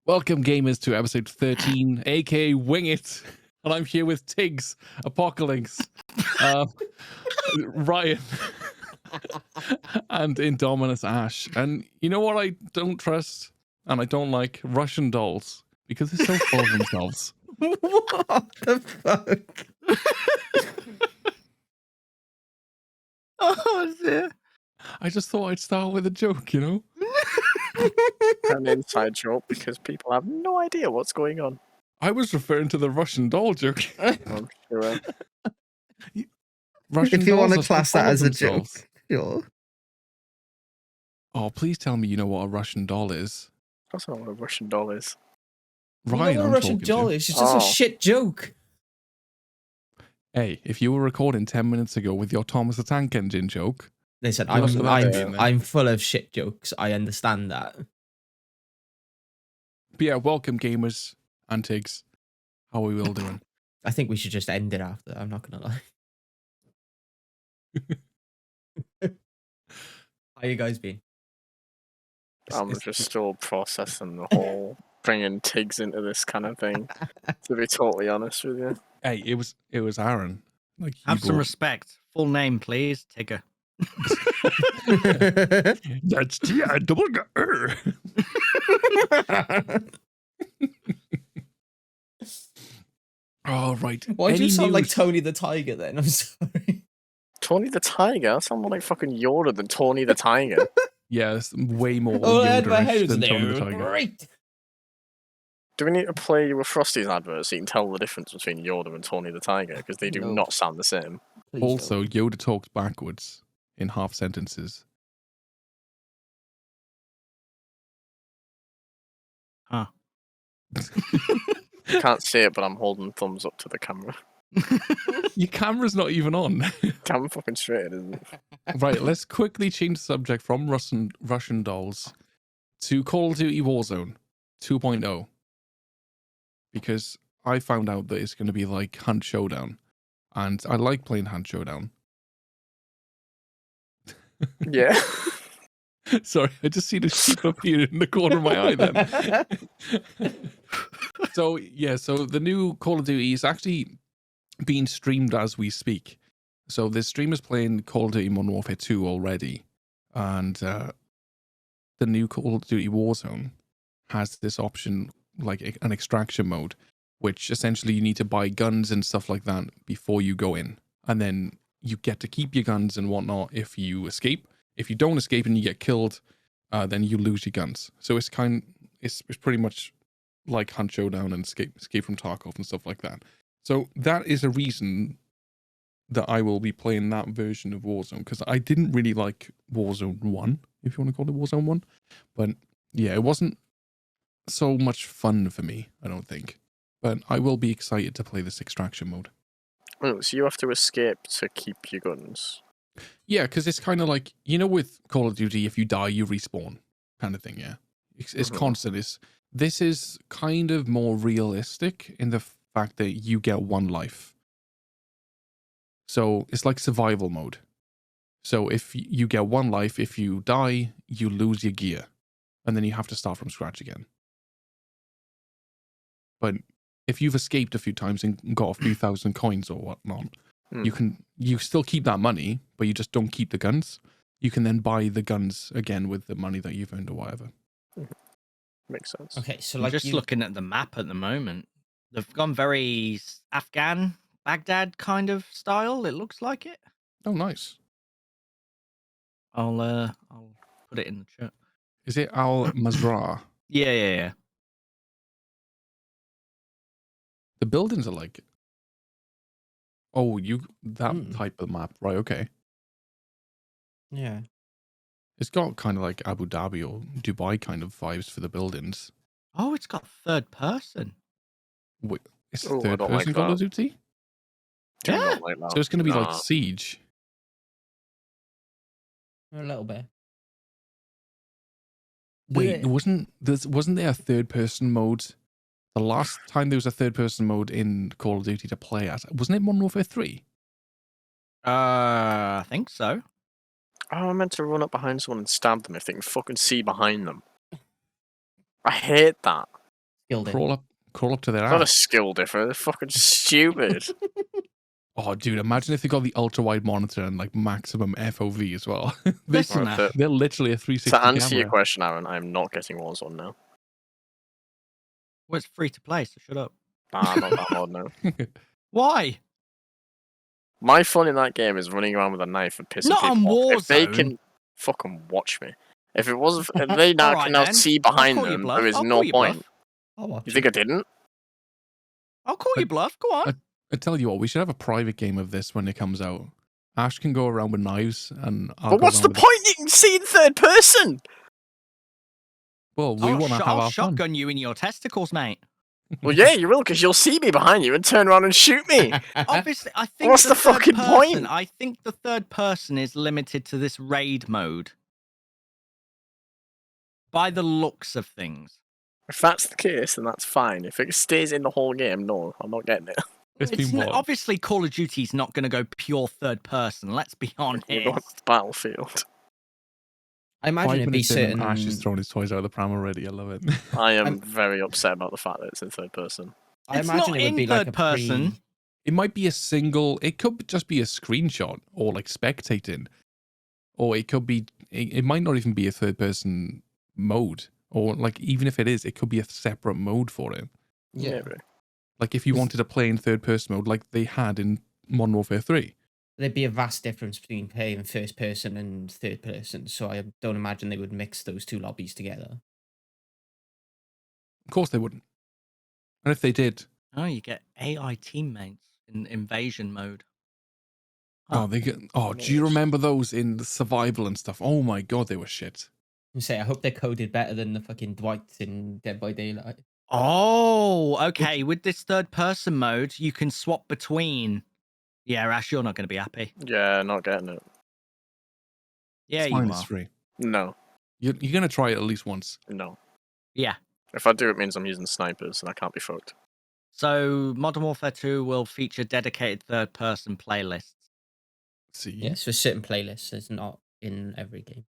Welcome, gamers, to episode 13, aka Wing It. And I'm here with Tiggs, Apocalypse, Ryan, and Indominus Ash. And you know what I don't trust and I don't like? Russian dolls. Because they're so full of themselves. What the fuck? Oh dear. I just thought I'd start with a joke, you know? An inside joke because people have no idea what's going on. I was referring to the Russian doll joke. I'm sure. Russian If you want dolls to are class so that full of as a joke, themselves. sure. Oh, please tell me you know what a Russian doll is. That's not what a Russian doll is. Ryan, you know what I'm a Russian talking doll to. is? It's just a Oh. shit joke. Hey, if you were recording 10 minutes ago with your Thomas the Tank Engine joke, Listen, Look at that being there. I'm full of shit jokes. I understand that. but yeah, welcome gamers and Tiggs. How are we all doing? I think we should just end it after. I'm not gonna lie. How you guys been? I'm just still processing the whole bringing Tiggs into this kind of thing. To be totally honest with you. Hey, it was Aaron. Like you Have some brought- respect. Full name, please. Tigger. That's double Oh right. Why do you Any sound like news- Tony the Tiger then? I'm sorry. Tony the Tiger? That sounds more like fucking Yoda than Tony the Tiger. Yeah, it's way more Oh, I had my Yoda-ish head than there. Tony the It was Tiger. great. Do we need to play you with Frosty's advert so you can tell the difference between Yoda and Tony the Tiger? Because they do No. not sound the same. Please Also, Yoda talks backwards in half sentences. Huh. I can't see it, but I'm holding thumbs up to the camera. Your camera's not even on. Damn fucking straight, isn't it? Right, let's quickly change the subject from Russian dolls to Call of Duty Warzone 2.0. Because I found out that it's going to be like Hunt Showdown. And I like playing Hunt Showdown. Yeah. Sorry, I just see the sheep appear in the corner of my eye then. So, yeah, so the new Call of Duty is actually being streamed as we speak. So the streamers playing Call of Duty Modern Warfare 2 already. And the new Call of Duty Warzone has this option, like an extraction mode, which essentially you need to buy guns and stuff like that before you go in. And then you get to keep your guns and whatnot if you escape. If you don't escape and you get killed, then you lose your guns. So it's pretty much like Hunt Showdown and Escape from Tarkov and stuff like that. So that is a reason that I will be playing that version of Warzone, because I didn't really like Warzone 1, if you want to call it Warzone 1. But yeah, it wasn't so much fun for me, I don't think. But I will be excited to play this extraction mode. Oh, so you have to escape to keep your guns. Yeah, because it's kind of like, you know, with Call of Duty, if you die, you respawn kind of thing, yeah. It's Mhm. constant. This is kind of more realistic in the fact that you get one life. So it's like survival mode. So if you get one life, if you die, you lose your gear. And then you have to start from scratch again. But if you've escaped a few times and got a few thousand coins or whatnot, you still keep that money, but you just don't keep the guns. You can then buy the guns again with the money that you've earned or whatever. Makes sense. Okay, so I'm like just looking at the map at the moment. They've gone very Afghan, Baghdad kind of style. It looks like it. Oh, nice. I'll put it in the chat. Is it Al Mazrah? Yeah. The buildings are like... Oh, that Hmm. type of map. Right, okay. Yeah. It's got kind of like Abu Dhabi or Dubai kind of vibes for the buildings. Oh, it's got third person. Wait, it's Oh, I third don't person like Call of that. Duty? Do Yeah. not like that. So it's going to be like Nah. Siege. A little bit. Wait, Yeah. wasn't there a third person mode? The last time there was a third person mode in Call of Duty to play at, wasn't it Modern Warfare 3? I think so. Oh, I meant to run up behind someone and stab them if they can fucking see behind them. I hate that. Skill difference. crawl up to their It's not a ass. skill difference. It's fucking stupid. Oh, dude, imagine if they got the ultra wide monitor and like maximum FOV as well. Listen, Right, Ash, They're literally a 360 To answer your camera. question, Aaron, I'm not getting Warzone now. well, it's free to play, so shut up. Nah, I'm not downloading now. Why? My fun in that game is running around with a knife and pissing Not people on off. If they Warzone. can fucking watch me. If it wasn't, if they now Alright can now then. see I'll behind call you them, bluff. there is I'll no call you bluff. point. I'll watch You think I didn't? I'll call you bluff. Go on. I tell you what, we should have a private game of this when it comes out. Ash can go around with knives, and I'll But go what's around the with point? You can see in third person. Well, we want to have I'll our fun. shotgun you in your testicles, mate. Well, yeah, you will, because you'll see me behind you and turn around and shoot me. Obviously, I think What's the third fucking person, point? I think the third person is limited to this raid mode. By the looks of things. If that's the case, then that's fine. If it stays in the whole game, no, I'm not getting it. It's It's been what? obviously Call of Duty's not going to go pure third person. Let's be We're honest. going to Battlefield. I imagine 5 it'd be minutes in and certain. Ash is throwing his toys out of the pram already. I love it. I am I'm- very upset about the fact that it's in third person. I It's imagine not it would in be like third a person. It might be a single. It could just be a screenshot or like spectating, or it could be. It might not even be a third person mode, or like even if it is, it could be a separate mode for it. Yeah. Maybe. Like if you Is- wanted to play in third person mode, like they had in Modern Warfare 3. There'd be a vast difference between playing first person and third person, so I don't imagine they would mix those two lobbies together. Of course they wouldn't. And if they did, Oh, you get AI teammates in invasion mode. oh, they get. Oh, do you Nice. remember those in the survival and stuff? Oh my god, they were shit. I say I hope they're coded better than the fucking Dwight in Dead by Daylight. Oh, okay. With this third person mode, you can swap between. Yeah, Ash, you're not going to be happy. Yeah, not getting it. Yeah, It's you fine, are. it's free. No, You're gonna try it at least once. no. Yeah. If I do, it means I'm using snipers and I can't be fucked. So Modern Warfare 2 will feature dedicated third person playlists. See, Yes, for certain playlists, it's not in every game.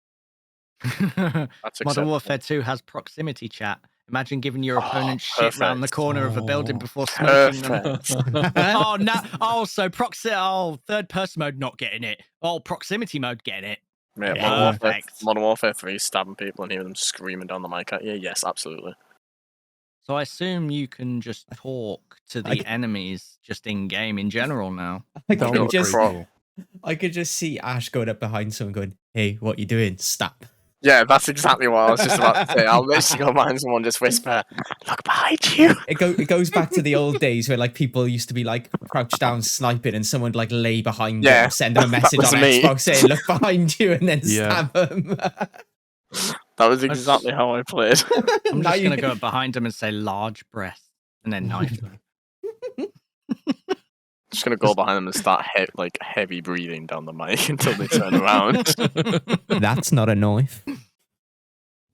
Modern That's acceptable. Warfare 2 has proximity chat. Imagine giving your Oh, opponent shit round the perfect. corner of a building Oh, before smoking them. Perfect. Oh no! Oh, so third person mode not getting it. Oh, proximity mode getting it. Mate, Yeah. Perfect. Modern Warfare 3 stabbing people and hearing them screaming down the mic at you. Yes, absolutely. So I assume you can just talk to I- the enemies just in game in general now. I That could would be just, pretty Cro- cool. I could just see Ash going up behind someone, going, "Hey, what you doing? Stop!" Yeah, that's exactly what I was just about to say. I'll literally go behind someone, just whisper, "Look behind you." It goes back to the old days where like people used to be like crouched down sniping, and someone would like lay behind Yeah, them, send them a that message was on me. Xbox saying, "Look behind you," and then Yeah. stab them. That was exactly how I played. I'm Now just you- gonna go up behind them and say large breasts and then knife them. Just gonna go behind them and start heavy breathing down the mic until they turn around. That's not a knife.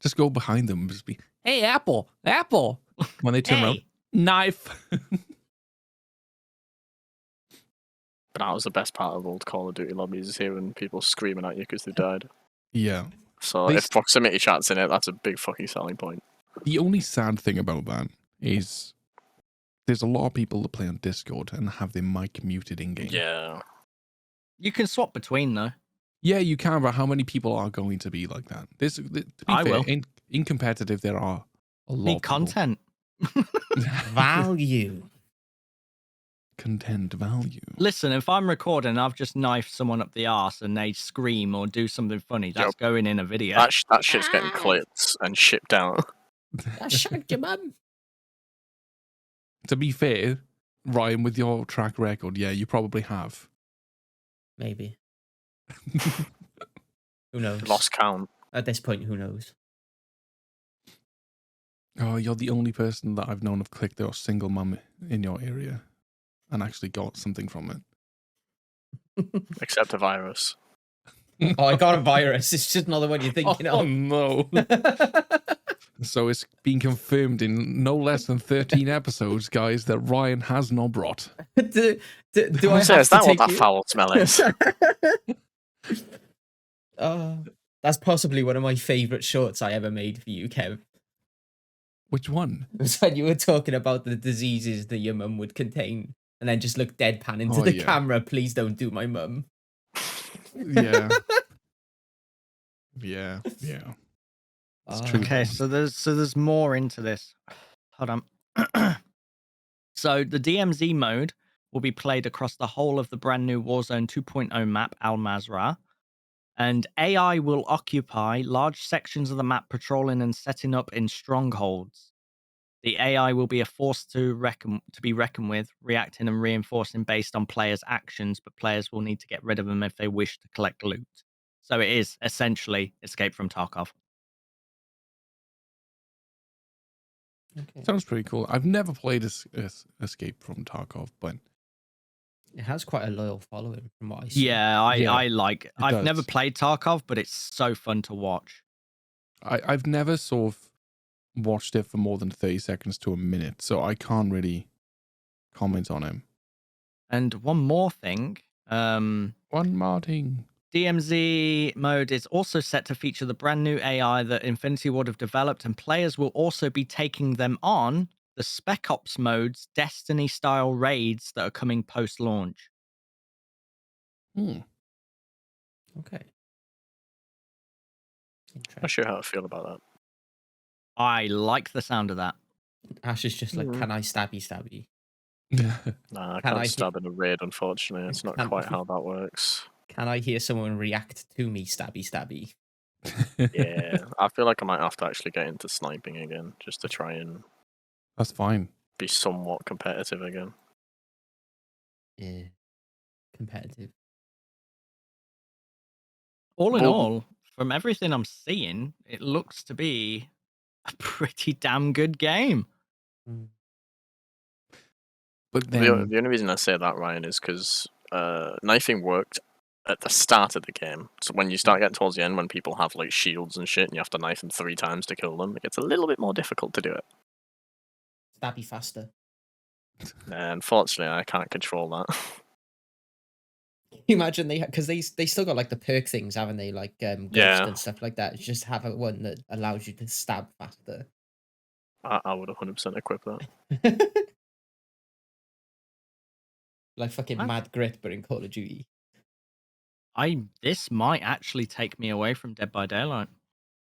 Just go behind them and just be, hey, Apple, Apple. When they turn around, Hey, knife. But that was the best part of old Call of Duty lobbies, is hearing people screaming at you because they died. Yeah. So They if s- proximity chat's in it, that's a big fucking selling point. The only sad thing about that is there's a lot of people that play on Discord and have their mic muted in game. Yeah. you can swap between though. Yeah, you can, but how many people are going to be like that? To be I fair, will. in competitive, there are a lot Need of people. content. Value. Content value. Listen, if I'm recording, I've just knifed someone up the arse and they scream or do something funny. That's Yep. going in a video. That shit's getting clipped and shipped out. I shagged your mum. To be fair, Ryan, with your track record, yeah, you probably have. Maybe. Who knows? Lost count. At this point, who knows? Oh, you're the only person that I've known of clicked their single mum in your area and actually got something from it. Except a virus. Oh, I got a virus. It's just another one you're thinking Oh of. no. So it's been confirmed in no less than 13 episodes, guys, that Ryan has no brought. do I have So is that to what take that you? foul smell is? That's possibly one of my favourite shorts I ever made for you, Kev. Which one? It was when you were talking about the diseases that your mum would contain, and then just look deadpan into Oh, the yeah. camera. Please don't do my mum. Yeah. Yeah. Yeah. It's true. Okay, so there's more into this. Hold on. So the DMZ mode will be played across the whole of the brand new Warzone 2.0 map Al Mazrah, and AI will occupy large sections of the map, patrolling and setting up in strongholds. The AI will be a force to be reckoned with, reacting and reinforcing based on players' actions, but players will need to get rid of them if they wish to collect loot. So it is essentially Escape from Tarkov. Okay. Sounds pretty cool. I've never played Escape from Tarkov, but It has quite a loyal following from what I see. Yeah, I like. I've never does. played Tarkov, but it's so fun to watch. I've never sort of watched it for more than 30 seconds to a minute, so I can't really comment on him. And one more thing, One more thing. DMZ mode is also set to feature the brand new AI that Infinity Ward have developed, and players will also be taking them on the Spec Ops mode's Destiny-style raids that are coming post-launch. Hmm. Okay. Not Interesting. sure how I feel about that. I like the sound of that. Ash is just like, Mhm. can I stabby? Nah, I Can can't I stab in a raid, unfortunately. It's not Can- quite how that works. Can I hear someone react to me stabby? Yeah, I feel like I might have to actually get into sniping again, just to try and That's fine. be somewhat competitive again. Yeah. Competitive. All in Well- all, from everything I'm seeing, it looks to be a pretty damn good game. Mm. But The then, only reason I say that, Ryan, is because knifing worked at the start of the game. So when you start getting towards the end, when people have like shields and shit, and you have to knife them 3 times to kill them, it gets a little bit more difficult to do it. Stabby faster. And unfortunately, I can't control that. Can you imagine because they still got like the perk things, haven't they? Like ghost Yeah. and stuff like that. Just have a one that allows you to stab faster. I would 100% equip that. Like fucking What? Mad Grit, but in Call of Duty. This might actually take me away from Dead by Daylight,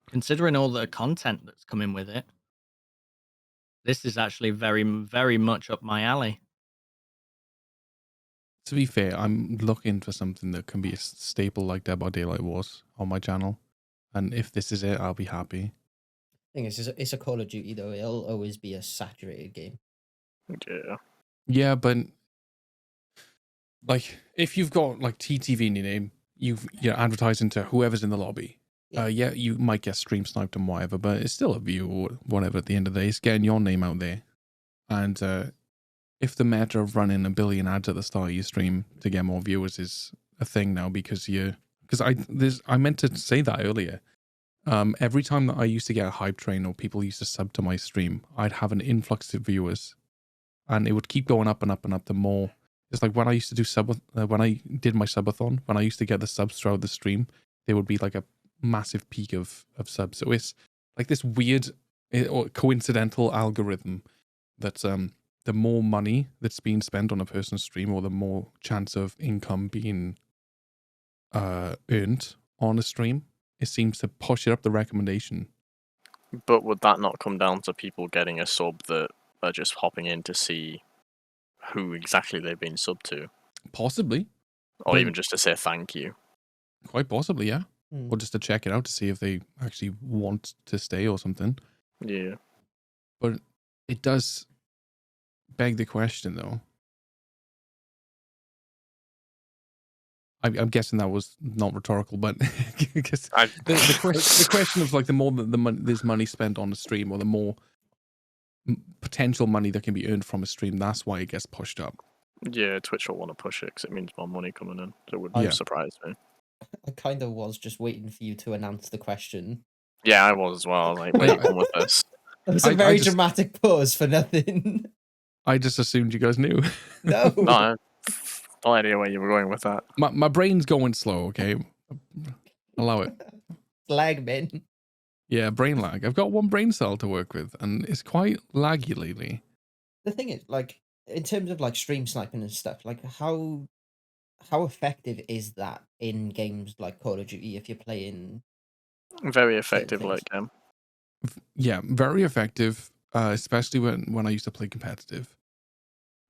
considering all the content that's coming with it. This is actually very, very much up my alley. to be fair, I'm looking for something that can be a staple like Dead by Daylight was on my channel. And if this is it, I'll be happy. Thing is, it's a Call of Duty though. It'll always be a saturated game. Yeah. Yeah, but like if you've got like TTV in your name, you're advertising to whoever's in the lobby. Yeah, you might get stream sniped and whatever, but it's still a view or whatever at the end of the day. It's getting your name out there. And if the meta of running a billion ads at the start of your stream to get more viewers is a thing now, because I meant to say that earlier. Every time that I used to get a hype train or people used to sub to my stream, I'd have an influx of viewers, and it would keep going up and up and up. The more it's like when I used to do when I did my subathon, when I used to get the subs throughout the stream, there would be like a massive peak of subs. So it's like this weird or coincidental algorithm that's the more money that's being spent on a person's stream, or the more chance of income being earned on a stream, it seems to push it up the recommendation. But would that not come down to people getting a sub that are just hopping in to see who exactly they've been subbed to? Possibly. Or But- even just to say thank you? Quite possibly, yeah. Hmm. Or just to check it out to see if they actually want to stay or something. Yeah. But it does beg the question, though. I'm guessing that was not rhetorical, but because I, the question of like the more that there's money spent on a stream, or the more potential money that can be earned from a stream, that's why it gets pushed up. yeah, Twitch will want to push it because it means more money coming in. So it wouldn't Yeah. surprise me. I kind of was just waiting for you to announce the question. Yeah, I was as well. Like, where you going with this? It was a I very just- dramatic pause for nothing. I just assumed you guys knew. No. No, I have no idea where you were going with that. My brain's going slow, okay? Allow it. Flagman. Yeah, brain lag. I've got one brain cell to work with, and it's quite laggy lately. The thing is, like, in terms of like stream sniping and stuff, like how effective is that in games like Call of Duty if you're playing Very certain effective things? late game. Yeah, very effective, especially when I used to play competitive.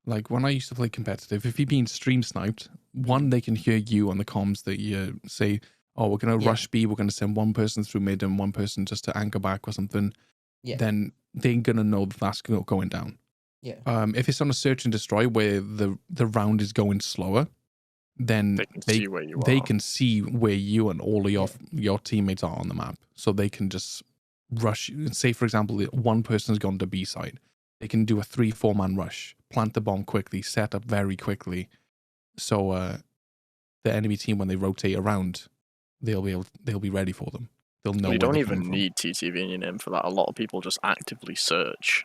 Like when I used to play competitive, if you're being stream sniped, one, they can hear you on the comms that you say, "Oh, we're gonna Yeah. rush B. We're gonna send one person through mid and one person just to anchor back or something." Yeah. Then they're gonna know that that's going down. Yeah. If it's on a search and destroy where the round is going slower, then They can see where you they are. can see where you and all of Yeah. your teammates are on the map, so they can just rush. Say, for example, one person's gone to B side, they can do a 3-4 man rush, plant the bomb quickly, set up very quickly, so the enemy team, when they rotate around, they'll be ready for them. They'll know You where don't they're even coming from. need TTV in your name for that. A lot of people just actively search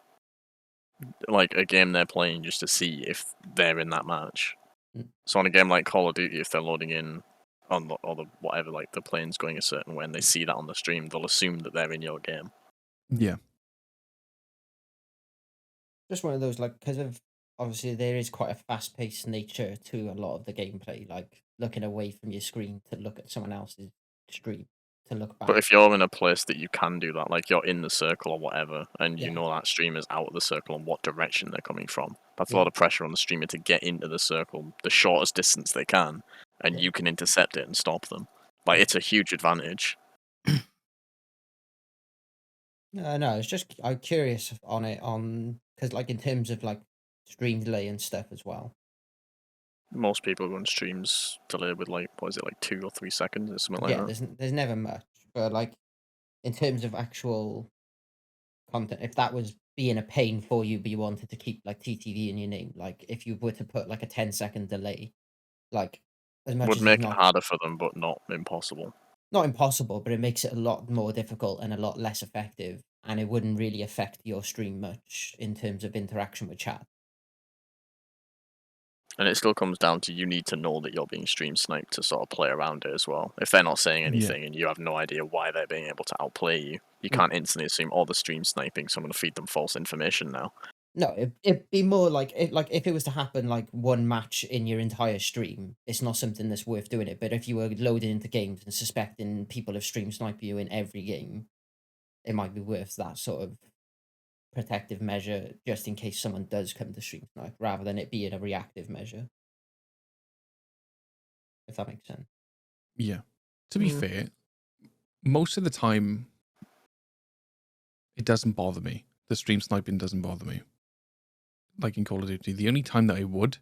like a game they're playing just to see if they're in that match. Mm. So on a game like Call of Duty, if they're loading in on the, or the whatever, like the plane's going a certain way, and they see that on the stream, they'll assume that they're in your game. Yeah, Just one of those, like, because of obviously there is quite a fast paced nature to a lot of the gameplay, like looking away from your screen to look at someone else's stream to look back. But if you're in a place that you can do that, like you're in the circle or whatever, and you Yeah. know that streamer's out of the circle and what direction they're coming from, that's a Yeah. lot of pressure on the streamer to get into the circle the shortest distance they can, and Yeah. you can intercept it and stop them. Like, Yeah. it's a huge advantage. No, it's just I'm curious on it because like in terms of like stream delay and stuff as well. Most people run streams delayed with like, what is it, like 2 or 3 seconds or something like Yeah, that. there's never much, but like in terms of actual content, if that was being a pain for you, but you wanted to keep like TTV in your name, like if you were to put like a 10-second delay, like as much Would as it's make it not harder for them, but not impossible. impossible, but it makes it a lot more difficult and a lot less effective, and it wouldn't really affect your stream much in terms of interaction with chat. And it still comes down to you need to know that you're being stream sniped to sort of play around it as well. If they're not saying anything and you have no idea why they're being able to outplay you, you Mm. can't instantly assume, oh, the stream sniping, so I'm going to feed them false information now. No, it'd be more like if it was to happen like one match in your entire stream, it's not something that's worth doing it. But if you were loading into games and suspecting people have stream sniped you in every game, it might be worth that sort of protective measure just in case someone does come to stream snipe, rather than it being a reactive measure. If that makes sense. yeah. To be Mm. fair, most of the time, it doesn't bother me. The stream sniping doesn't bother me. Like in Call of Duty, the only time that I would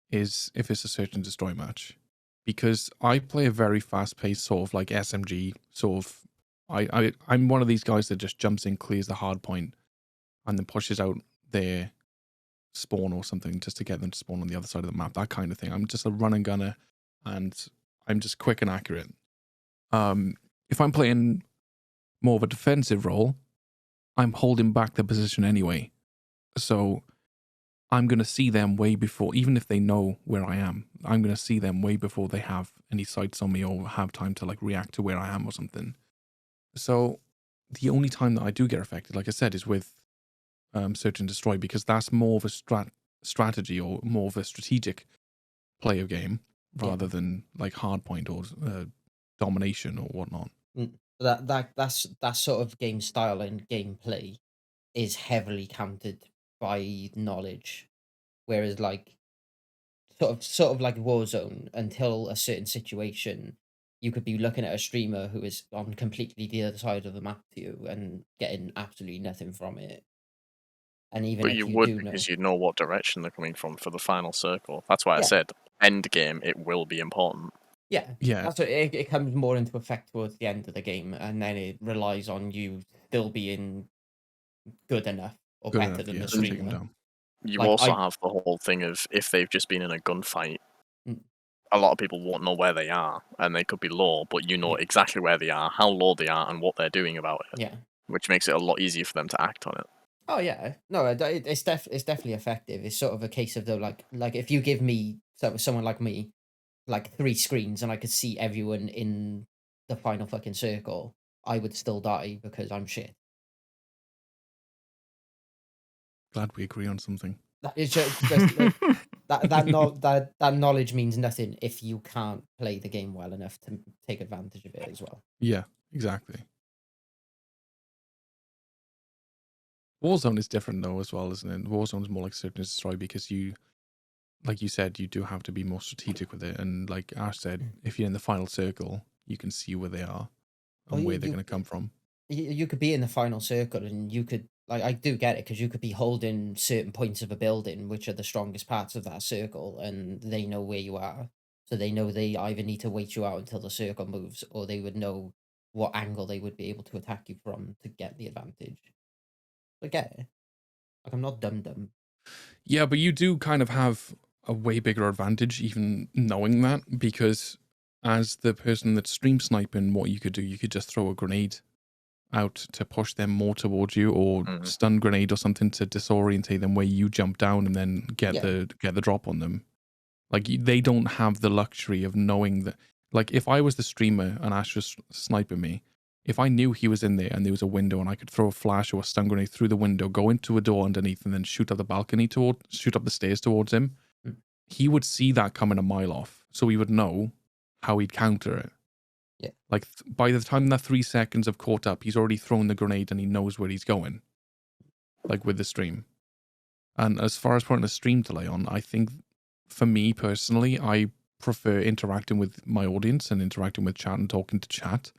is if it's a search and destroy match, because I play a very fast paced sort of like SMG sort of. I'm one of these guys that just jumps in, clears the hard point, and then pushes out their spawn or something just to get them to spawn on the other side of the map. That kind of thing. I'm just a run and gunner, and I'm just quick and accurate. If I'm playing more of a defensive role, I'm holding back the position anyway. So I'm going to see them way before, even if they know where I am, I'm going to see them way before they have any sights on me or have time to like react to where I am or something. So the only time that I do get affected, like I said, is with search and destroy, because that's more of a strategy or more of a strategic play of game rather than like hardpoint or domination or whatnot. That sort of game style and gameplay is heavily countered by knowledge, whereas like sort of like Warzone, until a certain situation, you could be looking at a streamer who is on completely the other side of the map to you and getting absolutely nothing from it. And even But if you you would, do know, because you know what direction they're coming from for the final circle. That's why I Yeah. said end game, it will be important. yeah, Yeah, that's what it comes more into effect towards the end of the game, and then it relies on you still being good enough or good better enough, than yeah, the to take them streamer. down. You Like, also I- have the whole thing of if they've just been in a gunfight, Mm. a lot of people won't know where they are, and they could be low, but you know Yeah. exactly where they are, how low they are, and what they're doing about it, Yeah. which makes it a lot easier for them to act on it. Oh yeah, no, it's definitely effective. It's sort of a case of though, like if you give me someone like me, like 3 screens, and I could see everyone in the final fucking circle, I would still die because I'm shit. Glad we agree on something. That is just like, that knowledge means nothing if you can't play the game well enough to take advantage of it as well. Yeah, exactly. Warzone is different though as well, isn't it? Warzone is more like Search and Destroy because you, like you said, you do have to be more strategic with it. And like Ash said, if you're in the final circle, you can see where they are Well, and where they're going to come from. You could be in the final circle and you could, like, I do get it because you could be holding certain points of a building which are the strongest parts of that circle, and they know where you are, so they know they either need to wait you out until the circle moves, or they would know what angle they would be able to attack you from to get the advantage. I get it. Like, I'm not dumb. Yeah, but you do kind of have a way bigger advantage even knowing that, because as the person that's stream sniping, what you could do, you could just throw a grenade out to push them more towards you, or stun grenade or something to disorientate them where you jump down and then get the drop on them. Like they don't have the luxury of knowing that. Like if I was the streamer and Ash was sniping me, if I knew he was in there and there was a window and I could throw a flash or a stun grenade through the window, go into a door underneath, and then shoot up the balcony shoot up the stairs towards him, he would see that coming a mile off, so he would know how he'd counter it. Yeah. Like by the time that 3 seconds have caught up, he's already thrown the grenade and he knows where he's going. Like with the stream. And as far as putting a stream delay on, I think for me personally, I prefer interacting with my audience and interacting with chat and talking to chat.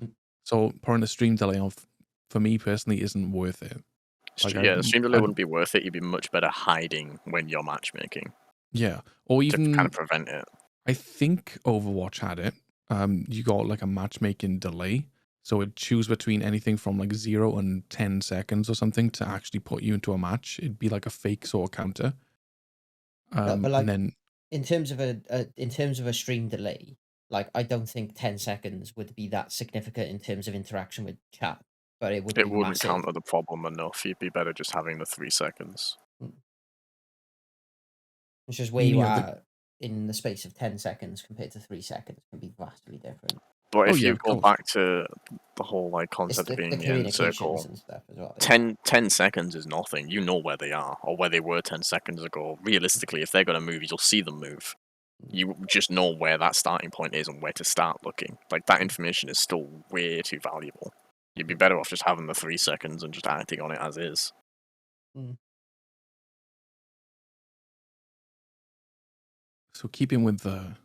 So putting a stream delay on for me personally isn't worth it. Like, the stream delay wouldn't be worth it. You'd be much better hiding when you're matchmaking. Yeah. Or even to kind of prevent it. I think Overwatch had it. You got like a matchmaking delay. So it choose between anything from like 0 and 10 seconds or something to actually put you into a match. It'd be like a fake sort of counter. But like, and then in terms of a stream delay, like I don't think 10 seconds would be that significant in terms of interaction with chat, but it would. It be wouldn't massive. counter the problem enough. You'd be better just having the 3 seconds. It's just where you are in the space of 10 seconds compared to 3 seconds can be vastly different. But if you go back to the whole like concept of being in the end circle, and stuff as well, 10 seconds is nothing. You know where they are or where they were 10 seconds ago. Realistically, if they're going to move, you'll see them move. You just know where that starting point is and where to start looking. Like that information is still way too valuable. You'd be better off just having the 3 seconds and just acting on it as is. So keeping with the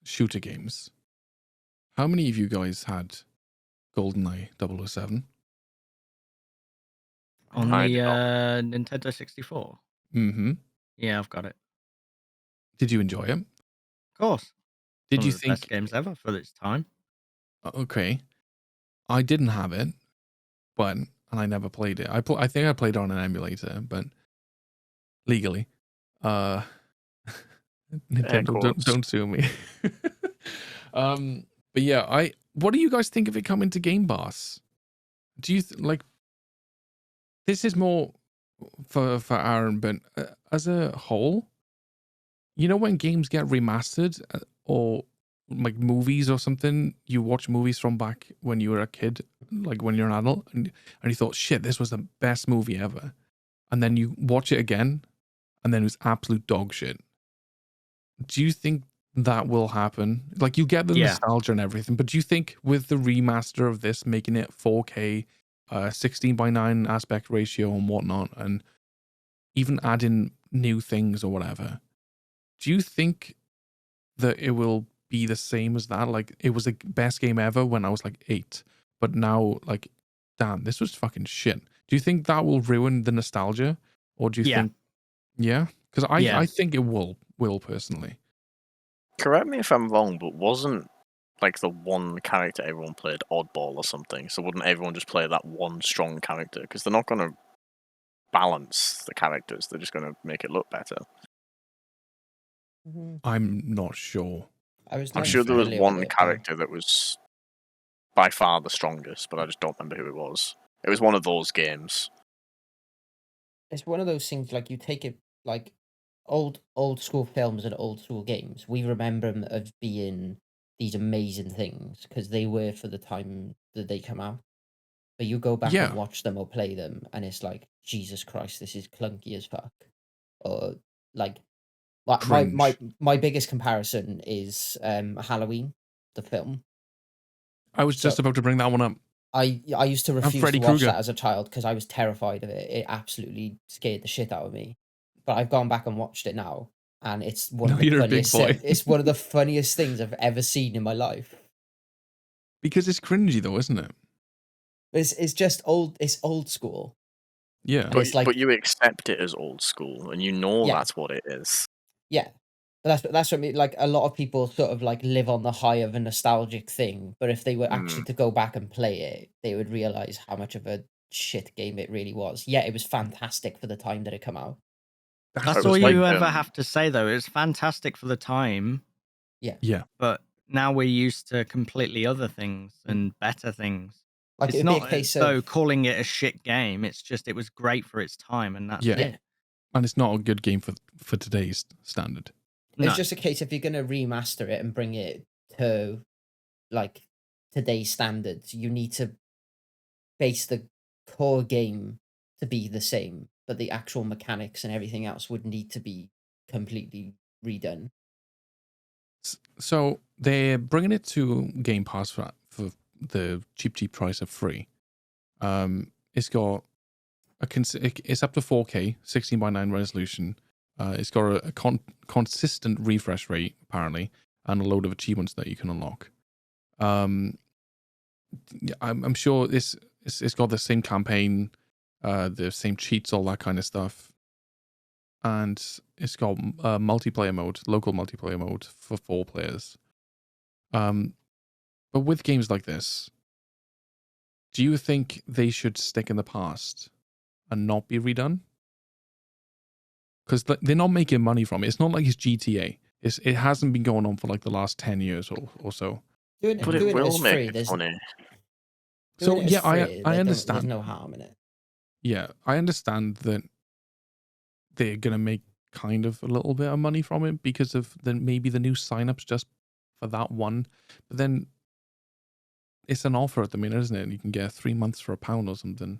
shooter games, how many of you guys had GoldenEye 007? On the Nintendo 64? Mm-hmm. Yeah, I've got it. Did you enjoy it? Of course. Did One you of the think best games ever for its time? Okay, I didn't have it, and I never played it. I think I played it on an emulator, but legally. Nintendo, don't sue me. But yeah, what do you guys think of it coming to Game Pass? Do you like? This is more for Aaron, but as a whole, you know, when games get remastered or like movies or something, you watch movies from back when you were a kid, like when you're an adult, and you thought, shit, this was the best movie ever, and then you watch it again, and then it was absolute dog shit. Do you think that will happen? Like, you get the nostalgia and everything, but do you think with the remaster of this, making it 4K, 16:9 aspect ratio and whatnot, and even adding new things or whatever, do you think that it will be the same as that? Like, it was the best game ever when I was like 8, but now, like, damn, this was fucking shit. Do you think that will ruin the nostalgia, or do you think? Yeah, because I think it will personally. Correct me if I'm wrong, but wasn't like the one character everyone played oddball or something? So wouldn't everyone just play that one strong character? Because they're not going to balance the characters; they're just going to make it look better. I'm not sure. I'm sure there was one character that was by far the strongest, but I just don't remember who it was. It was one of those games. It's one of those things, like, you take it like old school films and old school games. We remember them as being these amazing things because they were for the time that they come out. But you go back Yeah. and watch them or play them, and it's like, Jesus Christ, this is clunky as fuck. Or like, my biggest comparison is Halloween, the film. I was just So- about to bring that one up. I used to refuse Freddy to watch Krueger. that as a child because I was terrified of it. It absolutely scared the shit out of me. But I've gone back and watched it now, and it's one of Now the you're a big funniest. boy. It's one of the funniest things I've ever seen in my life. Because it's cringy though, isn't it? It's just old. It's old school. Yeah. But it's like- but you accept it as old school, and you know Yeah. that's what it is. Yeah, but that's what I mean. Like, a lot of people sort of like live on the high of a nostalgic thing, but if they were actually to go back and play it, they would realize how much of a shit game it really was. Yeah, it was fantastic for the time that it come out. That's It all was you like, ever um, have to say, though. It's fantastic for the time, Yeah. but now we're used to completely other things and better things. Like, It's it'd be a not case as though of calling it a shit game. It's just it was great for its time, and that's Yeah. it. And it's not a good game for today's standard. No. it's just a case if you're gonna remaster it and bring it to like today's standards, you need to base the core game to be the same, but the actual mechanics and everything else would need to be completely redone. So they're bringing it to Game Pass for the cheap price of free. It's got it's up to 4K, 16:9 resolution. It's got a consistent refresh rate apparently, and a load of achievements that you can unlock. I'm sure it's got the same campaign, the same cheats, all that kind of stuff, and it's got multiplayer mode, local multiplayer mode for 4 players. But with games like this, do you think they should stick in the past and not be redone? Because they're not making money from it. It's not like it's GTA. It hasn't been going on for like the last 10 years or so. Doing But it doing will as make free, it there's funny. So doing it as yeah, free, I there's understand. no harm in it. Yeah, I understand that they're gonna make kind of a little bit of money from it because of maybe the new signups just for that one. But then it's an offer at the minute, isn't it? You can get 3 months for £1 or something.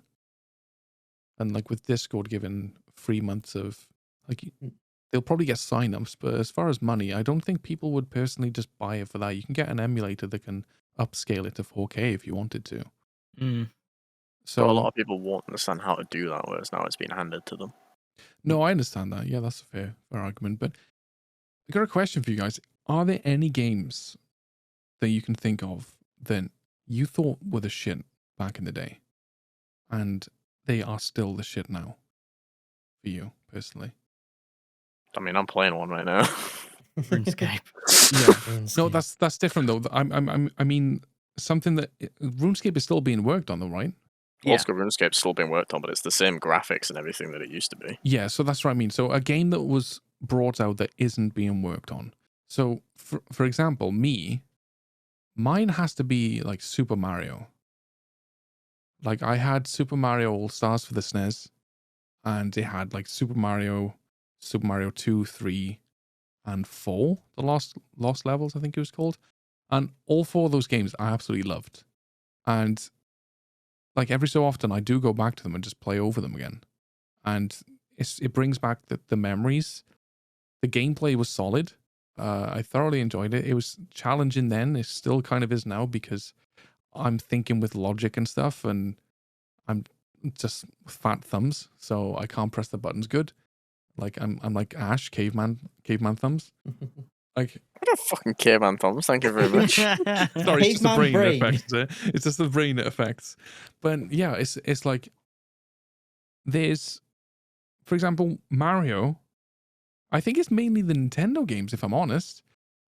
And like with Discord giving 3 months of like, they'll probably get signups, but as far as money, I don't think people would personally just buy it for that. You can get an emulator that can upscale it to 4K if you wanted to. Mm. So But a lot of people won't understand how to do that, whereas now it's being handed to them. no, I understand that. Yeah, that's a fair argument. But I got a question for you guys. Are there any games that you can think of that you thought were the shit back in the day, and they are still the shit now for you personally? I mean, I'm playing one right now. RuneScape. Yeah. No, RuneScape. that's different though. I mean something that RuneScape is still being worked on though, right? Yeah. Old school RuneScape's still being worked on, but it's the same graphics and everything that it used to be. Yeah, so that's what I mean. So a game that was brought out that isn't being worked on. So for example, mine has to be like Super Mario. Like I had Super Mario All Stars for the SNES, and it had like Super Mario 2, 3, and 4, the Lost Levels, I think it was called. And all 4 of those games I absolutely loved. And like every so often I do go back to them and just play over them again. And it brings back the memories. The gameplay was solid. I thoroughly enjoyed it. It was challenging then. It still kind of is now because I'm thinking with logic and stuff, and I'm just fat thumbs, so I can't press the buttons good. Like I'm like Ash, caveman thumbs. Like What a fucking caveman thumbs, thank you very much. sorry, it's just the Caveman brain, brain. effects. It's just the brain that affects. But yeah, it's like there's, for example, Mario. I think it's mainly the Nintendo games, if I'm honest.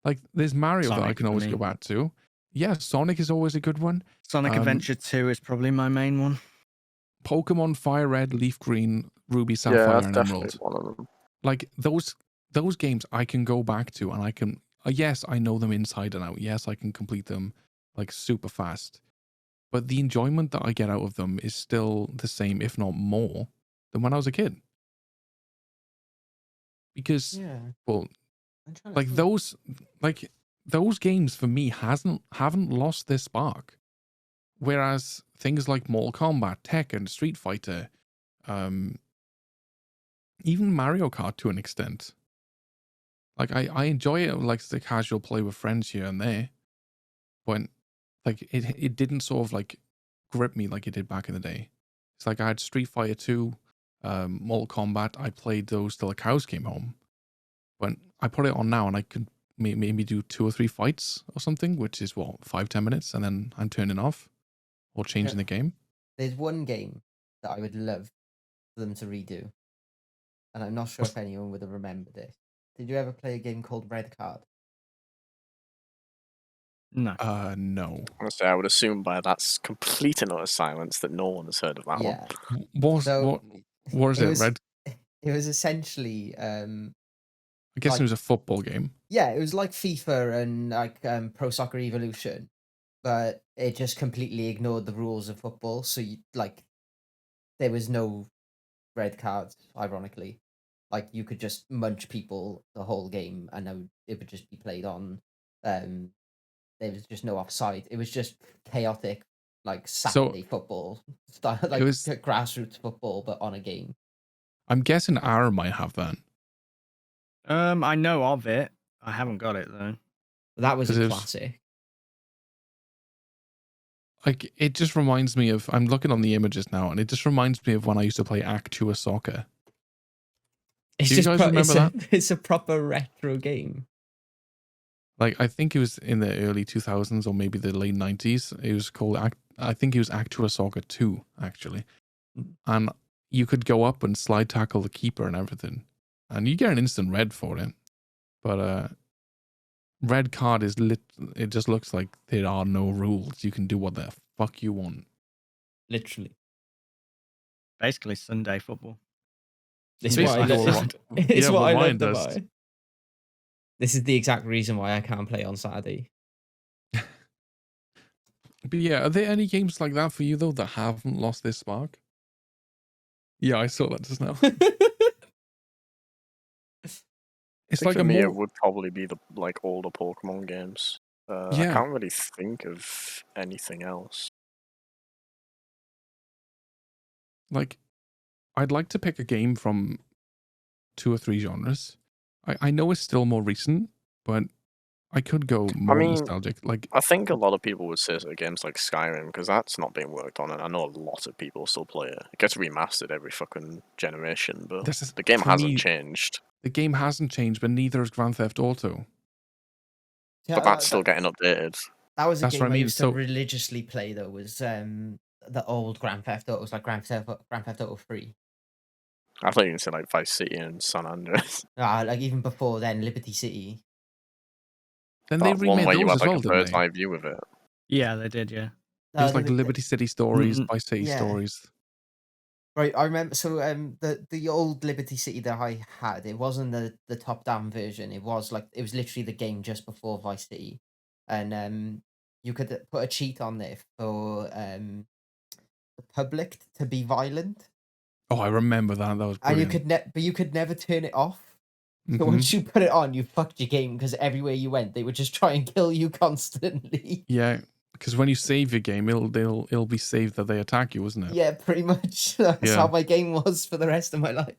Like there's Mario that I Sonic can for always me. go back to. Yeah, Sonic is always a good one. Sonic Adventure 2 is probably my main one. Pokemon Fire Red, Leaf Green, Ruby, Yeah, Sapphire, that's and definitely Emerald. one of them. Like those games I can go back to, and I can yes, I know them inside and out. Yes, I can complete them like super fast. But the enjoyment that I get out of them is still the same, if not more, than when I was a kid. Because Yeah. well, I'm trying to like think. those games for me haven't lost their spark. whereas things like Mortal Kombat, Tekken, Street Fighter, even Mario Kart to an extent. Like I enjoy it like the casual play with friends here and there. But like it didn't sort of like grip me like it did back in the day. It's like I had Street Fighter 2, Mortal Kombat. I played those till the cows came home. But I put it on now and I could maybe do 2 or 3 fights or something, which is what, 5-10 minutes, and then I'm turning off or changing the game. There's one game that I would love for them to redo, and I'm not sure if anyone would have remembered it. Did you ever play a game called Red Card? No. No. Honestly, I would assume by that's complete and utter silence that no one has heard of that one. Yeah. What is it? Red? It was essentially I guess it was a football game. yeah, it was like FIFA and like Pro Soccer Evolution, but it just completely ignored the rules of football. So there was no red cards. Ironically, like you could just munch people the whole game, and it would just be played on. There was just no offside. It was just chaotic, like Saturday football style, like grassroots football, but on a game. I'm guessing Aaron might have that. I know of it. I haven't got it though. That was a classic. Like it just reminds me of. I'm looking on the images now, and it just reminds me of when I used to play Actua Soccer. Do you guys remember that? It's a proper retro game. Like I think it was in the early 2000s or maybe the late 90s. It was called I think it was Actua Soccer 2 actually, and you could go up and slide tackle the keeper and everything, and you get an instant red for it. But red card is lit. It just looks like there are no rules. You can do what the fuck you want. Literally, basically Sunday football. This is what I loved. It's what I loved about it. This is the exact reason why I can't play on Saturday. But yeah, are there any games like that for you though that haven't lost their spark? Yeah, I saw that just now. It's like for me, it would probably be the older Pokemon games. I can't really think of anything else. Like, I'd like to pick a game from 2 or 3 genres. I know it's still more recent, but I could go more nostalgic. Like, I think a lot of people would say games like Skyrim, because that's not being worked on, and I know a lot of people still play it. It gets remastered every fucking generation, but the game hasn't changed. The game hasn't changed, but neither has Grand Theft Auto. Yeah, but that's still getting updated. That was a game I used to religiously play, though, was the old Grand Theft Auto. It was like Grand Theft Auto 3. I thought you were going to say like Vice City and San Andreas. Like even before then, Liberty City. Then they remade those you had as well, a bird's eye view of it. Yeah, they did. Yeah, it was like Liberty City Stories, Vice City Stories. Right, I remember. So the old Liberty City that I had, it wasn't the top down version. It was literally the game just before Vice City, and you could put a cheat on there for the public to be violent. Oh, I remember that. That was brilliant. And you could never turn it off. So once you put it on, you fucked your game because everywhere you went, they would just try and kill you constantly. Yeah, because when you save your game, it'll be saved that they attack you, isn't it? Yeah, pretty much. That's how my game was for the rest of my life.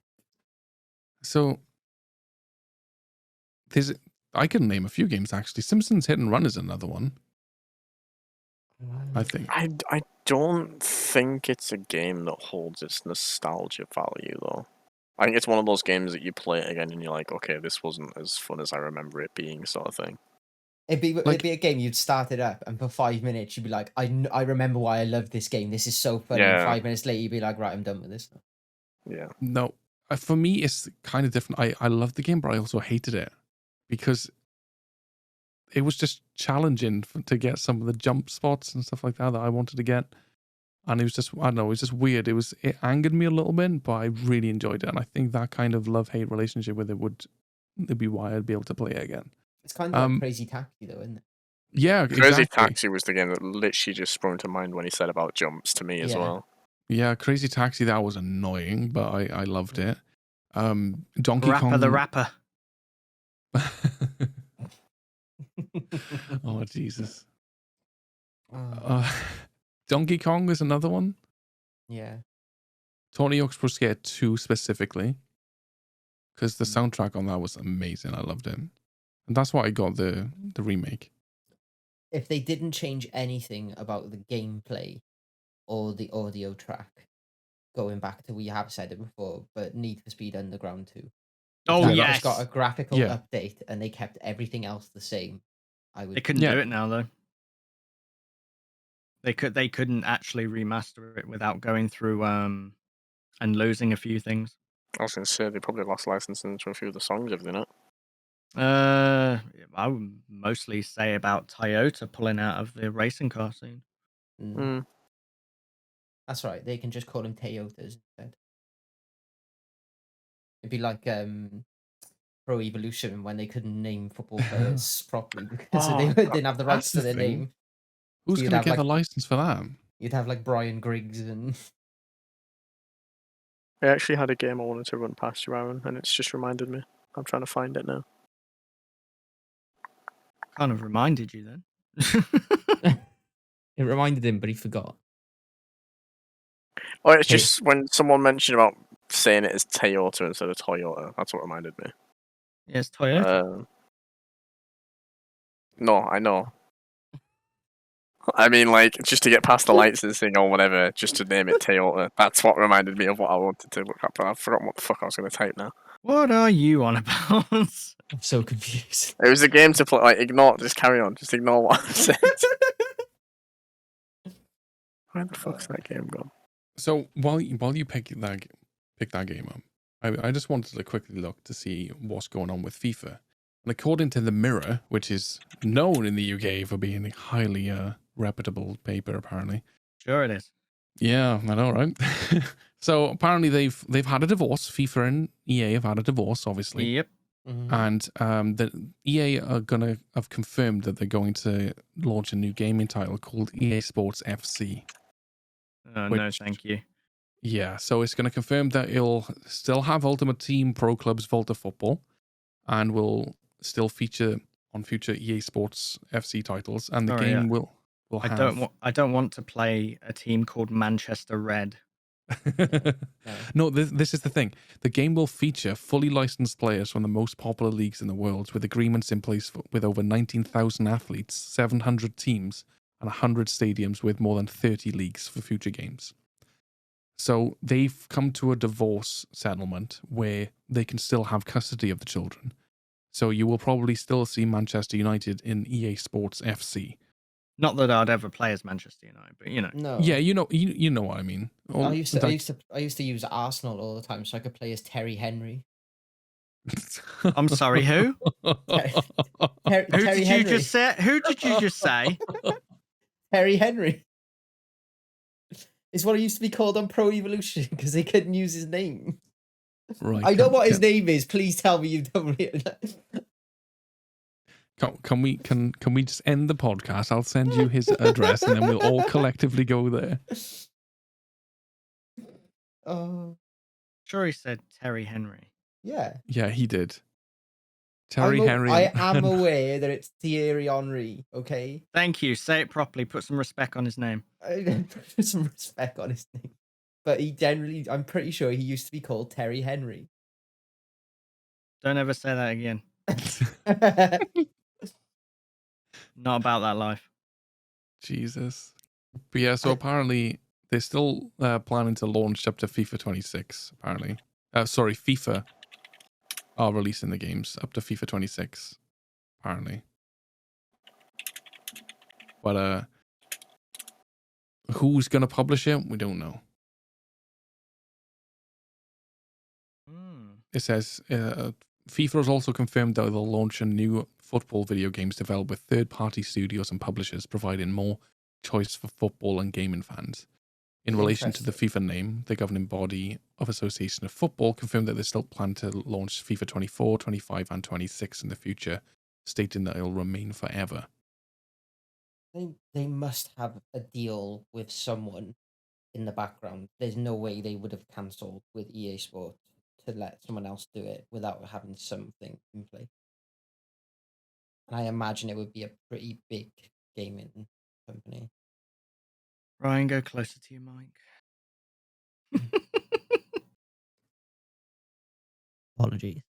So I can name a few games actually. Simpsons Hit and Run is another one. I think. I don't think it's a game that holds its nostalgia value though. I think it's one of those games that you play it again and you're like, okay, this wasn't as fun as I remember it being, sort of thing. It'd be a game you'd start it up, and for 5 minutes you'd be like, I remember why I love this game. This is so fun. Yeah. And 5 minutes later you'd be like, right, I'm done with this. Yeah. No, for me it's kind of different. I loved the game, but I also hated it because it was just challenging to get some of the jump spots and stuff like that I wanted to get. And it was just, I don't know, it was just weird. It angered me a little bit, but I really enjoyed it. And I think that kind of love-hate relationship with it would be why I'd be able to play it again. It's kind of like Crazy Taxi though, isn't it? Yeah, Crazy Taxi was the game that literally just sprung to mind when he said about jumps to me as well. Yeah, Crazy Taxi, that was annoying, but I loved it. Donkey Kong. the Rapper. Oh, Jesus. Donkey Kong is another one. Yeah. Tony Hawk's Pro Skater 2 specifically, because the Mm. soundtrack on that was amazing. I loved it, and that's why I got the remake. If they didn't change anything about the gameplay or the audio track, going back to, we have said it before, but Need for Speed Underground 2. If Oh, that yes. just got a graphical Yeah. update and they kept everything else the same, I They would. couldn't Yeah. do it now, though. They couldn't actually remaster it without going through and losing a few things. I was going to say they probably lost licensing to a few of the songs, have they not? I would mostly say about Toyota pulling out of the racing car scene. Mm, Mm. That's right. They can just call them Toyotas instead. It'd be like Pro Evolution when they couldn't name football players properly because Oh, they didn't have the rights that's to the their thing. name. Who's So you'd gonna have get the like license for that? you'd have like Brian Griggs and I actually had a game I wanted to run past you, Aaron, and it's just reminded me. I'm trying to find it now. Kind of reminded you then. it reminded him, but he forgot. Oh, it's Hey. just when someone mentioned about saying it as Toyota instead of Toyota. That's what reminded me. Yes, Toyota. No, I know. I mean, like, just to get past the licensing or whatever, just to name it Toyota. That's what reminded me of what I wanted to look up. But I've forgotten what the fuck I was going to type now. What are you on about? I'm so confused. It was a game to play. Like, ignore. Just carry on. Just ignore what I said. Where the fuck's that game gone? So while you pick that game up, I just wanted to quickly look to see what's going on with FIFA. And according to the Mirror, which is known in the UK for being a highly reputable paper, apparently. Sure it is. Yeah, I know, right? So apparently they've had a divorce. FIFA and EA have had a divorce, obviously. Yep. Mhm. And the EA are gonna have confirmed that they're going to launch a new gaming title called EA Sports FC. No, Which- thank you. Yeah, so it's going to confirm that it'll still have Ultimate Team, Pro Clubs, Volta Football, and will still feature on future EA Sports FC titles. And the Sorry, game will have. I don't want to play a team called Manchester Red. No, this is the thing. The game will feature fully licensed players from the most popular leagues in the world, with agreements in place with over 19,000 athletes, 700 teams, and 100 stadiums with more than 30 leagues for future games. So they've come to a divorce settlement where they can still have custody of the children. So you will probably still see Manchester United in EA Sports FC. Not that I'd ever play as Manchester United, but you know. No. Yeah, you know what I mean. I used to use Arsenal all the time so I could play as Terry Henry. I'm sorry, who? Who Terry did you Henry. just say? Who did you just say? Terry Henry. It's what I used to be called on Pro Evolution because they couldn't use his name. Right. I know what his name is. Please tell me you don't realize. Can we just end the podcast? I'll send you his address and then we'll all collectively go there. Oh, Sure, he said Terry Henry. yeah. Yeah, he did. Terry Henry. I am aware that it's Thierry Henry, okay? Thank you. Say it properly. Put some respect on his name. Put some respect on his name. But I'm pretty sure he used to be called Terry Henry. Don't ever say that again. Not about that life. Jesus. But yeah, so apparently they're still planning to launch up to FIFA 26, apparently. Sorry, FIFA are releasing the games up to FIFA 26, apparently. But who's going to publish it? We don't know. It says FIFA has also confirmed that they'll launch a new football video games developed with third-party studios and publishers, providing more choice for football and gaming fans. In relation to the FIFA name, the governing body of Association of Football confirmed that they still plan to launch FIFA 24, 25, and 26 in the future, stating that it'll remain forever. They must have a deal with someone in the background. There's no way they would have cancelled with EA Sports to let someone else do it without having something in place. And I imagine it would be a pretty big gaming company. Ryan, go closer to your mic. Apologies.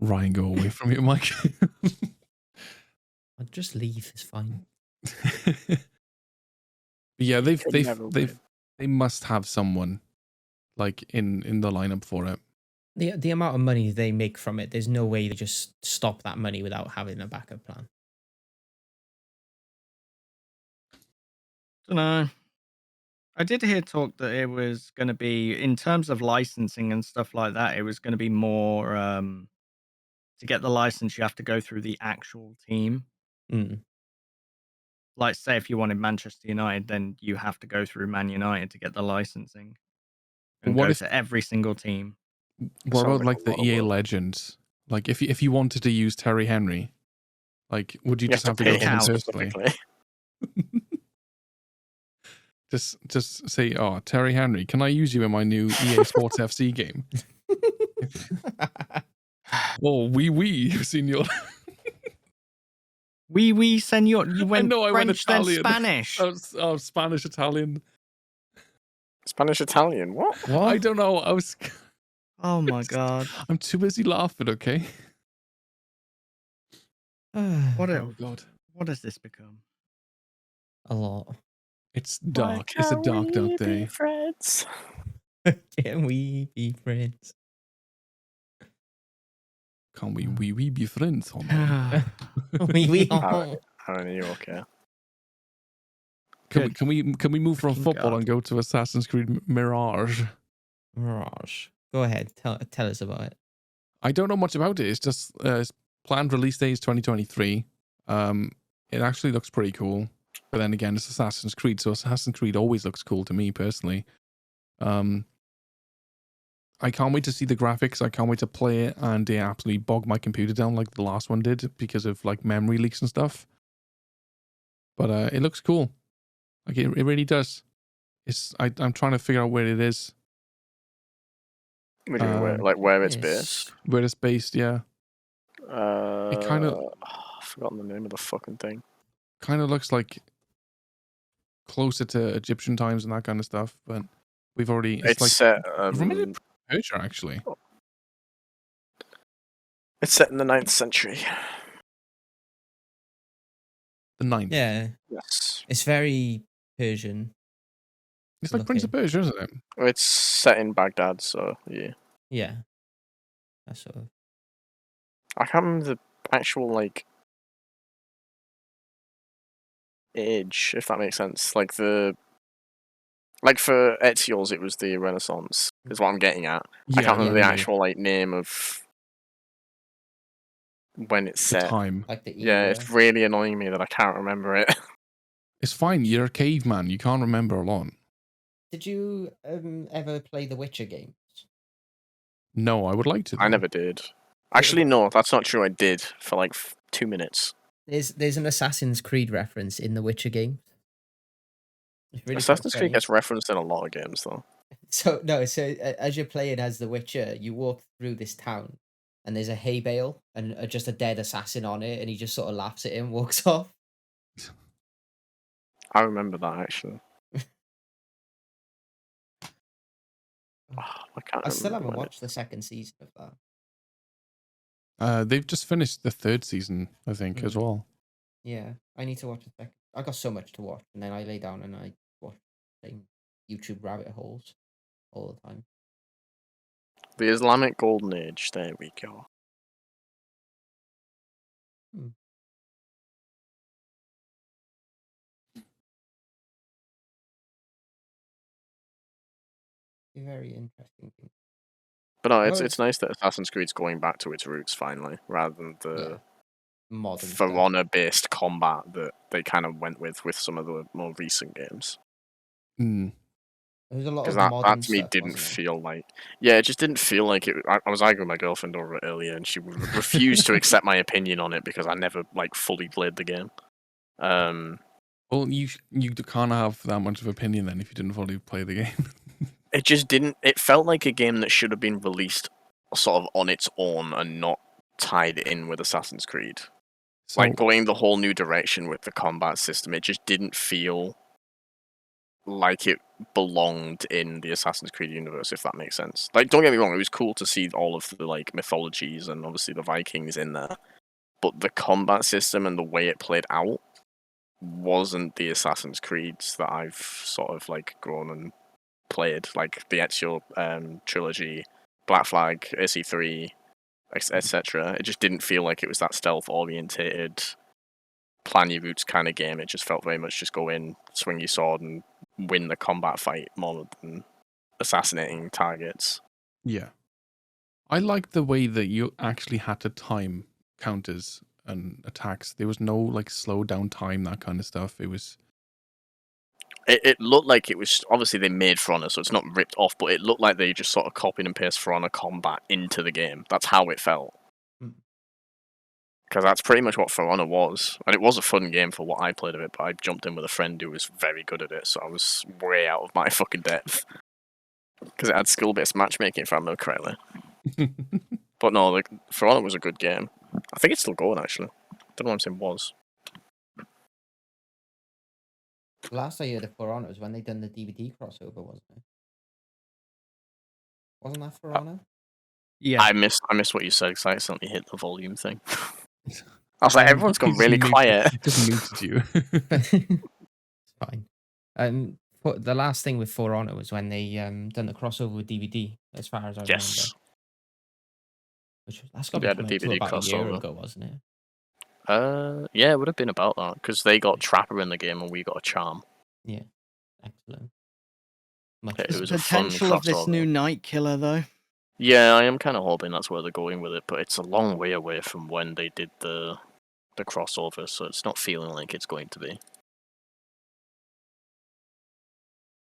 Ryan, go away from your mic. I'll just leave. It's fine. Yeah, Could never win. they must have someone like in the lineup for it. The amount of money they make from it, there's no way they just stop that money without having a backup plan. Don't know. I did hear talk that it was going to be, in terms of licensing and stuff like that, it was going to be more to get the license, you have to go through the actual team. Mm. Like, say, if you wanted Manchester United, then you have to go through Man United to get the licensing and What go if- to every single team. What Sounds about like like a the lot of EA work. Legends? Like if you wanted to use Terry Henry, like would you You just have to go pay to him him personally? specifically. Just say, "Oh, Terry Henry, can I use you in my new EA Sports FC game?" Oh, oui, senor. We senor. You went know, I went French, then Italian. Spanish. Oh, Spanish, Italian. Spanish Italian. What? What? I don't know. Oh my god. I'm too busy laughing. Okay. What Oh God, what has this become? A lot. it's dark. It's a dark day. Friends? Can we be friends? Can we be friends? Honor? we Aaron, are you okay? Good. Can we move from Fucking football God. and go to Assassin's Creed Mirage? Mirage. Go ahead. Tell us about it. I don't know much about it. It's just it's planned release date is 2023. It actually looks pretty cool, but then again, it's Assassin's Creed, so Assassin's Creed always looks cool to me personally. I can't wait to see the graphics. I can't wait to play it, and they absolutely bog my computer down like the last one did because of like memory leaks and stuff. But it looks cool. Like it really does. I'm trying to figure out where it is, What do you mean, where it's Yes. based? where it's based. Yeah, kinda- I've forgotten the name of the fucking thing. kind of looks like closer to Egyptian times and that kind of stuff. But we've already. It's like set. remember Persia actually. It's set in the 9th century. The 9th. Yeah. Yes. It's very Persian. It's like Prince of Persia, isn't it? It's set in Baghdad, so yeah. Yeah. That sort of. I can't remember the actual like age, if that makes sense. Like for Ezio's, it was the Renaissance. Is what I'm getting at. I can't remember yeah, the yeah. actual like name of when it's The set. time. Like the Yeah, era. it's really annoying me that I can't remember it. It's fine. You're a caveman. You can't remember a lot. Did you ever play the Witcher games? No, I would like to. I though. never did. Actually, no, that's not true. I did for like 2 minutes. There's an Assassin's Creed reference in the Witcher games. It's really quite Assassin's Creed funny. gets referenced in a lot of games, though. So as you're playing as the Witcher, you walk through this town, and there's a hay bale and just a dead assassin on it, and he just sort of laughs at him, and walks off. I remember that actually. I can't I still remember haven't when it- watched the second season of that. They've just finished the 3rd season, I think, as well. Yeah, I need to watch the second. I got so much to watch, and then I lay down and I watch same YouTube rabbit holes all the time. The Islamic Golden Age. There we go. Be very interesting thing. But no, Oh, it's nice that Assassin's Creed's going back to its roots finally, rather than the Modern For stuff. Honor-based combat that they kind of went with some of the more recent games. Mm. There's a lot Because of modern that to me stuff, didn't wasn't feel like... Yeah, it just didn't feel like it... I was arguing with my girlfriend over it earlier, and she refused to accept my opinion on it because I never like fully played the game. Well, you can't have that much of opinion then if you didn't fully play the game. It just didn't... It felt like a game that should have been released sort of on its own and not tied in with Assassin's Creed. So like going the whole new direction with the combat system, it just didn't feel like it belonged in the Assassin's Creed universe, if that makes sense. Like, don't get me wrong, it was cool to see all of the like mythologies and obviously the Vikings in there, but the combat system and the way it played out wasn't the Assassin's Creeds that I've sort of like grown and played, like the Ezio trilogy, Black Flag, SE3, etc. It just didn't feel like it was that stealth orientated plan your routes kind of game. It just felt very much just go in, swing your sword, and win the combat fight more than assassinating targets. yeah, I like the way that you actually had to time counters and attacks. There was no like slow down time, that kind of stuff. It was It looked like it was obviously they made For Honor, so it's not ripped off, but it looked like they just sort of copied and pasted For Honor combat into the game. That's how it felt. Mm. Because that's pretty much what For Honor was. And it was a fun game for what I played of it, but I jumped in with a friend who was very good at it, so I was way out of my fucking depth. Because it had skill-based matchmaking, if I remember correctly. But no, like, For Honor was a good game. I think it's still going, actually. Don't know what I'm saying was. The last I heard of For Honor was when they done the DVD crossover, wasn't it? Wasn't that For Honor? Yeah. I missed what you said because I accidentally hit the volume thing. I was like, everyone's gone He's really muted- quiet. just muted you. It's fine. The last thing with For Honor was when they done the crossover with DVD, as far as I remember. Yes. That's got to Yeah, be the coming to DVD about a year crossover. ago, wasn't it? Yeah, it would have been about that because they got Trapper in the game and we got a Charm. Excellent. Much Yeah, it There's was a fun potential of this crossover. new Night Killer, though. Yeah, I am kind of hoping that's where they're going with it, but it's a long way away from when they did the crossover, so it's not feeling like it's going to be.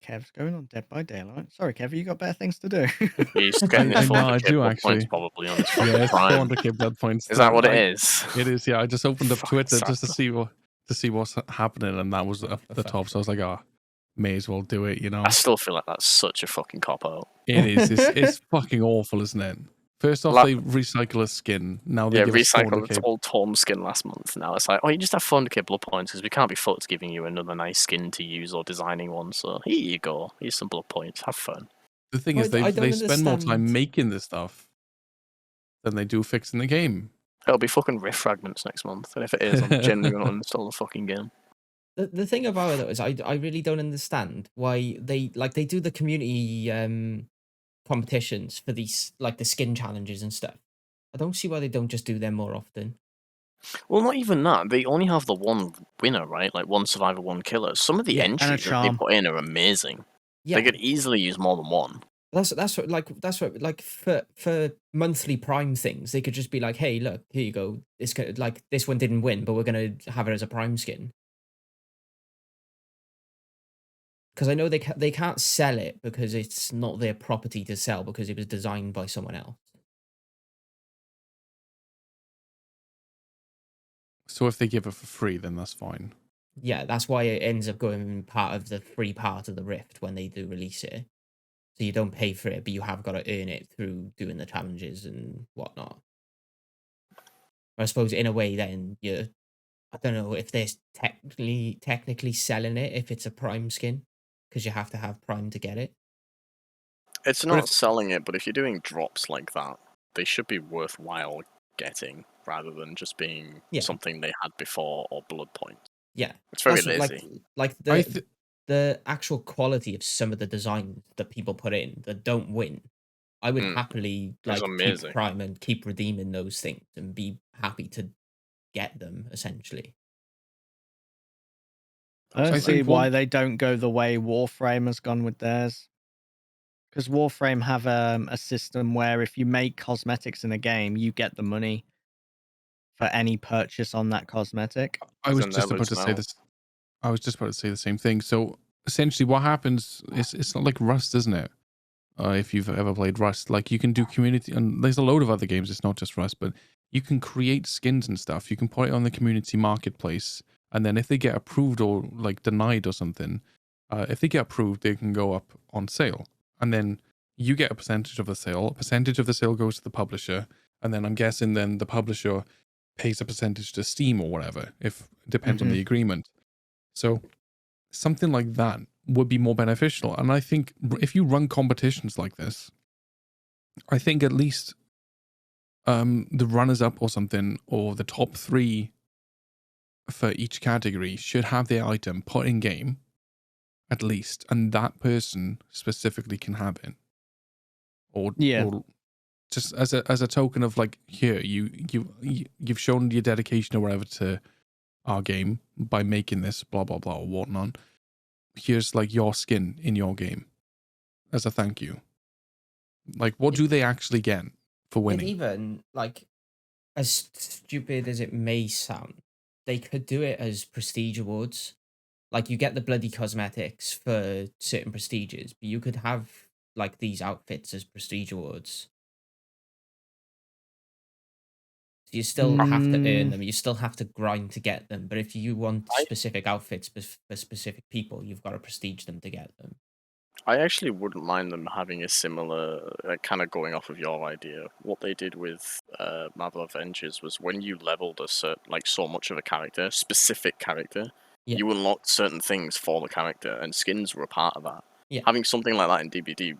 Kev's going on Dead by Daylight. Sorry, Kev, you got better things to do. He's getting his I know, 400k I do, blood points actually. probably on his Yeah, fucking it's Prime. 400k blood points. Is that what it I- is? It is, yeah. I just opened up Fuck, Twitter sad. just to see what's happening, and that was up For the fuck's top. So I was like, oh, may as well do it, you know. I still feel like that's such a fucking cop out. It is. It's fucking awful, isn't it? First off, La- they recycle a skin. Now they Yeah, give us recycled 400k. its old Torm skin last month. Now it's like, oh, you just have 400k blood points because we can't be fucked giving you another nice skin to use or designing one. So here you go. Here's some blood points. Have fun. The thing Well, is, I they don't spend more time understand. making this stuff than they do fixing the game. It'll be fucking Rift Fragments next month, and if it is, I'm genuinely going to uninstall the fucking game. The thing about it though is I really don't understand why they do the community competitions for these like the skin challenges and stuff. I don't see why they don't just do them more often. Well, not even that. They only have the one winner, right? Like one survivor, one killer. Some of the Yeah, and a entries that they charm. put in are amazing. Yeah, They could easily use more than one. that's what like for monthly Prime things they could just be like, hey, look, here you go. This one didn't win, but we're gonna have it as a Prime skin. Because I know they can't sell it because it's not their property to sell because it was designed by someone else. So if they give it for free, then that's fine. Yeah, that's why it ends up going part of the free part of the Rift when they do release it. So you don't pay for it, but you have got to earn it through doing the challenges and whatnot. I suppose in a way, then I don't know if they're technically selling it if it's a Prime skin because you have to have Prime to get it. It's But not if- selling it, but if you're doing drops like that, they should be worthwhile getting rather than just being Yeah. something they had before or blood points. Yeah, It's very that's what- lazy. like I the th- the actual quality of some of the designs that people put in that don't win. I would happily It's keep amazing. Prime and keep redeeming those things and be happy to get them essentially. I don't I see think why one- they don't go the way Warframe has gone with theirs. Because Warframe have a system where if you make cosmetics in a game, you get the money for any purchase on that cosmetic. I was Isn't just there about to loads say now? this. I was just about to say the same thing. So essentially, what happens is it's not like Rust, isn't it? If you've ever played Rust, like you can do community, and there's a load of other games. It's not just Rust, but you can create skins and stuff. You can put it on the community marketplace, and then if they get approved or like denied or something, if they get approved, they can go up on sale, and then you get a percentage of the sale. A percentage of the sale goes to the publisher, and then I'm guessing then the publisher pays a percentage to Steam or whatever. If it depends on the agreement. So something like that would be more beneficial. And I think if you run competitions like this, I think at least the runners up or something, or the top 3 for each category should have their item put in game at least, and that person specifically can have it. Or just as a token of like, here, you've shown your dedication or whatever to our game by making this blah blah blah or whatnot. Here's like your skin in your game as a thank you. Like, what do they actually get for And winning? even like, as stupid as it may sound, they could do it as prestige awards. Like, you get the bloody cosmetics for certain prestiges, but you could have like these outfits as prestige awards. So you still have to earn them. You still have to grind to get them. But if you want specific outfits for specific people, you've got to prestige them to get them. I actually wouldn't mind them having a similar, kind of going off of your idea. What they did with Marvel Avengers was when you leveled a so much of a character, specific character, Yeah. you unlocked certain things for the character, and skins were a part of that. Yeah. Having something like that in DBD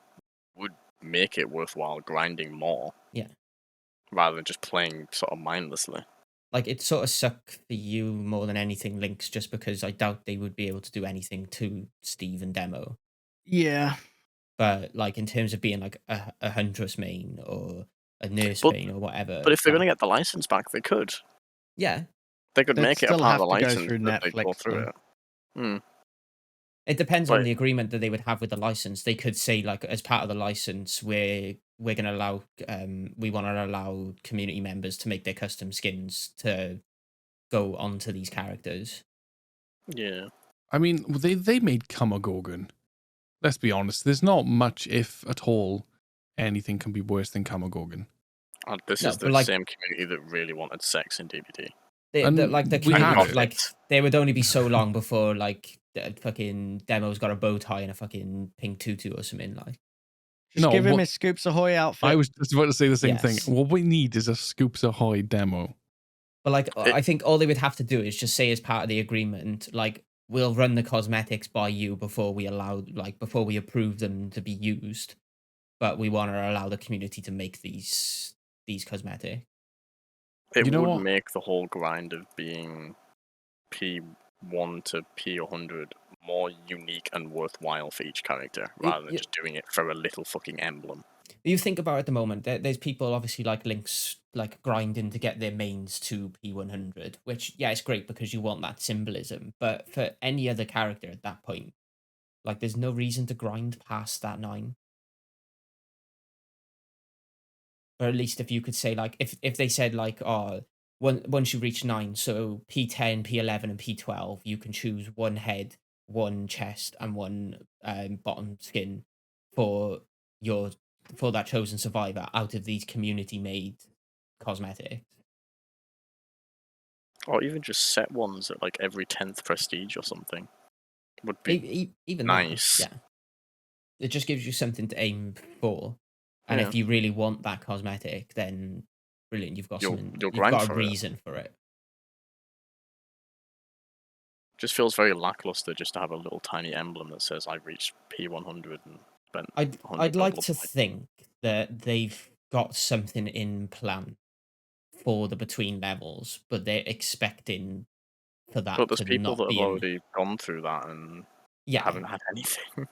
would make it worthwhile grinding more. Yeah. Rather than just playing sort of mindlessly. Like, it sort of suck for you more than anything, Lynx, just because I doubt they would be able to do anything to Steve and Demo. Yeah. But like, in terms of being like a Huntress main or a Nurse main or whatever. But if they're going to get the license back, they could. Yeah. They could They'd make it a still part of the have to go license through that they go Netflix, through though. it. Hmm. It depends on the agreement that they would have with the license. They could say, like, as part of the license, we're going to allow, we want to allow community members to make their custom skins to go onto these characters. Yeah. I mean, they made Kamagorgon. Let's be honest. There's not much, if at all, anything can be worse than Kamagorgon. This No, is but the like- same community that really wanted sex in DBD. Like the we had community, it. like there would only be so long before like the fucking Demo's got a bow tie and a fucking pink tutu or something like. Just No, give him what- his Scoops Ahoy outfit. I was just about to say the same Yes. thing. What we need is a Scoops Ahoy demo. But like, I think all they would have to do is just say as part of the agreement, like, we'll run the cosmetics by you before we approve them to be used, but we want to allow the community to make these cosmetics. It You know would what? make the whole grind of being P1 to P100 more unique and worthwhile for each character, rather than yeah. just doing it for a little fucking emblem. You think about it at the moment, there's people obviously like Lynx, like grinding to get their mains to P100, which, yeah, it's great because you want that symbolism. But for any other character at that point, like, there's no reason to grind past that 9. Or at least if you could say, like, if they said, like, oh, once you reach 9, so P10, P11, and P12, you can choose one head, one chest, and one bottom skin for that chosen survivor out of these community-made cosmetics. Or even just set ones at like every 10th prestige or something. Would be Even nice. That, yeah. It just gives you something to aim for. And Yeah. if you really want that cosmetic, then brilliant, you've got You'll something, grind you've got a for it. reason for it. Just feels very lackluster just to have a little tiny emblem that says I reached P100 and spent. I'd like to think that they've got something in plan for the between levels, but they're expecting for that But there's to people not that have be in. already gone through that and Yeah, haven't had anything.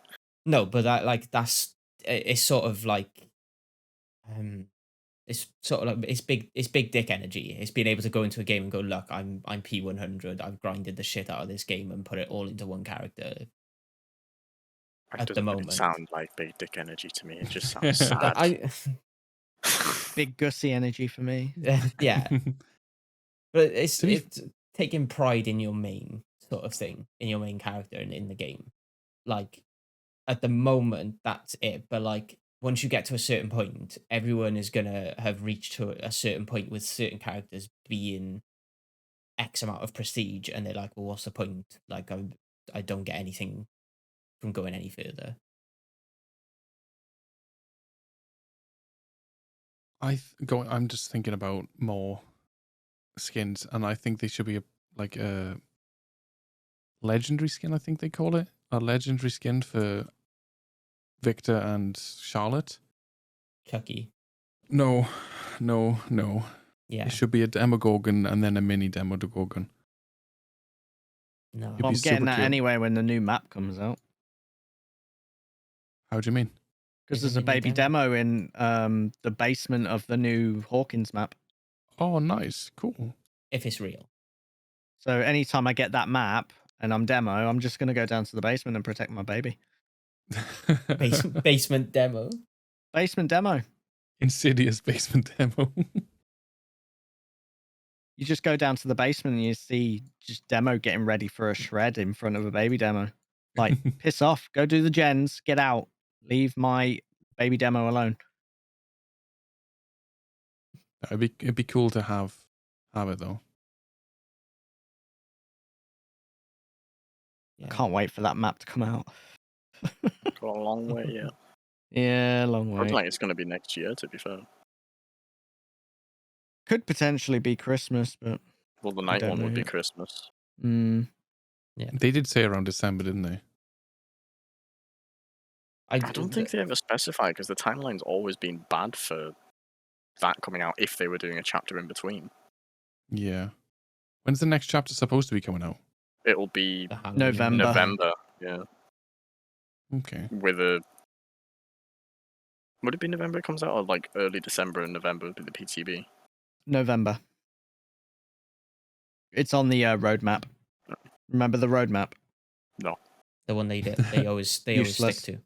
no, but that's it's sort of like it's sort of like it's big dick energy. It's being able to go into a game and go, look, I'm P100. I've grinded the shit out of this game and put it all into one character. It At the doesn't really moment. sound like big dick energy to me. It just sounds sad. Big gussy energy for me. Yeah, but it's To be- it's taking pride in your main sort of thing, in your main character and in the game. Like, at the moment, that's it. But like, once you get to a certain point, everyone is gonna have reached to a certain point with certain characters being X amount of prestige, and they're like, well, what's the point? Like, I don't get anything from going any further. I'm just thinking about more skins, and I think they should be like a legendary skin. I think they call it a legendary skin for Victor and Charlotte. Chucky. No. Yeah. It should be a Demogorgon and then a mini Demogorgon. No. It'd Well, be I'm getting super that cute. anyway when the new map comes out. How do you mean? Because Is there's it a mini baby demo in the basement of the new Hawkins map. Oh, nice, cool. If it's real. So anytime I get that map and I'm demo, I'm just going to go down to the basement and protect my baby. Basement demo. Basement demo. Insidious basement demo. You just go down to the basement and you see just demo getting ready for a shred in front of a baby demo. Like, piss off, go do the gens, get out, leave my baby demo alone. It'd be cool to have it though. Yeah. Can't wait for that map to come out. Got a long way yet. Yeah, long Looks way. like it's going to be next year, to be fair. Could potentially be Christmas, but Well, the I night don't one know would be yet. Christmas. They did say around December, didn't they? I don't think they ever specify because the timeline's always been bad for that coming out if they were doing a chapter in between. Yeah. When's the next chapter supposed to be coming out? It'll be the Halloween November. November, yeah. Okay. With a. Would it be November it comes out, or like early December and November would be the PTB? November. It's on the roadmap. Remember the roadmap? The one they always stick Useless. to.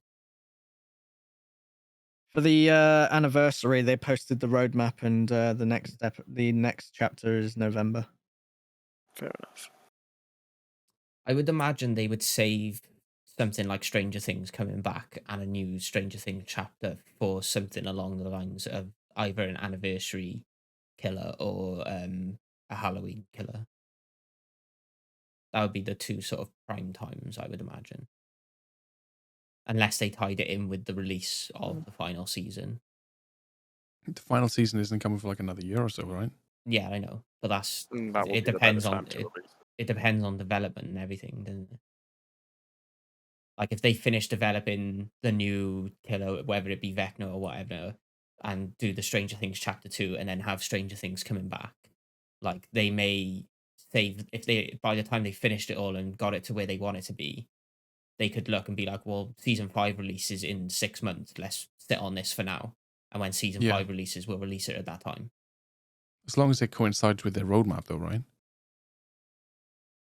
For the anniversary, they posted the roadmap, and the next chapter is November. Fair enough. I would imagine they would save something like Stranger Things coming back and a new Stranger Things chapter for something along the lines of either an anniversary killer or a Halloween killer. That would be the two sort of prime times, I would imagine. Unless they tied it in with the release of the final season. The final season isn't coming for like another year or so, right? Yeah, I know, but that's That would it. be the better Depends on time to release. it depends on development and everything, doesn't it? Like if they finish developing the new killer, whether it be Vecna or whatever, and do the Stranger Things chapter 2 and then have Stranger Things coming back, like they may save if they by the time they finished it all and got it to where they want it to be, they could look and be like, well, season 5 releases in 6 months. Let's sit on this for now. And when season Yeah. 5 releases, we'll release it at that time. As long as it coincides with their roadmap, though, right?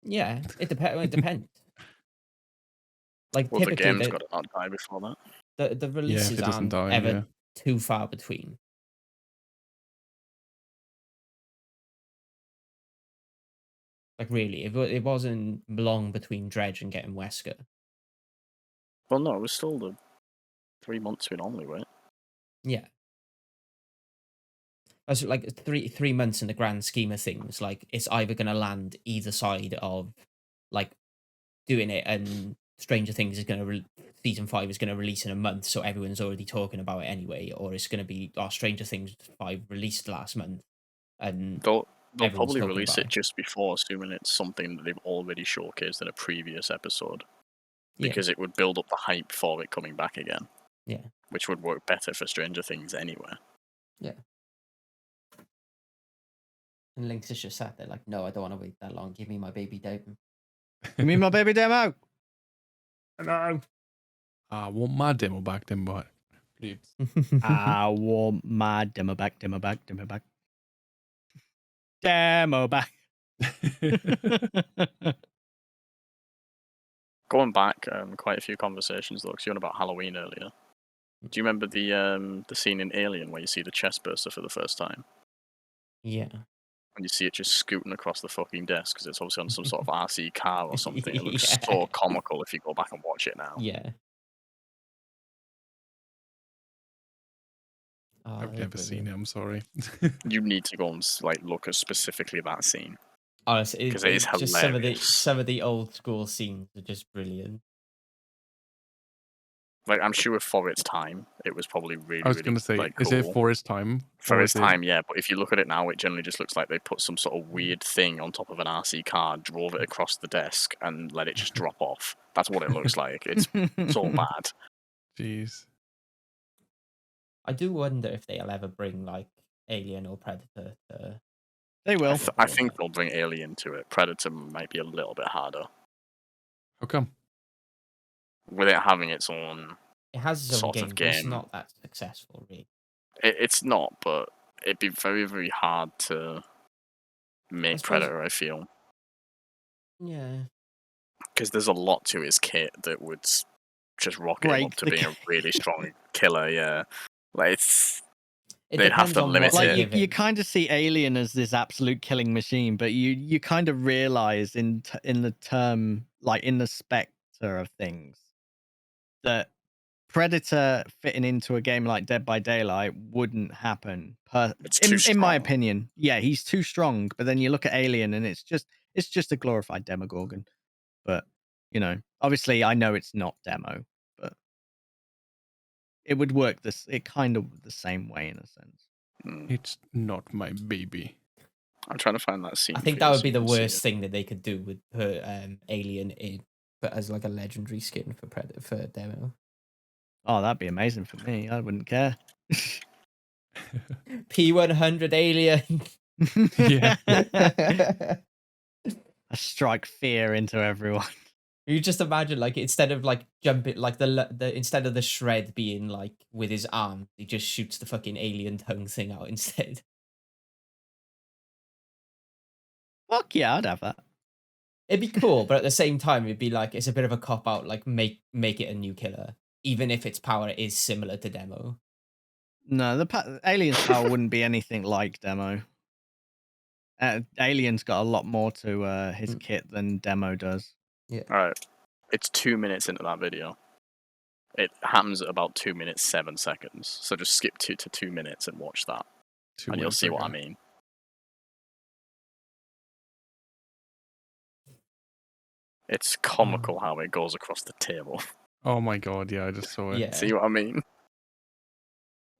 Yeah, it depends. Like Well, the typically, game's got to not die before that. the Yeah, if releases it doesn't aren't die, ever yeah. too far between. Like really, it wasn't long between Dredge and getting Wesker. Well, no, it was still the 3 months we normally wait. Yeah. That's like three months in the grand scheme of things. Like it's either gonna land either side of like doing it, and Stranger Things is gonna season 5 is gonna release in a month, so everyone's already talking about it anyway, or it's gonna be Stranger Things 5 released last month, and They'll everyone's probably talking release about it just before, assuming it's something that they've already showcased in a previous episode. Yeah. Because it would build up the hype for it coming back again. Yeah. Which would work better for Stranger Things anyway. And Lynx is just sat there like, no, I don't want to wait that long. Give me my baby demo. You mean my baby demo? No. I want my demo back, please. I want my demo back, demo back, demo back. Demo back. Going back, quite a few conversations though, because you were on about Halloween earlier. Do you remember the scene in Alien where you see the chest burster for the first time? Yeah. And you see it just scooting across the fucking desk because it's obviously on some sort of RC car or something. It looks Yeah. so comical if you go back and watch it now. Yeah. Oh, I've they're never seen it. brilliant. I'm sorry. You need to go and look at specifically that scene. Honestly, 'Cause it is just hilarious. some of the old school scenes are just brilliant. Like, I'm sure for its time, it was probably really, I was really going to say, like, is it cool. for its time? For or its is it- time, yeah. But if you look at it now, it generally just looks like they put some sort of weird thing on top of an RC car, drove it across the desk, and let it just drop off. That's what it looks like. It's so bad. Jeez. I do wonder if they'll ever bring like Alien or Predator to. They will. I think they'll bring Alien to it. Predator might be a little bit harder. How come? With it having its own... It has its own sort game, of but it's game. not that successful, really. It's not, but it'd be very, very hard to make suppose- Predator, I feel. Yeah. Because there's a lot to its kit that would just rocket him Break up to the being a really strong killer, yeah. Like, it's... It They'd have depends to on limit what it. Like you you kind of see Alien as this absolute killing machine, but you kind of realize in the term, like in the specter of things, that Predator fitting into a game like Dead by Daylight wouldn't happen. It's too In my strong. opinion, yeah, he's too strong. But then you look at Alien, and it's just a glorified Demogorgon. But you know, obviously, I know it's not demo, but it would work it kind of the same way in a sense. It's not my baby. I'm trying to find that scene. I think for that you would so be you the can see worst it. thing that they could do with put Alien in, but as like a legendary skin for demo. Oh, that'd be amazing for me. I wouldn't care. P100 Alien. Yeah. I strike fear into everyone. You just imagine like instead of like jumping like the instead of the shred being like with his arm, he just shoots the fucking alien tongue thing out instead. Fuck yeah, I'd have that. It'd be cool, but at the same time, it'd be like it's a bit of a cop out. Like make it a new killer, even if its power is similar to demo. No, the Alien's power wouldn't be anything like Demo. Alien's got a lot more to his kit than Demo does. Alright. It's 2 minutes into that video. It happens at about 2 minutes 7 seconds. So just skip to 2 minutes and watch that. And you'll see what I mean. It's comical how it goes across the table. Oh my god, yeah, I just saw it. Yeah, See what I mean?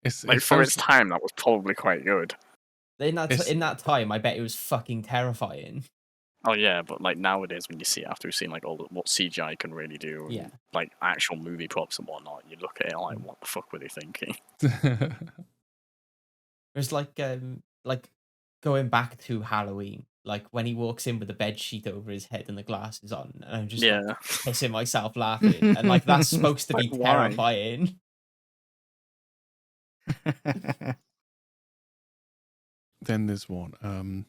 It's, Like, it for sounds- its time, that was probably quite good. in It's- that time, I bet it was fucking terrifying. Oh yeah, but like nowadays when you see it after you've seen like what CGI can really do, and, Yeah. like actual movie props and whatnot, you look at it like, what the fuck were they thinking? There's like going back to Halloween, like when he walks in with the bed sheet over his head and the glasses on, and I'm just Yeah. like, pissing myself laughing, and like that's supposed to be Like, why? terrifying. Then there's one. Freddy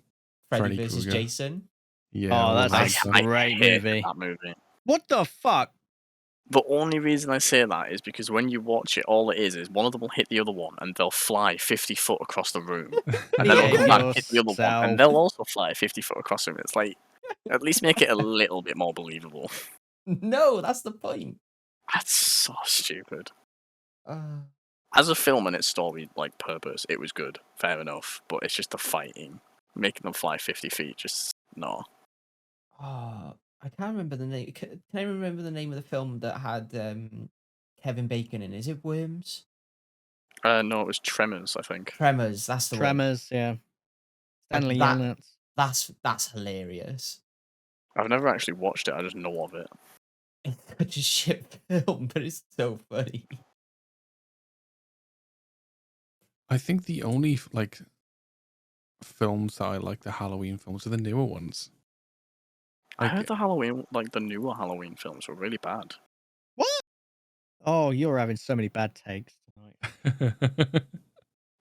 Freddy versus Krueger. Jason. Yeah. Oh, that's all a that stuff. great hate movie. that movie. What the fuck? The only reason I say that is because when you watch it, all it is one of them will hit the other one and they'll fly 50 foot across the room. And then they'll come back and hit the other one Yourself. and they'll also fly 50 foot across the room. It's like, at least make it a little bit more believable. No, that's the point. That's so stupid. Uh, As a film and its story, like, purpose, it was good. Fair enough. But it's just the fighting. Making them fly 50 feet, just, no. oh, I can't remember the name. Can I remember the name of the film that had Kevin Bacon in? Is it Worms? No, it was Tremors, I think. Tremors. That's the one. Tremors, yeah. Stanley that- Yanuts. That's hilarious. I've never actually watched it, I just know of it. It's such a shit film, but it's so funny. I think the only like films that I like, the Halloween films, are the newer ones. I Like- heard the Halloween, like the newer Halloween films were really bad. Oh, you're having so many bad takes tonight.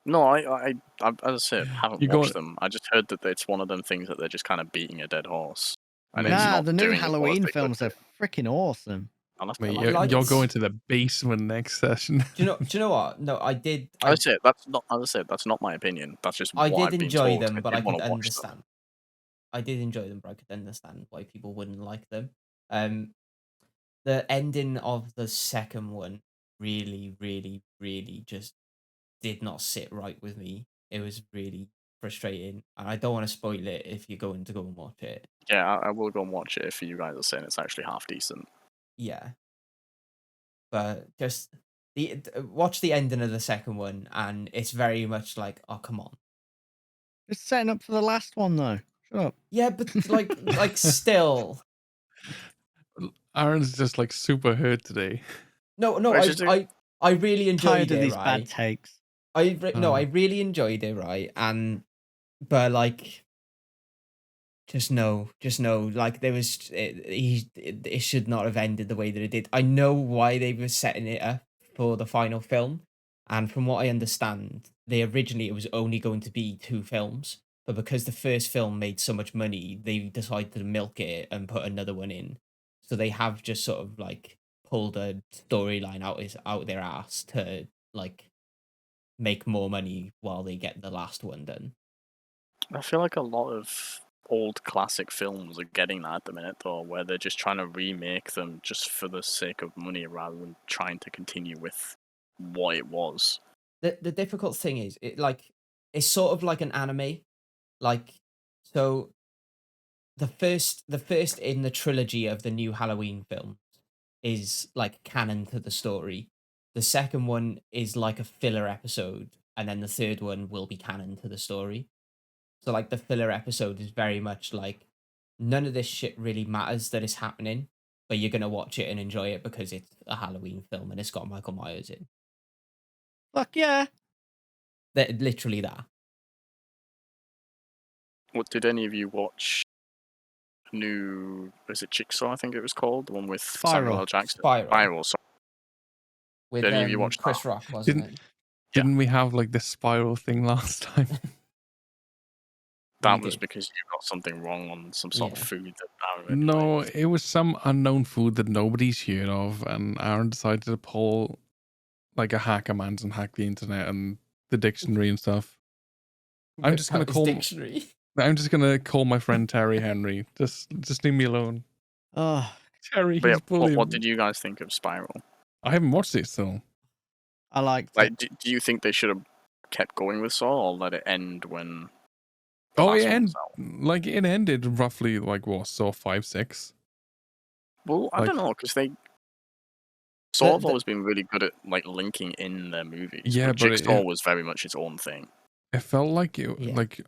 No, I as I said, haven't You watched got- them. I just heard that it's one of them things that they're just kind of beating a dead horse. And it's Nah, not the new doing as well as Halloween they could films do. are freaking awesome. I'll have to Mate, look you're, at like you're it. going to the basement next session. Do you know what? No, I did. As I said, that's not my opinion. That's just I what did I've been enjoy told. them, but I did wanna could watch them. understand. I did enjoy them, but I could understand why people wouldn't like them. The ending of the second one really, really, really just did not sit right with me. It was really frustrating, and I don't want to spoil it if you're going to go and watch it. Yeah, I will go and watch it if you guys are saying it's actually half decent. Yeah, but just watch the ending of the second one, and it's very much like, oh come on. It's setting up for the last one though. Shut up. Yeah, but like still. Aaron's just like super hurt today. No, Where's your dude? I really enjoyed Tired of it, these bad right? takes. No, I Oh. really enjoyed it, right? But like, just know, like there was it should not have ended the way that it did. I know why they were setting it up for the final film, and from what I understand, it was only going to be 2 films, but because the first film made so much money, they decided to milk it and put another one in. So they have just sort of like pulled a storyline out their ass to like make more money while they get the last one done. I feel like a lot of old classic films are getting that at the minute, though, where they're just trying to remake them just for the sake of money rather than trying to continue with what it was. The difficult thing is it's sort of like an anime. Like, so the first in the trilogy of the new Halloween films is like canon to the story. The second one is like a filler episode, and then the third one will be canon to the story. So like the filler episode is very much like none of this shit really matters that is happening, but you're gonna watch it and enjoy it because it's a Halloween film and it's got Michael Myers in. Fuck yeah. That literally that. What did any of you watch? Was it Jigsaw? I think it was called, the one with Samuel L. Jackson. Spiral. Sorry. With Did any of you watch Chris that? Rock, wasn't it? Didn't we have like this spiral thing last time? That We was did. because you got something wrong on some sort of Yeah. food that Aaron really No, liked. it was some unknown food that nobody's heard of, and Aaron decided to pull like a hacker man's and hack the internet and the dictionary and stuff. I'm Whip just gonna out his call dictionary. I'm just gonna call my friend Terry Henry. Just leave me alone. Oh, Terry, But yeah, he's bullying what me. did you guys think of Spiral? I haven't watched it still. I liked Like, it. do you think they should have kept going with Saw or let it end when the Oh, last it one was ended out? like it ended roughly like what, Saw 5, 6. Well, I Like- don't know, because Saw have the- always been really good at like linking in their movies. Yeah, but but Jigsaw was very much its own thing. It felt like it Yeah. like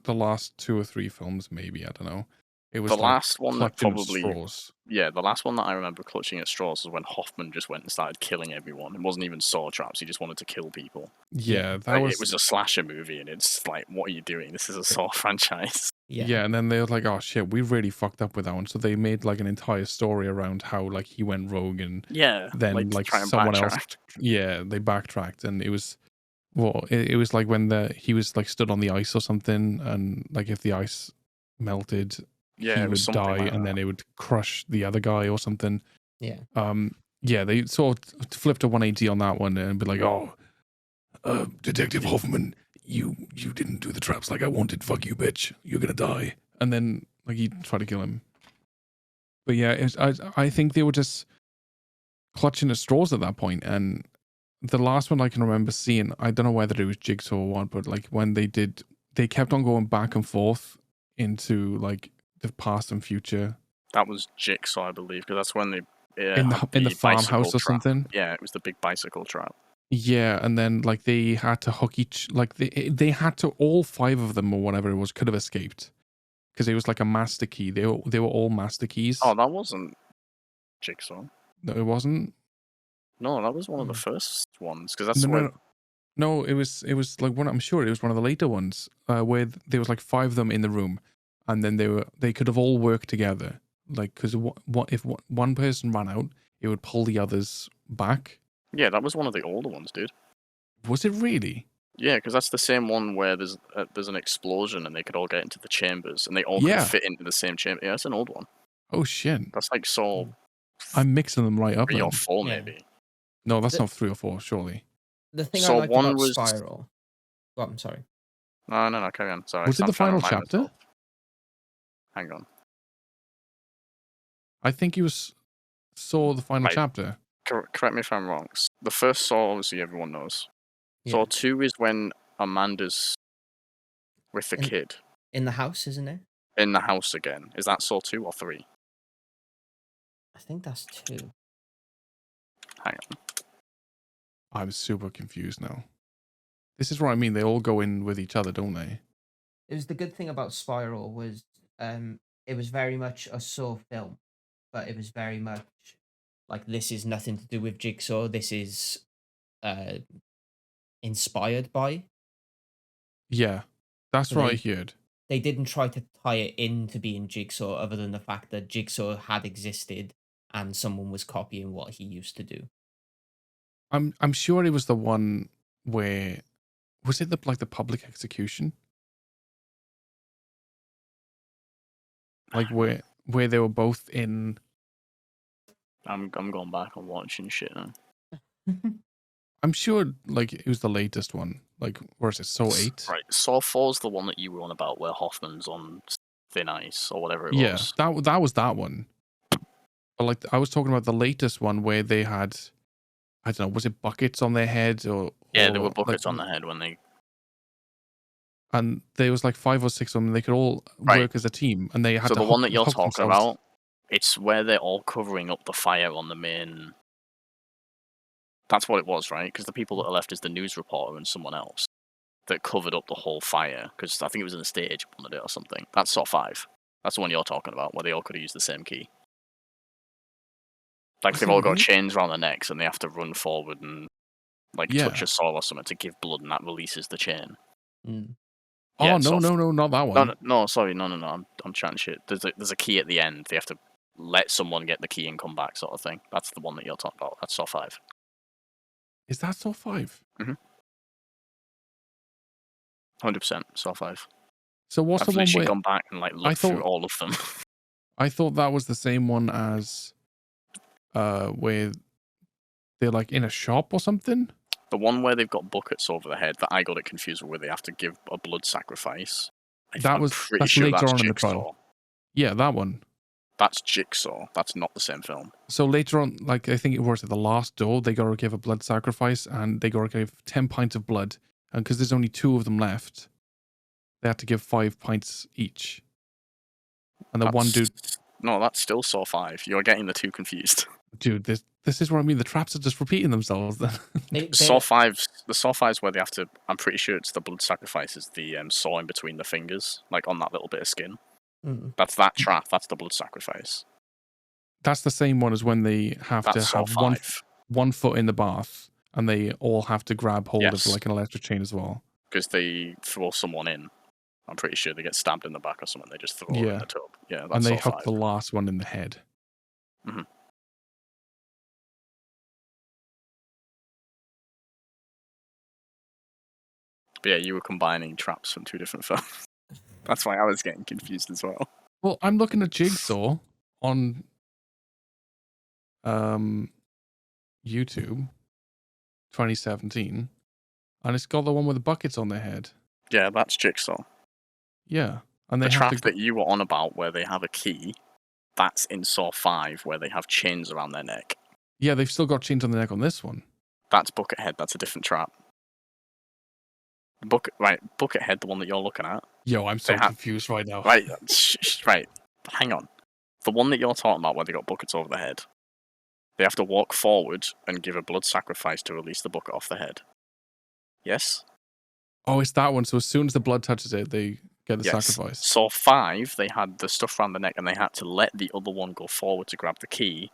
the last 2 or 3 films, maybe, I don't know. It was The like last one that clutching at probably straws. Yeah, the last one that I remember clutching at straws was when Hoffman just went and started killing everyone. It wasn't even saw traps; he just wanted to kill people. Yeah, that Like, was it was a slasher movie, and it's like, what are you doing? This is a Saw franchise. yeah. And then they were like, "Oh shit, we really fucked up with that one." So they made like an entire story around how like he went rogue, and Yeah, then to like try and someone else, backtrack. yeah, they backtracked, and it was it was like when he was like stood on the ice or something, and like if the ice melted, Yeah, he it was would something die, like and that. then it would crush the other guy or something. Yeah. Yeah, they sort of flipped a 180 on that one and be like, "Oh, Detective Hoffman, you didn't do the traps like I wanted. Fuck you, bitch. You're gonna die." And then like he tried to kill him. But yeah, I think they were just clutching at straws at that point. And the last one I can remember seeing, I don't know whether it was Jigsaw or what, but like when they kept on going back and forth into like the past and future That was Jigsaw, I believe, because that's when they in had the farmhouse bicycle or trap. something. Yeah, it was the big bicycle trap. Yeah, and then like they had to hook they had to, all 5 of them or whatever it was could have escaped because it was like a master key. They were all master keys. Oh, that wasn't Jigsaw. No, it wasn't. No, that was one of the Hmm. first ones, because that's No, where. no, no, it was like one. I'm sure it was one of the later ones where there was like 5 of them in the room, and then they could have all worked together. Like because what if one person ran out, it would pull the others back. Yeah, that was one of the older ones, dude. Was it really? Yeah, because that's the same one where there's an explosion and they could all get into the chambers and they all Yeah. could fit into the same chamber. Yeah, that's an old one. Oh shit! That's like Saw I'm mixing them right up. 3 or Then. 4, Yeah. maybe. No, that's The- not 3 or 4, surely. The thing So I liked one about was- Spiral. Oh, I'm sorry. No, carry on. Sorry. Was it I'm the trying to final remind chapter? myself. Hang on. I think you saw the final Right. chapter. Correct me if I'm wrong. The first Saw, obviously, everyone knows. Yeah. Saw 2 is when Amanda's with the In- kid In the house, isn't it? in the house again. Is that Saw 2 or 3? I think that's 2. Hang on. I'm super confused now. This is what I mean. They all go in with each other, don't they? It was the good thing about Spiral was it was very much a Saw film, but it was very much like this is nothing to do with Jigsaw. This is uh inspired by. Yeah, that's So what I they heard. they didn't try to tie it into being Jigsaw other than the fact that Jigsaw had existed and someone was copying what he used to do. I'm sure it was the one where was it the public execution? Like where they were both in. I'm going back and watching shit now. I'm sure like it was the latest one. Like where is it? Saw 8? Right, Saw 4's the one that you were on about where Hoffman's on thin ice or whatever it Yeah, was. that was that one. But like I was talking about the latest one where they had, I don't know, was it buckets on their heads or Yeah, there were or, buckets like, on their head when they. and there was like 5 or 6 of them. They could all Right. work as a team, and they had So to the one that you're hook talking themselves. about, it's where they're all covering up the fire on the main. That's what it was, right? Because the people that are left is the news reporter and someone else that covered up the whole fire. Because I think it was an estate agent wanted it or something. That's Saw 5. That's the one you're talking about, where they all could have used the same key. Like Was they've it all got really? chains around their necks and they have to run forward and like touch Yeah. a saw or something to give blood, and that releases the chain. Mm. Yeah, Oh Saw no, not that one. No, sorry, no. I'm chatting shit. There's a key at the end. They have to let someone get the key and come back, sort of thing. That's the one that you're talking about. That's Saw 5. Is that Saw 5? 100% Saw 5. So what's I've the one literally where gone back and like looked through thought- all of them. I thought that was the same one as where they're like in a shop or something? The one where they've got buckets over the head, that I got it confused with, where they have to give a blood sacrifice. I'm pretty that's sure later that's on in the Jigsaw. trial. Yeah, that one. That's Jigsaw. That's not the same film. So later on, like I think it was at the last door, they gotta give a blood sacrifice and they gotta give 10 pints of blood. And because there's only 2 of them left, they have to give 5 pints each. And the one dude, No, that's still Saw 5. You're getting the two confused. dude, this is what I mean. The traps are just repeating themselves. Then. Saw 5's the Saw 5's where they have to. I'm pretty sure it's the blood sacrifice is the saw in between the fingers, like on that little bit of skin. Mm. That's that trap. That's the blood sacrifice. That's the same one as when they have That's to Saw have 5 one foot in the bath, and they all have to grab hold Yes. of like an electric chain as well. because they throw someone in. I'm pretty sure they get stabbed in the back or something. They just throw her Yeah. in the tub. Yeah, that's And they Saw hook 5. the last one in the head. Mhm. But yeah, you were combining traps from two different films. That's why I was getting confused as well. Well, I'm looking at Jigsaw on YouTube 2017, and it's got the one with the buckets on their head. Yeah, that's Jigsaw. Yeah, and they The have trap to go, that you were on about where they have a key, that's in Saw 5 where they have chains around their neck. yeah, they've still got chains on the neck on this one. That's Buckethead, that's a different trap. Buckethead, the one that you're looking at. Yo, I'm so They have- confused right now. Right, right, hang on. The one that you're talking about where they got buckets over the head, they have to walk forward and give a blood sacrifice to release the bucket off the head. Yes? Oh, it's that one. So as soon as the blood touches it, they get the Yes. sacrifice. Saw 5, they had the stuff around the neck and they had to let the other one go forward to grab the key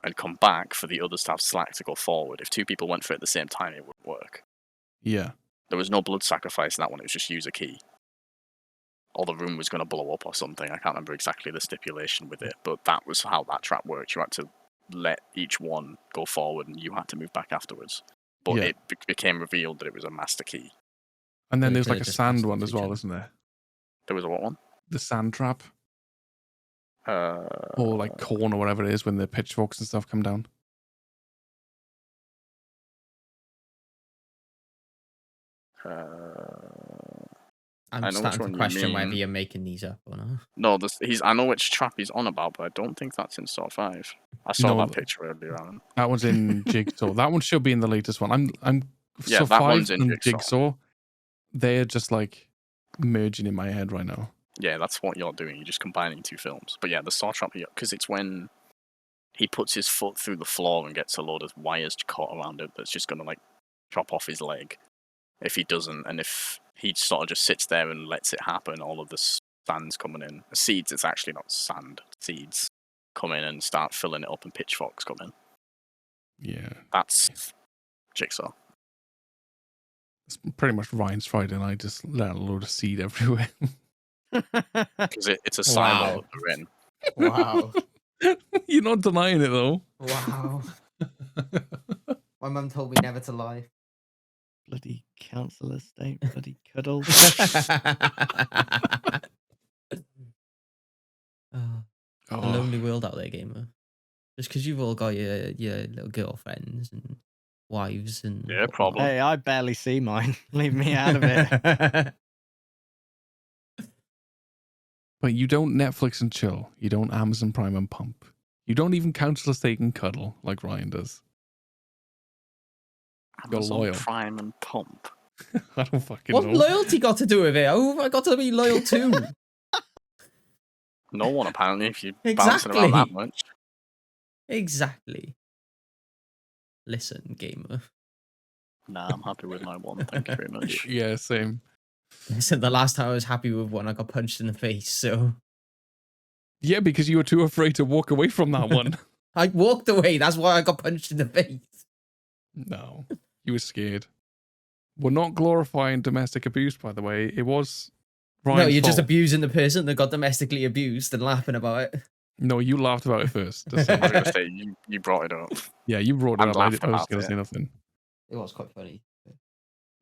and come back for the others to have slack to go forward. If two people went for it at the same time, it wouldn't work. Yeah. There was no blood sacrifice in that one, it was just use a key. Or the room was going to blow up or something. I can't remember exactly the stipulation with it, but that was how that trap worked. You had to let each one go forward and you had to move back afterwards. But Yeah. it became revealed that it was a master key. And then They there's like could've a just sand passed one it as to each well, other. isn't there? There was a what one? The sand trap Uh, or like corn or whatever it is when the pitchforks and stuff come down. I'm I know which starting one to you question whether mean. you're making these up or not. No, I know which trap he's on about, but I don't think that's in Saw 5. I saw No, that picture earlier on. That one's in Jigsaw. That one should be in the latest one. I'm Yeah, so that 5 one's in and Jigsaw. they're just like merging in my head right now. Yeah, that's what you're doing. You're just combining two films. But yeah, the Saw trap, because it's when he puts his foot through the floor and gets a load of wires caught around it that's just going to like chop off his leg if he doesn't. And if he sort of just sits there and lets it happen, all of the sand's coming in. Seeds, it's actually not sand. Seeds come in and start filling it up, and pitchforks come in. Yeah. That's Jigsaw. It's pretty much Ryan's Friday night, just let a load of seed everywhere. Because it's a silo Wow. they're in. Wow. You're not denying it, though. Wow. My mum told me never to lie. Bloody council estate, bloody cuddle. A Oh, lonely world out there, gamer. Just because you've all got your little girlfriends and wives and Yeah, whatnot. probably. Hey, I barely see mine. Leave me out of it. but you don't Netflix and chill. You don't Amazon Prime and pump. You don't even council estate and cuddle like Ryan does. You're Amazon loyal. Prime and Pump. I don't fucking What know. loyalty got to do with it? Who have I got to be loyal to? No one, apparently, if you're bouncing around that Exactly. much. Exactly. Listen, gamer. Nah, I'm happy with my one. Thank you very much. Yeah, same. Listen, the last time I was happy with one, I got punched in the face, so Yeah, because you were too afraid to walk away from that one. I walked away. That's why I got punched in the face. No, you were scared. We're not glorifying domestic abuse, by the way. It was Ryan's No, you're just fault. abusing the person that got domestically abused and laughing about it. No, you laughed about it first. Just saying. I was going to say, you brought it up. Yeah, you brought it And up. I laughed was about going to it. say nothing. It was quite funny.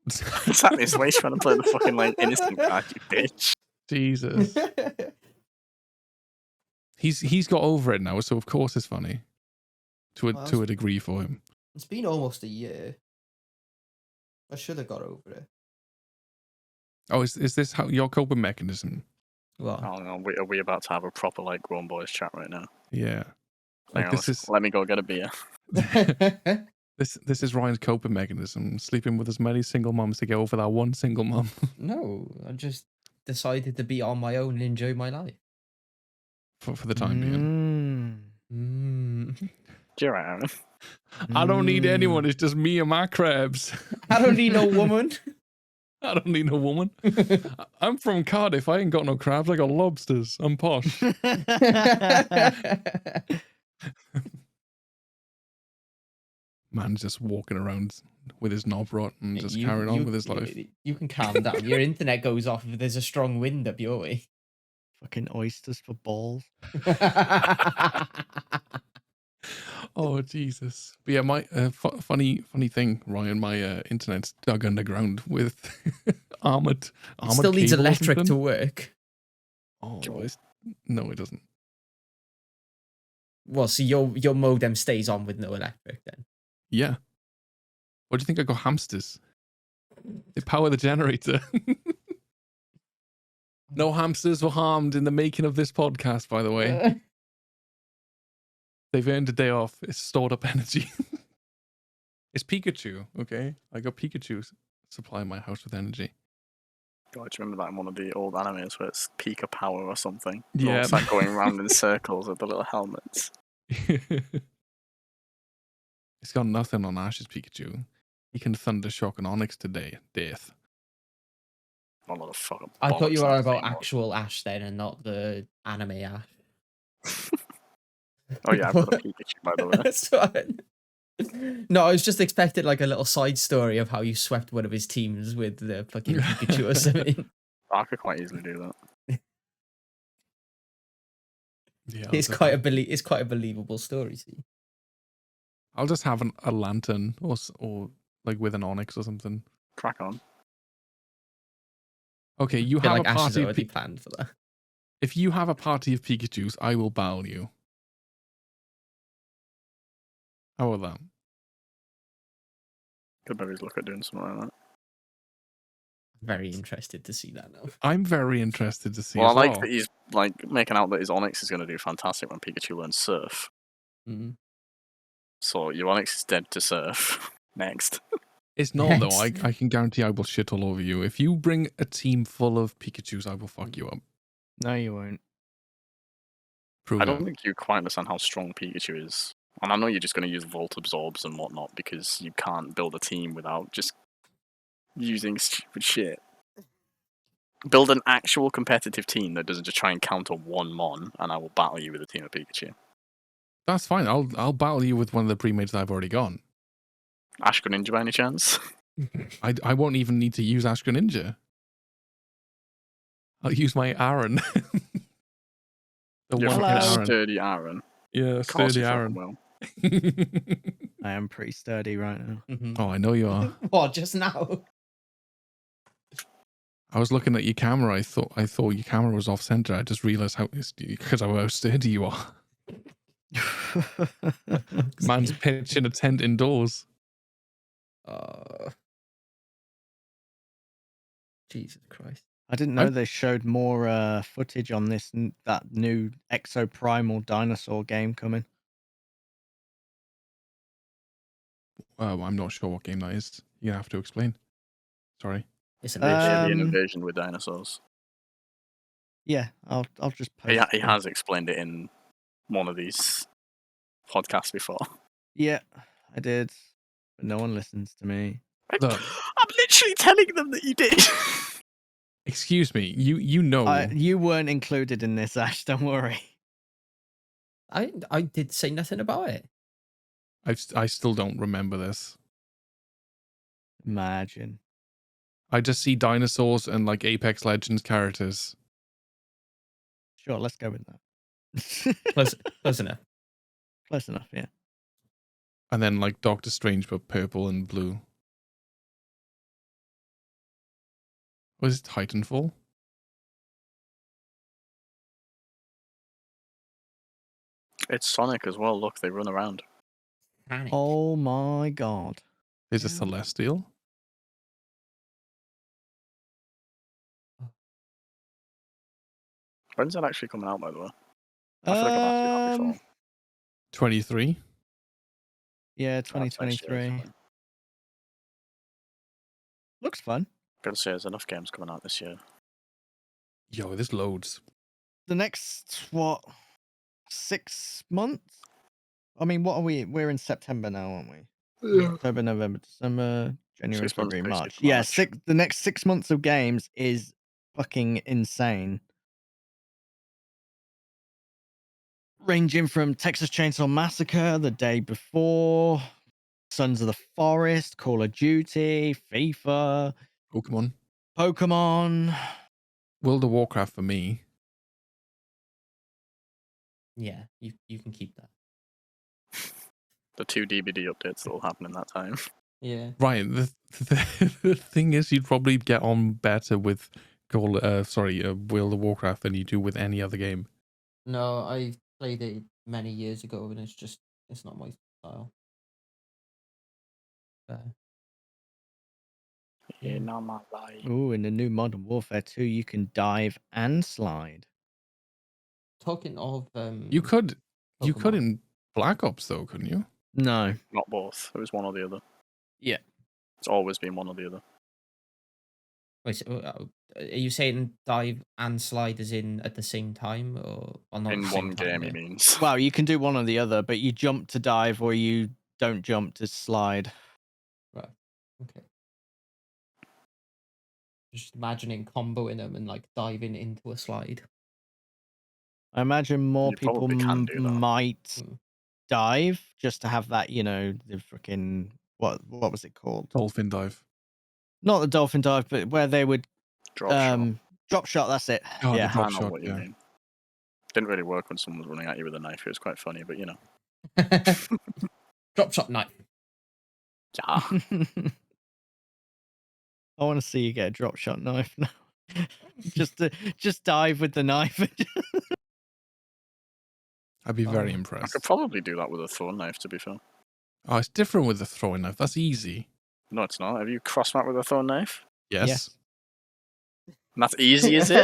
Exactly, it's the way he's trying to play the fucking, like, innocent card, you bitch. Jesus. He's got over it now, so of course it's funny. To Well, a degree for him. It's been almost a year. I should have got over it. Oh, is this how your coping mechanism? Well, Oh, no, are we about to have a proper, like, grown boys chat right now? Yeah. Hang Like on, this is let me go get a beer. this is Ryan's coping mechanism, sleeping with as many single mums to get over that one single mum. no, I just decided to be on my own and enjoy my life. for the time being. You're right, Aaron. I don't need anyone, it's just me and my crabs. I don't need no woman. I don't need no woman. I'm from Cardiff. I ain't got no crabs. I got lobsters. I'm posh. Man's just walking around with his knob rot and just carrying on with his life. You can calm down. Your internet goes off if there's a strong wind up your way. Fucking oysters for balls. Oh Jesus! But yeah, my funny thing, Ryan. My internet's dug underground with armored. It still needs cable or electric to something. work. Oh, no, it doesn't. Well, so your modem stays on with no electric then. Yeah. What do you think? I got hamsters. They power the generator. No hamsters were harmed in the making of this podcast, by the way. They've earned a day off. It's stored up energy. It's Pikachu, okay? I got Pikachu supplying my house with energy. God, do you remember that in one of the old animes where it's Pika Power or something? Yeah. It's like going around in circles with the little helmets. It's got nothing on Ash's Pikachu. He can Thunder Shock and Onyx today. Death. A lot of fucking I thought you bollocks were that about thing was. actual Ash then and not the anime Ash. Oh yeah, I've got a Pikachu, by the way. That's fine. No, I was just expecting like a little side story of how you swept one of his teams with the fucking Pikachu or something. I could quite easily do that. Yeah, It's quite a believable story. See, I'll just have a lantern or like with an Onyx or something. Crack on. Okay, you I feel have like a Ash has party. Of already planned for that. If you have a party of Pikachus, I will bow you. How about that? Could maybe look at doing something like that. Very interested to see that now. I'm very interested to see. Well, I as like well. that he's like making out that his Onyx is going to do fantastic when Pikachu learns Surf. Mm. So your Onyx is dead to Surf. Next. It's not though. Next. I can guarantee I will shit all over you. If you bring a team full of Pikachus, I will fuck you up. No, you won't. Prove I don't it. think you quite understand how strong Pikachu is. And I know you're just going to use Volt Absorbs and whatnot because you can't build a team without just using stupid shit. Build an actual competitive team that doesn't just try and counter one Mon, and I will battle you with a team of Pikachu. That's fine. I'll battle you with one of the pre-mates that I've already gone. Ash Greninja by any chance? I won't even need to use Ash Greninja. I'll use my Aaron. The You're one Hello. hit Aaron. sturdy Aaron. Yeah, Of course sturdy you fucking Aaron. will. I am pretty sturdy right now. Mhm. Oh, I know you are. What, just now? I was looking at your camera. I thought your camera was off center. I just realized because of how sturdy you are. Man's pitching a tent indoors. Jesus Christ. I didn't know they showed more footage on that new Exoprimal dinosaur game coming. I'm not sure what game that is. You have to explain. Sorry. It's The an alien Um, invasion with dinosaurs. Yeah, I'll just post. He it. has explained it in one of these podcasts before. Yeah, I did, but no one listens to me. Look. I'm literally telling them that you did. Excuse me. You know. You weren't included in this, Ash. Don't worry. I did say nothing about it. I still don't remember this. Imagine. I just see dinosaurs and like Apex Legends characters. Sure, let's go with that. Close enough. Close enough, yeah. And then like Doctor Strange, but purple and blue. Was it Titanfall? It's Sonic as well. Look, they run around. Panic. Oh my god. Is it Celestial? When's that actually coming out, by the way? I feel like I've asked you that before. 23? Yeah, That's next year, 2023. so- Looks fun. Gonna say there's enough games coming out this year. Yo, there's loads. The next 6 months? I mean, what are we? We're in September now, aren't we? October, November, December, January, 6 months, February, basically, March. Yeah, March. the next 6 months of games is fucking insane. Ranging from Texas Chainsaw Massacre the day before, Sons of the Forest, Call of Duty, FIFA, Pokemon. World of Warcraft for me. Yeah, you can keep that. The 2 DVD updates that will happen in that time. Yeah. Right. The thing is, you'd probably get on better with World of Warcraft than you do with any other game. No, I played it many years ago, and it's not my style. In on my life. Ooh, in the new Modern Warfare 2, you can dive and slide. Talking of You could Pokemon. in Black Ops though, couldn't you? No. Not both. It was one or the other. Yeah. It's always been one or the other. Wait, so, are you saying dive and slide as in at the same time, or not In at the same one time, game, he yeah? means. Well, you can do one or the other, but you jump to dive or you don't jump to slide. Right. Okay. Just imagining comboing them and like diving into a slide. I imagine more You people probably can do that. might Mm. dive just to have that, the freaking what was it called? Dolphin dive. Not the dolphin dive, but where they would Drop shot. drop shot. That's it. Oh, the yeah. drop I know shot, what you yeah. mean. Didn't really work when someone was running at you with a knife. It was quite funny, but you know. Drop shot knife. Yeah. I want to see you get a drop shot knife now. just dive with the knife. I'd be very Oh. I impressed. could probably do that with a thrown knife, to be fair. Oh, it's different with the throwing knife. That's easy. No, it's not. Have you cross-mapped with a thrown knife? Yes. And that's easy, is it?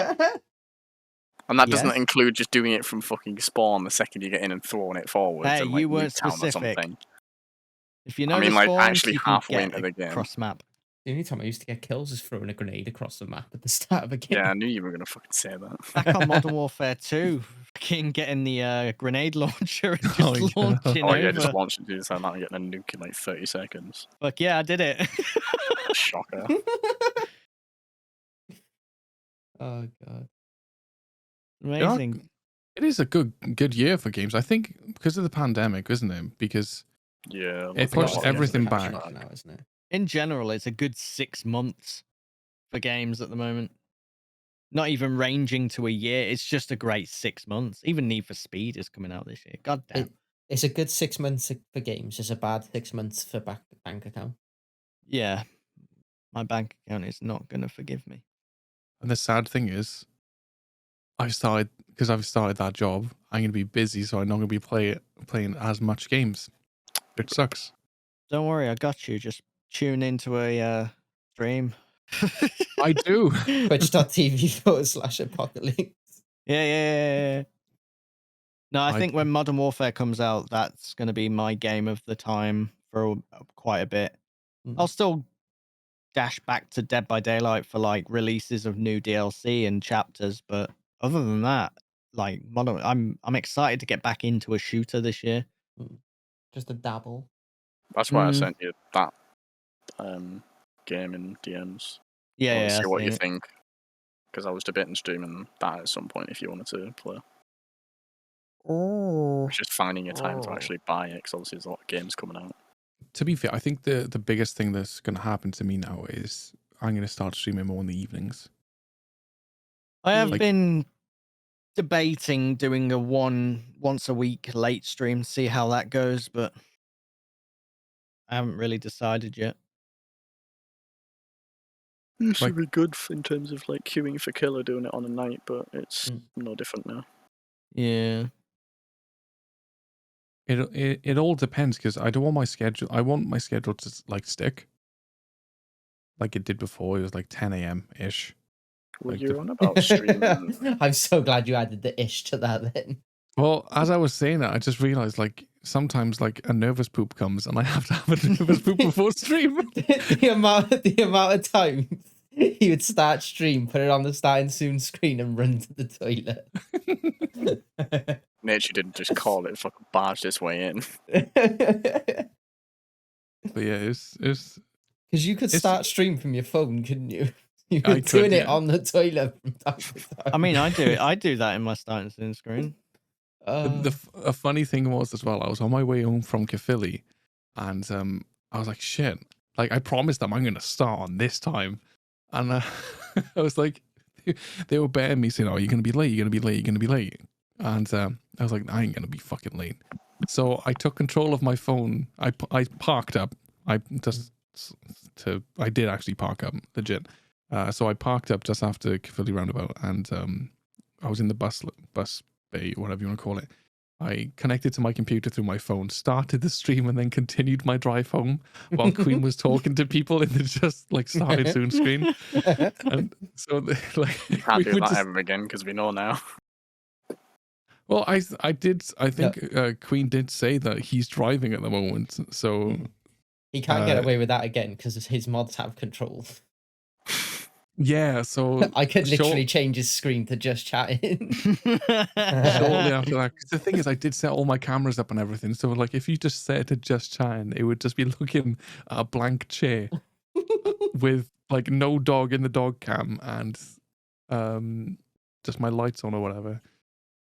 And that doesn't Yes. include just doing it from fucking spawn the second you get in and throwing it forwards Hey, and like you weren't Nuketown or specific. something. If you know mean, the like, spawns, actually you can halfway get into the game. cross map. The only time I used to get kills is throwing a grenade across the map at the start of a game. Yeah, I knew you were gonna fucking say that. Back on Modern Warfare 2, fucking getting the grenade launcher and just Oh, yeah. launching Oh yeah, over. just launching to the now and getting a nuke in like 30 seconds. Fuck yeah, I did it. Shocker. Oh god. There are- Amazing. It is a good year for games. I think because of the pandemic, isn't it? Because Yeah. It A lot pushed of games are everything catching back. up now, isn't it? In general, it's a good 6 months for games at the moment. Not even ranging to a year. It's just a great 6 months. Even Need for Speed is coming out this year. God damn. It's a good 6 months for games. It's a bad 6 months for bank account. Yeah. My bank account is not going to forgive me. And the sad thing is, I've started that job. I'm going to be busy, so I'm not going to be playing as much games, which sucks. Don't worry, I got you. Just tune into a stream. I do. Twitch.tv/apocalypse. Yeah. No, I I think do. when Modern Warfare comes out, that's going to be my game of the time for quite a bit. Mm. I'll still dash back to Dead by Daylight for like releases of new DLC and chapters, but other than that, like I'm excited to get back into a shooter this year. Just a dabble. That's why I Mm. sent you that game in DMs. I Yeah, want to yeah. see what you I've seen it. think. Because I was debating streaming that at some point if you wanted to play. Oh. It's just finding a time to Oh. actually buy it, because obviously there's a lot of games coming out. To be fair, I think the biggest thing that's going to happen to me now is I'm going to start streaming more in the evenings. I have Like- been debating doing a once a week late stream, see how that goes, but I haven't really decided yet. It should Like- be good in terms of like queuing for killer doing it on a night, but it's Mm. no different now. Yeah. It all depends because I don't want my schedule. I want my schedule to like stick, like it did before. It was like 10 a.m. ish. Well, Like you're the- on about streaming. I'm so glad you added the ish to that then. Well, as I was saying that, I just realized like sometimes like a nervous poop comes and I have to have a nervous poop before stream. the amount of times he would start stream, put it on the starting soon screen, and run to the toilet. Nature didn't just call it, fucking barge this way in. But yeah, it's Because you could It's- start stream from your phone, couldn't you? You I were could, doing it yeah. on the toilet from time to time. I mean, I do that in my starting soon screen. a funny thing was as well. I was on my way home from Caerphilly, and I was like, shit. Like I promised them I'm going to start on this time, and I was like, they were bearing me saying, "Oh, you're going to be late. You're going to be late. You're going to be late." And I was like, I ain't going to be fucking late. So I took control of my phone. I parked up. I did actually park up, legit. So I parked up just after Caerphilly roundabout, and I was in the bus bay, whatever you want to call it. I connected to my computer through my phone, started the stream, and then continued my drive home while Queen was talking to people in the just like started soon screen. And so like Can't we do would that just- ever again because we know now. well, I think Queen did say that he's driving at the moment, so He can't get Uh, away with that again because his mods have control. yeah. So I could short- literally change his screen to just chatting. shortly after that, 'cause the thing is, I did set all my cameras up and everything. So like, if you just set it to just chatting, it would just be looking at a blank chair with like no dog in the dog cam and just my lights on or whatever.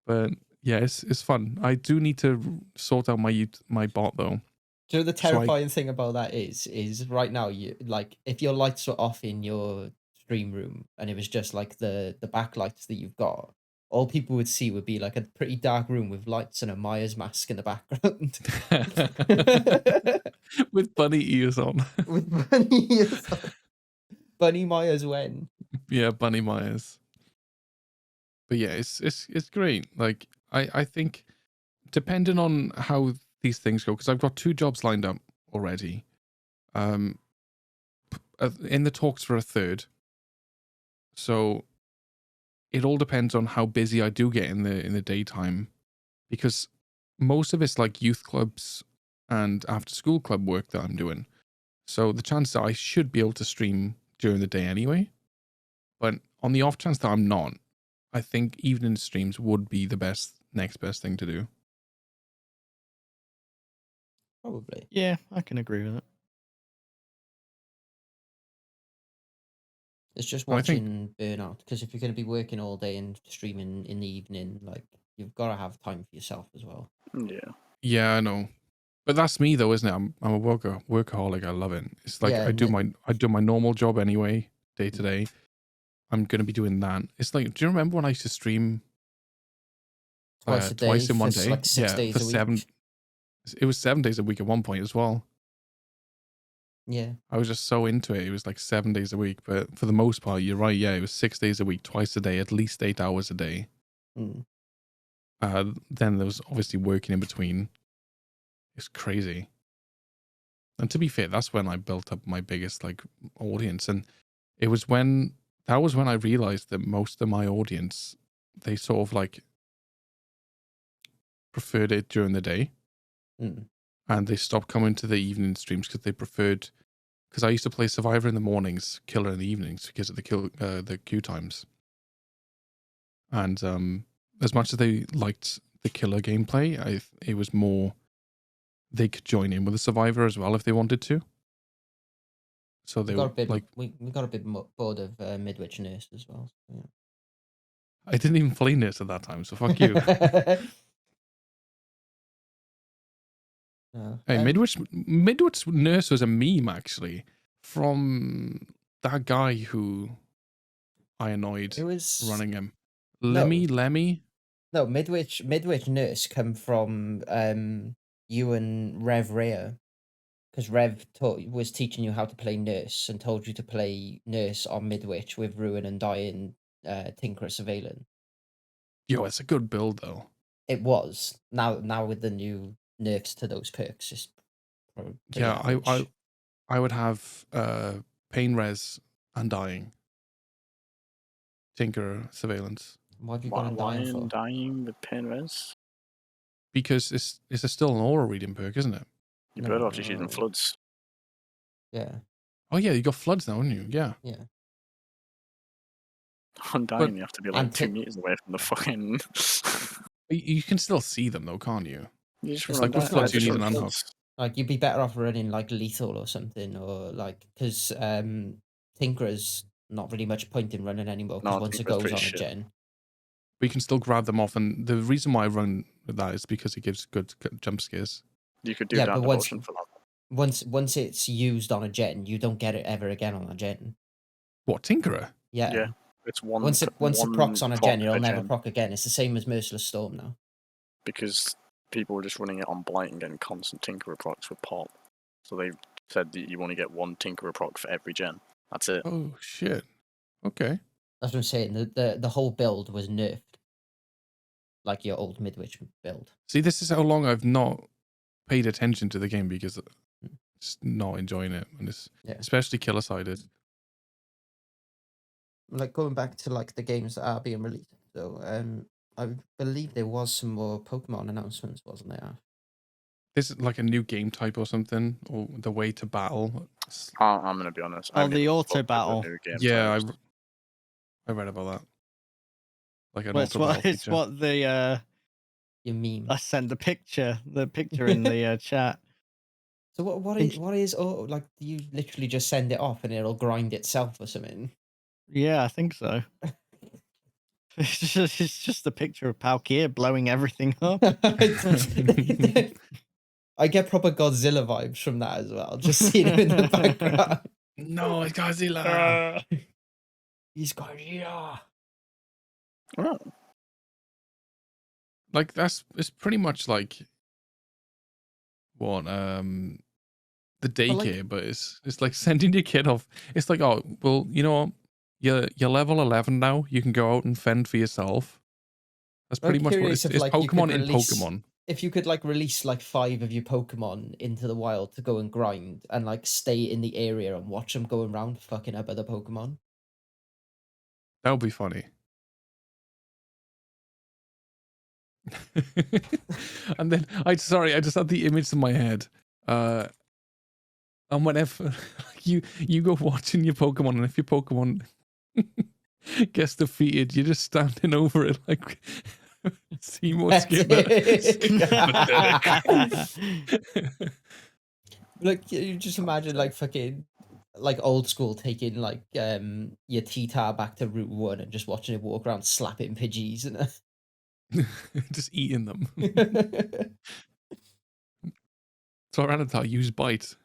But yeah, it's fun. I do need to sort out my bot though. Do you know the So I- terrifying thing about that is right now you like if your lights were off in your stream room and it was just like the backlights that you've got, all people would see would be like a pretty dark room with lights and a Myers mask in the background. With bunny ears on. With Bunny ears on. Bunny Myers when? Yeah, Bunny Myers. But yeah, it's great. Like I think depending on how these things go, because I've got 2 jobs lined up already. In the talks for a third. So it all depends on how busy I do get in the daytime, because most of it's like youth clubs and after school club work that I'm doing. So the chances are I should be able to stream during the day anyway. But on the off chance that I'm not, I think evening streams would be the next best thing to do. Probably. Yeah, I can agree with it. It's just I think- watching burnout, because if you're going to be working all day and streaming in the evening, like you've got to have time for yourself as well. Yeah. Yeah, I know. But that's me though, isn't it? I'm a workaholic. I love it. It's like Yeah, I do and my normal job anyway, day to day. I'm gonna be doing that. It's like, do you remember when I used to stream Twice a day, twice in one for day? like 6 Yeah, days for a week. 7. It was 7 days a week at one point as well. Yeah. I was just so into it. It was like 7 days a week, but for the most part, you're right. Yeah, it was 6 days a week, twice a day, at least 8 hours a day. Mm. Then there was obviously working in between. It's crazy. And to be fair, that's when I built up my biggest like audience, and it was when I realized that most of my audience, they sort of like preferred it during the day, Mm. and they stopped coming to the evening streams because they preferred. Because I used to play Survivor in the mornings, Killer in the evenings because of the queue times. And as much as they liked the Killer gameplay, it was more they could join in with the Survivor as well if they wanted to. So they We got a were bit like, we got a bit bored of Midwich Nurse as well. So, I didn't even play this at that time, so fuck you. yeah. No, Hey, Midwich Nurse was a meme actually from that guy who I annoyed it was running him. No. Lemmy. No, Midwich Nurse come from you and Rev Rhea, because Rev was teaching you how to play Nurse and told you to play Nurse on Midwich with Ruin and Dying, Tinkerer Surveillance. Yo, it's a good build though. It was now with the new nerfs to those perks, it's probably pretty Yeah, average. I would have Pain Res, Undying, Tinker Surveillance. What have you Why, got why Undying for? Undying with Penrez? Because it's still an aura reading perk, isn't it? You No, better off just using no. floods. Yeah, Oh yeah, you got floods now, haven't you? Yeah. yeah. Undying, you have to be like and 2 Tin- meters away from the fucking. You can still see them though, can't you? You just It's run like with Undying, floods, you just need run an unhook. floods. Like you'd be better off running like lethal or something, or like because Tinkerer's not really much point in running anymore because No, once it Tinkerer's goes pretty on a shit. gen. But you can still grab them off, and the reason why I run with that is because it gives good jump scares. You could do Yeah, that but once- devotion for that. Once it's used on a gen, you don't get it ever again on a gen. What, Tinkerer? Yeah. Yeah. It's one. Once it one procs on a gen, proc it'll per never gen, proc again. It's the same as Merciless Storm now. because people were just running it on Blight and getting constant Tinkerer procs with pop. So they said that you only get one Tinkerer proc for every gen. That's it. Oh shit. Okay. That's what I'm saying. The whole build was nerfed, like your old Midwich build. See, this is how long I've not paid attention to the game because it's not enjoying it, and it's Yeah. especially killer sided. Like going back to like the games that are being released. So I believe there was some more Pokemon announcements, wasn't there? This is like a new game type or something, or the way to battle. I'm gonna be honest. I Oh, haven't the even auto looked at the battle. new game Yeah, types. I read about that. Like an Well, it's auto what battle it's feature. what the Your meme. I sent the picture in the chat. So what is like? Do you literally just send it off and it'll grind itself or something? Yeah, I think so. It's just a picture of Palkia blowing everything up. I get proper Godzilla vibes from that as well. Just seeing him in the background. No, it's Godzilla. He's Godzilla. Oh, Like it's pretty much like what the daycare, but it's like sending your kid off. It's like, oh well, you know what? You're level 11 now. You can go out and fend for yourself. That's I'm pretty much what curious it's if, like, you could Pokemon in release- Pokemon. If you could like release like 5 of your Pokemon into the wild to go and grind and like stay in the area and watch them going around fucking up other Pokemon. That would be funny. And then I just had the image in my head. And whenever you go watching your Pokemon, and if your Pokemon gets defeated, you're just standing over it like Seymour Skipper. Like you just imagine like fucking like old school taking like your T-Tar back to Route 1 and just watching it walk around slapping Pidgeys and Just eating them. Tyranitar, use bite.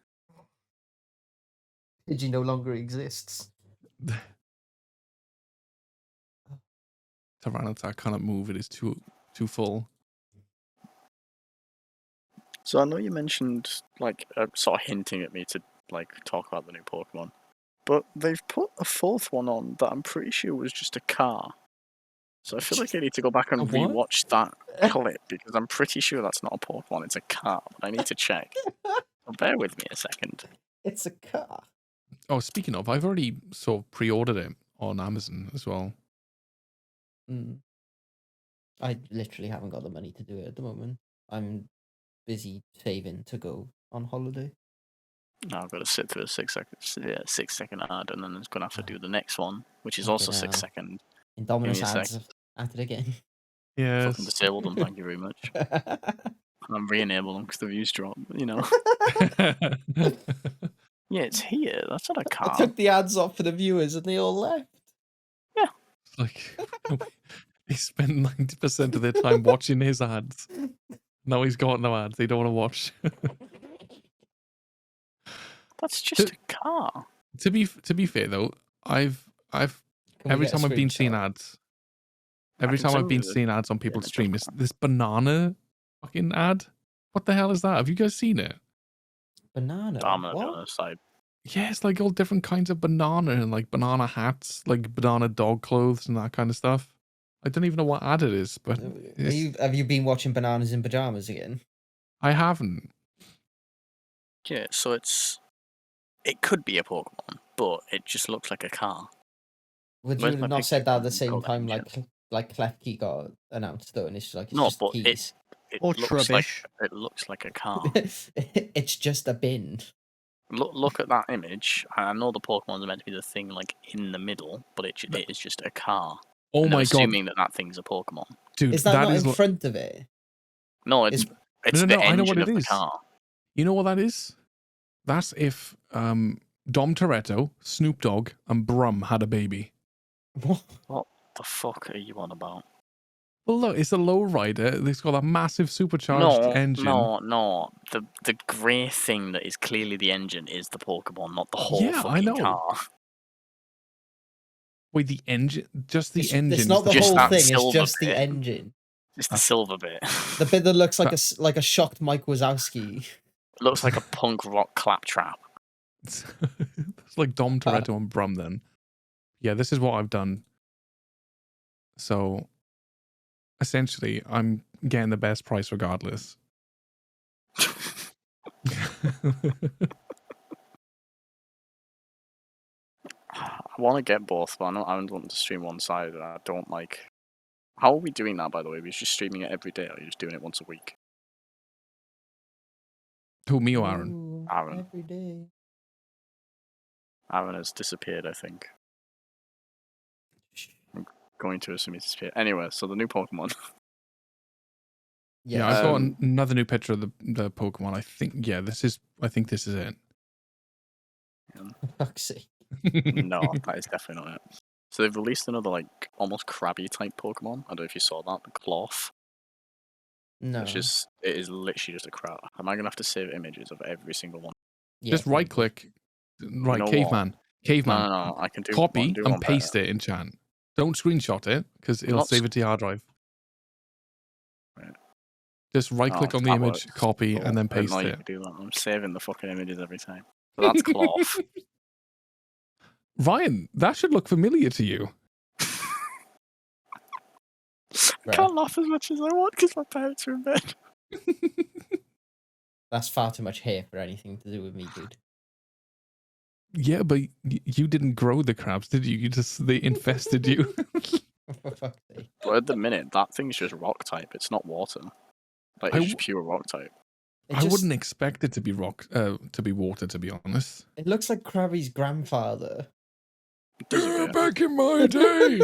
Pidgey no longer exists. Tyranitar cannot move, it is too full. So I know you mentioned like sort of hinting at me to like talk about the new Pokemon, but they've put a fourth one on that I'm pretty sure was just a car. So I feel like I need to go back and A what? rewatch that clip because I'm pretty sure that's not a Pokemon, it's a car. But I need to check. So bear with me a second. It's a car. Oh, speaking of, I've already sort of pre-ordered it on Amazon as well. Mm. I literally haven't got the money to do it at the moment. I'm busy saving to go on holiday. Now I've got to sit through a 6-second ad, and then I'm going to have to do the next one, which is Fucking also hell. 6 seconds. Indominus Give me a ads at it again. Yes. Fucking disabled them, thank you very much. I'm re-enable them because the views drop, you know. Yeah, it's here. That's not a I car. took the ads off for the viewers and they all left. It's like they spend 90% of their time watching his ads. Now he's got no ads. They don't want to watch. That's just a car. To be fair though, I've Can we every get a time I've been seeing screenshot? ads, every can time I've send been you the seeing ads on people's image stream, of is that. this banana fucking ad. What the hell is that? Have you guys seen it? Banana. I'm gonna be What? honest. I Yeah, it's like all different kinds of banana and like banana hats, like banana dog clothes and that kind of stuff. I don't even know what ad it is, but Have you been watching Bananas in Pajamas again? I haven't. yeah. So it could be a Pokemon, but it just looks like a car. Would Where's you my have not picture said that at from the same Golden time Engine? like Klefki got announced though, and it's like it's No, just but keys. It Or looks like Trubbish. it looks like a car. It's just a bin. Look at that image. I know the Pokemon's are meant to be the thing like in the middle, but it is just a car. Oh And I'm my god, assuming that thing's a Pokemon. dude, Is that not is in front of it? No, it's Is- the No, I know what engine it of the is. car. You know what that is? That's if Dom Toretto, Snoop Dogg, and Brum had a baby. What? What the fuck are you on about? Well, look, it's a lowrider. It's got a massive supercharged engine. No. The grey thing that is clearly the engine is the Pokemon, not the whole Yeah, I fucking know. car. Wait, the engine? Just the It's, engine? it's not the Just whole that thing. It's silver just the bit. engine. It's the silver bit. The bit that looks like a shocked Mike Wazowski. It looks like a punk rock claptrap. It's like Dom Toretto and Brum then. Yeah, this is what I've done. So, essentially, I'm getting the best price regardless. I want to get both, but I don't want to stream one side, and I don't like. How are we doing that, by the way? We're just streaming it every day, or are you just doing it once a week? Who, me or Aaron? Ooh, Aaron. Every day. Aaron has disappeared, I think. Going to assume he's disappeared. Anyway, so the new Pokemon. Yeah, I've got Um, another new picture of the Pokemon. I think this is it. For fuck's sake. No, that is definitely not it. So they've released another like almost crabby type Pokemon. I don't know if you saw that, the Cloth. No. It is literally just a crab. Am I gonna have to save images of every single one? Yeah, Just right probably. click, right, know what? caveman, No, I can do copy do and one paste better. it in chat. Don't screenshot it because it'll Not save it to your hard drive. Right. Just right click Oh, on the that image, works. copy, Cool. and then I didn't paste know you it. could do that. I'm saving the fucking images every time. So that's Cloth. Ryan, that should look familiar to you. I can't laugh as much as I want because my parents are in bed. That's far too much hair for anything to do with me, dude. Yeah, but you didn't grow the crabs, did you? They infested you. For fuck's sake. But at the minute, that thing's just rock type. It's not water. Like I it's w- just pure rock type. It I just, wouldn't expect it to be to be water, to be honest. It looks like Krabby's grandfather. Does a bit. Back in my day,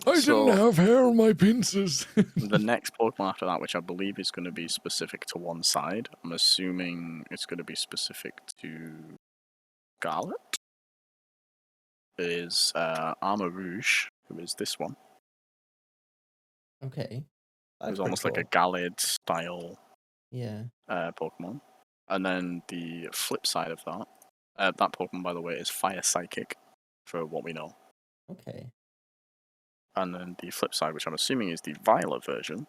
I So- didn't have hair on my pincers. The next Pokemon after that, which I believe is going to be specific to one side, I'm assuming it's going to be specific to Scarlet, is Armor Rouge, who is this one. Okay. It was That's almost pretty like a Gallade style cool. Yeah. Pokemon. And then the flip side of that Pokemon, by the way, is Fire Psychic, for what we know. Okay. And then the flip side, which I'm assuming is the Violet version,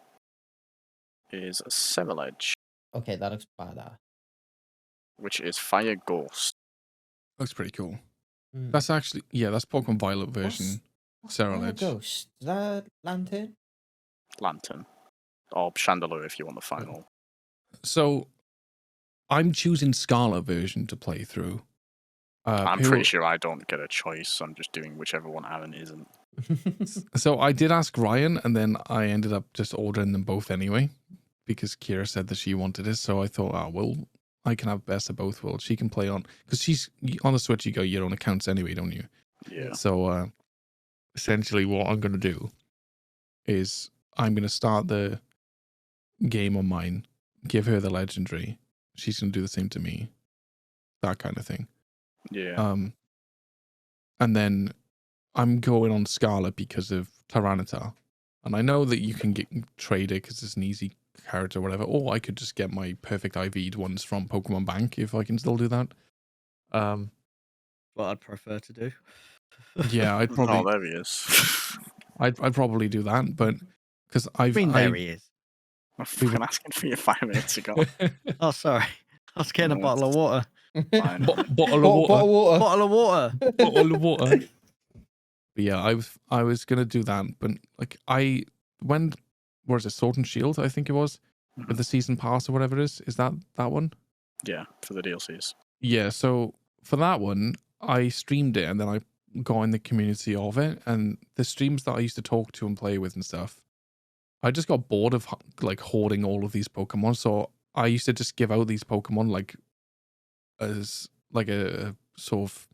is Seveledge, Okay, that looks badass. which is Fire Ghost. Looks pretty cool. Hmm. That's actually, yeah, that's Pokemon Violet version. Fire Cerulege. Ghost. Is that Lantern? Lantern. Or Chandelure if you want the final. So, I'm choosing Scarlet version to play through. I'm who- pretty sure I don't get a choice. I'm just doing whichever one Aaron isn't. So I did ask Ryan, and then I ended up just ordering them both anyway, because Kira said that she wanted it. So I thought, oh well, I can have best of both worlds. She can play on, because she's on the Switch. You got your own accounts anyway, don't you? Yeah. So essentially, what I'm gonna do is I'm gonna start the game on mine, give her the legendary. She's gonna do the same to me, that kind of thing. Yeah. And then I'm going on Scarlet because of Tyranitar. And I know that you can trade it because it's an easy character or whatever. Or I could just get my perfect IV'd ones from Pokemon Bank if I can still do that. What I'd prefer to do. Yeah, I'd Oh, probably there he is. I'd probably do that, but because I mean, there he is. I'm fucking asking for you 5 minutes ago. Oh, sorry. I was getting a No, bottle of water. Fine. bottle of water. Bottle of water. Bottle of water. Bottle of water. But yeah, I was gonna do that, but like when was it Sword and Shield? I think it was Mhm. with the season pass or whatever it is. Is that one? Yeah, for the DLCs. Yeah. So for that one, I streamed it and then I got in the community of it, and the streams that I used to talk to and play with and stuff. I just got bored of like hoarding all of these Pokemon, so I used to just give out these Pokemon like as like a sort of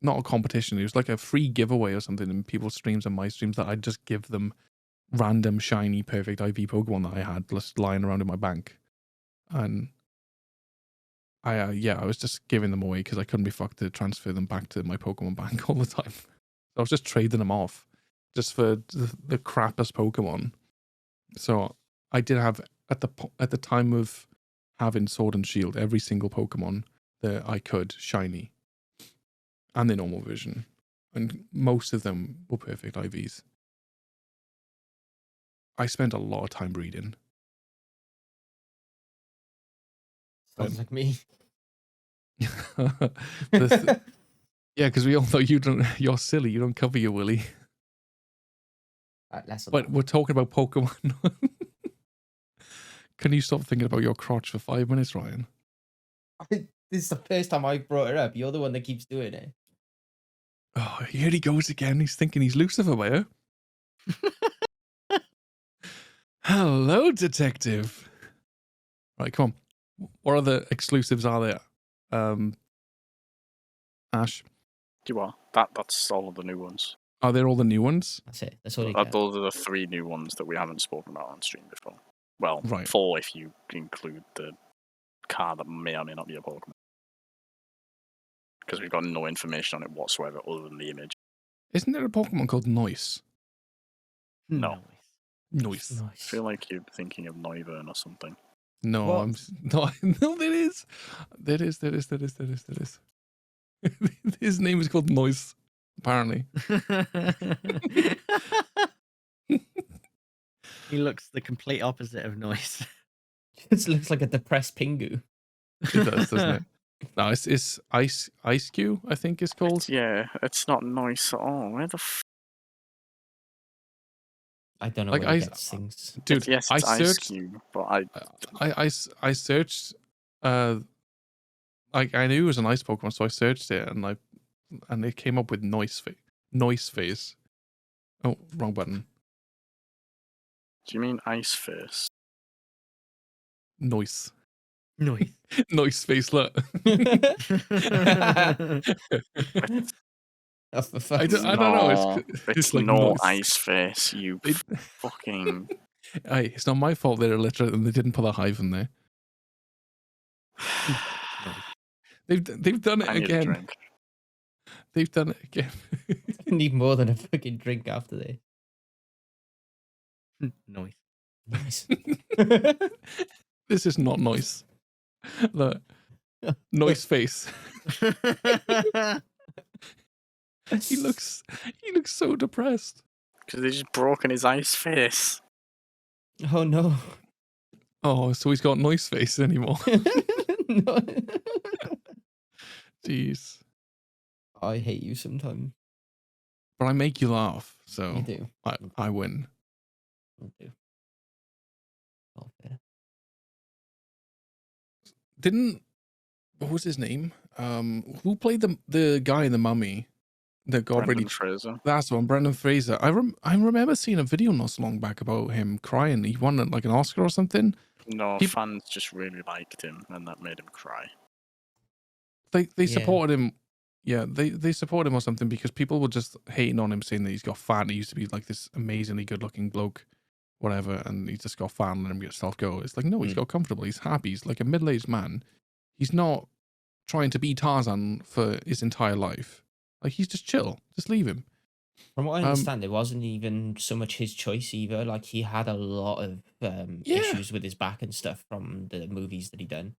not a competition. It was like a free giveaway or something in people's streams and my streams that I'd just give them random shiny perfect IV Pokemon that I had just lying around in my bank. And I was just giving them away because I couldn't be fucked to transfer them back to my Pokemon bank all the time. I was just trading them off just for the crappiest Pokemon. So I did have at the time of having Sword and Shield, every single Pokemon that I could shiny, and the normal version, and most of them were perfect IVs. I spent a lot of time breeding. Sounds like me. Yeah, because we all know you're silly. You don't cover your willy. Right, less of But that. we're talking about Pokemon. Can you stop thinking about your crotch for 5 minutes, Ryan? This is the first time I brought it up. You're the one that keeps doing it. Oh, here he goes again. He's thinking he's Lucifer, Mayor. Hello, detective. Right, come on. What other exclusives are there? Ash, You are. That's all of the new ones. are there all the new ones? That's it. That's all you get. Those are the 3 new ones that we haven't spoken about on stream before. Well, Right. 4 if you include the car that may or may not be a Pokemon. Because we've got no information on it whatsoever other than the image. Isn't there a Pokemon called Noise? No. Noise. I feel like you're thinking of Noivern or something. No, What? I'm no, no. There is. His name is called Noise. Apparently, He looks the complete opposite of Noise. It looks like a depressed Pingu. it does, doesn't it? No, it's Ice Cube. I think it's called. Yeah, it's not nice at all. Where the I don't know Like, where he I- gets things. Dude, yes, I it's Ice searched. Cube, but I searched. Like I knew it was an ice Pokemon, so I searched it and it came up with Noise Face. Oh, wrong button. do you mean Ice Face? Noise. Nice. Nice face, look. Oh, for I fuck's don't, I sake. don't know. No, It's it's like no nice. ice face. You They- fucking. Hey, it's not my fault they're illiterate and they didn't put a hive in there. They've done it I need a again. drink. They've done it again. I need more than a fucking drink after this. Nice. Nice. This is not nice. Look, nice face. He looks so depressed. Because they just broken his ice face. Oh no. Oh, so he's got nice face anymore. No. Jeez. I hate you sometimes. But I make you laugh, so You do. I win. You do. Not fair. Didn't what was his name? Who played the guy in the Mummy that got Brendan really? Fraser. That's the one, Brendan Fraser. I remember seeing a video not so long back about him crying. He won like an Oscar or something. No, Peop- fans just really liked him, and that made him cry. They Yeah. supported him. Yeah, they supported him or something because people were just hating on him, saying that he's got fat. And he used to be like this amazingly good-looking bloke, whatever, and he just got fat and let him get himself go. It's like no, he's got comfortable. He's happy. He's like a middle-aged man. He's not trying to be Tarzan for his entire life. Like he's just chill. Just leave him. From what I understand, it wasn't even so much his choice either. Like he had a lot of Yeah. issues with his back and stuff from the movies that he done.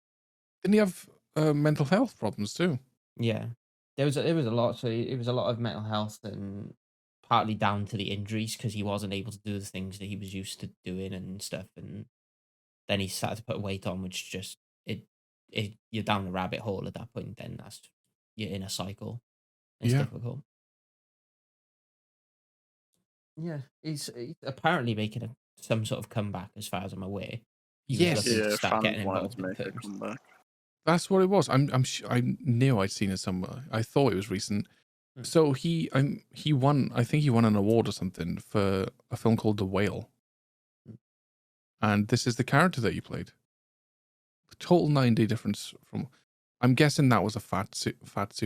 Didn't he have mental health problems too? Yeah, there was a lot. So it was a lot of mental health and partly down to the injuries because he wasn't able to do the things that he was used to doing and stuff. And then he started to put weight on, which just it you're down the rabbit hole at that point. Then you're in a cycle. It's Yeah. difficult. Yeah, he's apparently making some sort of comeback, as far as I'm aware. He was Yes. looking to Yeah, start fans getting wanted involved to in make a films. comeback. That's what it was. I knew I'd seen it somewhere. I thought it was recent. Mm. So he won. I think he won an award or something for a film called The Whale. Mm. And this is the character that you played. The total 9-day difference from. I'm guessing that was a fat suit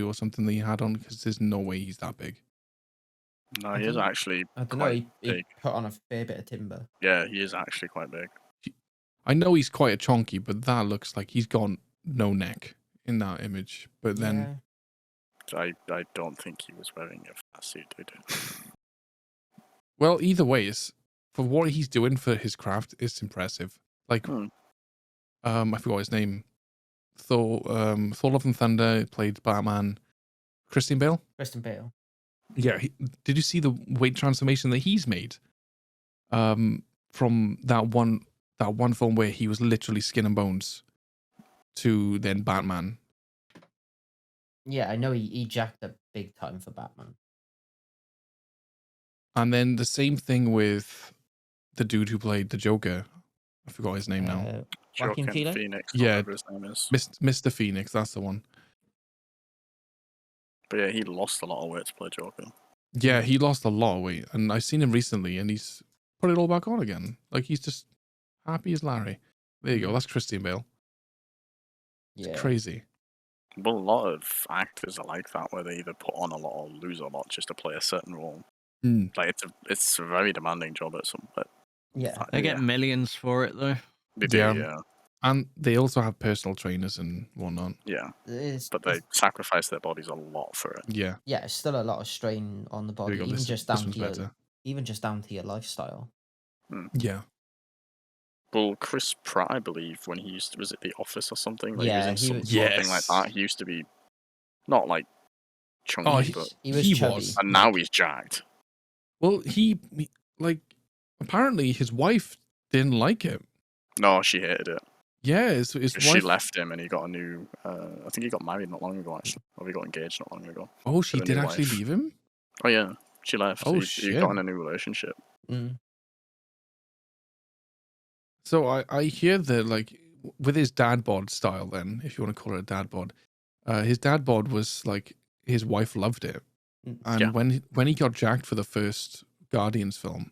or something that he had on because there's no way he's that big. No, I he is don't- actually I don't know. quite He big. put on a fair bit of timber. Yeah, he is actually quite big. I know he's quite a chonky, but that looks like he's got no neck in that image. But then Yeah. I don't think he was wearing a fat suit, did he? well, either way, is for what he's doing for his craft, it's impressive. Like, Hmm. I forgot his name. Thor Love and Thunder played Batman. Christian Bale. Christian Bale. Yeah. Did you see the weight transformation that he's made? From that one film where he was literally skin and bones to then Batman. Yeah, I know he jacked up big time for Batman. And then the same thing with the dude who played the Joker. I forgot his name now. Joaquin Joaquin Phoenix? Phoenix, Yeah. whatever his name is. Mr. Phoenix, that's the one. But yeah, he lost a lot of weight to play Joker. Yeah, he lost a lot of weight, and I've seen him recently, and he's put it all back on again. Like he's just happy as Larry. There you go. That's Christian Bale. Yeah. Crazy. Well, a lot of actors are like that, where they either put on a lot or lose a lot just to play a certain role. Mm. Like it's a very demanding job at some point. Yeah. They get millions for it though. They do, Yeah. yeah. And they also have personal trainers and whatnot. Yeah. It's, But they sacrifice their bodies a lot for it. Yeah. yeah, it's still a lot of strain on the There body, you go. even This just one's down to your better. lifestyle. Yeah. Well, Chris Pratt, I believe, when he used to, was it The Office or something? Like Yeah, he he was in was- something like Yes. that. He used to be not like chunky, Oh, but He was He chubby. was. and now he's jacked. Well, he like apparently his wife didn't like it. No, she hated it. Yeah, his 'Cause wife. she left him and he got a new. I think he got married not long ago, actually, or he got engaged not long ago. Oh, she a did new actually wife. leave him. Oh yeah, she left. Oh, He shit. got in a new relationship. Mm. So I hear that like with his dad bod style, then if you want to call it a dad bod, his dad bod was like his wife loved it, Mm. and Yeah. when he got jacked for the first Guardians film,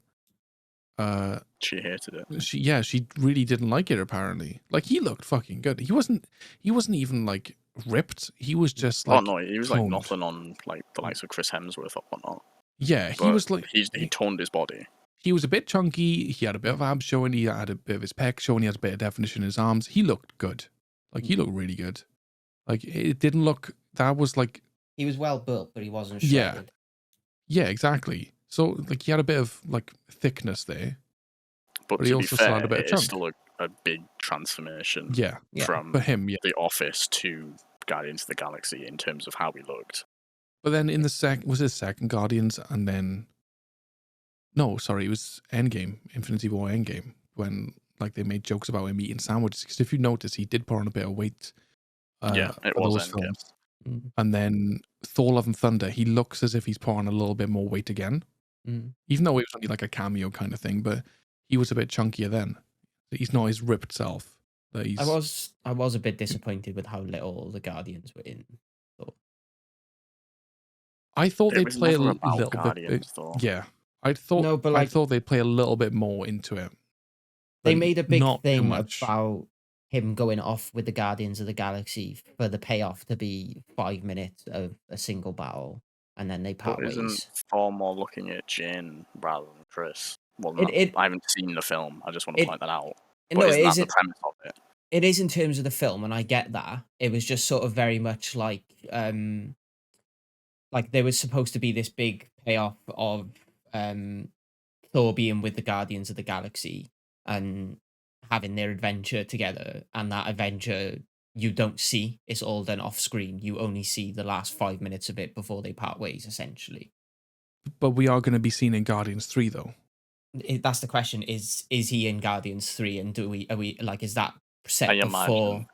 She hated it. she really didn't like it apparently. Like he looked fucking good. He wasn't even like ripped. He was just like Oh no, he was like toned. nothing on like the likes of Chris Hemsworth or whatnot. Yeah, he But was like he toned his body. he was a bit chunky. He had a bit of abs showing. He had a bit of his pec showing. He had a bit of definition in his arms. He looked good. Like he looked really good. Like it didn't look. That was like He was well built, but he wasn't Yeah. shredded. yeah, exactly. So like he had a bit of like thickness there. But But he to be also still fair, had a bit of it is chunk. still a big transformation Yeah, Yeah. from for him. Yeah. The Office to Guardians of the Galaxy in terms of how he looked. But then in the was his second Guardians, and then no, sorry, it was Endgame, Infinity War Endgame, when like they made jokes about him eating sandwiches. Because if you notice, he did put on a bit of weight. Yeah, it for was those Endgame. films. Mm. And then Thor: Love and Thunder, he looks as if he's put on a little bit more weight again, Mm. even though it was only like a cameo kind of thing. But he was a bit chunkier then. He's not his ripped self. That he's, I was a bit disappointed with how little the Guardians were in. I thought It they'd was play a never about little bit. Guardians, though. Yeah, I No, but, like- thought they'd play a little bit more into it. They but made a big not too thing much. about him going off with the Guardians of the Galaxy for the payoff to be 5 minutes of a single battle, and then they part But ways. isn't Thor more looking at Jane rather than Chris? Well, I haven't seen the film. I just want to it- point that out. No, But it isn't that is. the premise of it? It is in terms of the film, and I get that. It was just sort of very much like there was supposed to be this big payoff of Thor being with the Guardians of the Galaxy and having their adventure together, and that adventure you don't see. It's all done off screen. You only see the last 5 minutes of it before they part ways, essentially. But we are going to be seen in Guardians 3, though. That's the question: is he in Guardians 3, and are we like, is that set I before? imagine.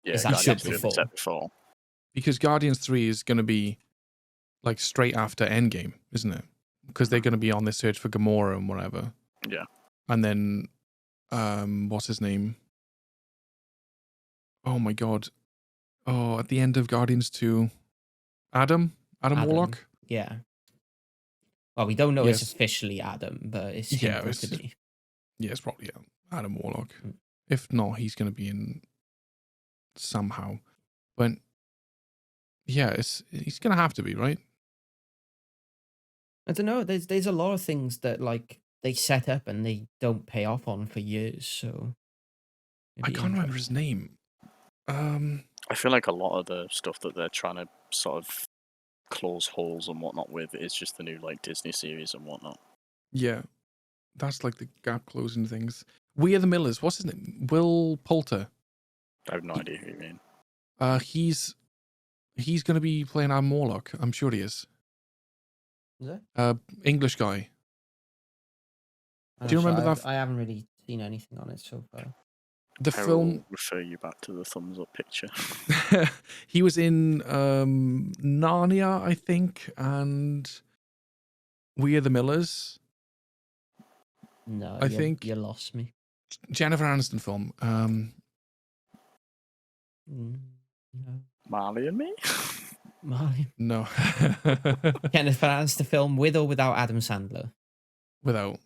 Yeah, Is that set Guardians 2 before? set before. Because Guardians 3 is going to be like straight after Endgame, isn't it? Because they're going to be on their search for Gamora and whatever. Yeah. And then, what's his name? Oh my god. Oh, at the end of Guardians 2, Adam Warlock? Yeah. Well, we don't know Yes. it's officially Adam, but it's Yeah, hinted to it's- be. Yeah, it's probably Adam Warlock. Mm. If not, he's going to be in somehow. But yeah, he's going to have to be, right? I don't know. There's a lot of things that like they set up and they don't pay off on for years. So it'd I be can't remember interesting. his name. I feel like a lot of the stuff that they're trying to sort of close holes and whatnot with is just the new like Disney series and whatnot. Yeah, that's like the gap closing things. We Are the Millers. What's his name? Will Poulter. I have no idea who you mean. He's going to be playing Adam Warlock. I'm sure he is. Is it? English guy. I'm Do you not remember sure. that? I haven't really seen anything on it so far. The I film. will refer you back to the thumbs up picture. He was in Narnia, I think, and We Are the Millers. No, I think- you lost me. Jennifer Aniston film. No. Marley and Me? Marley. No. Jennifer Aniston film with or without Adam Sandler. Without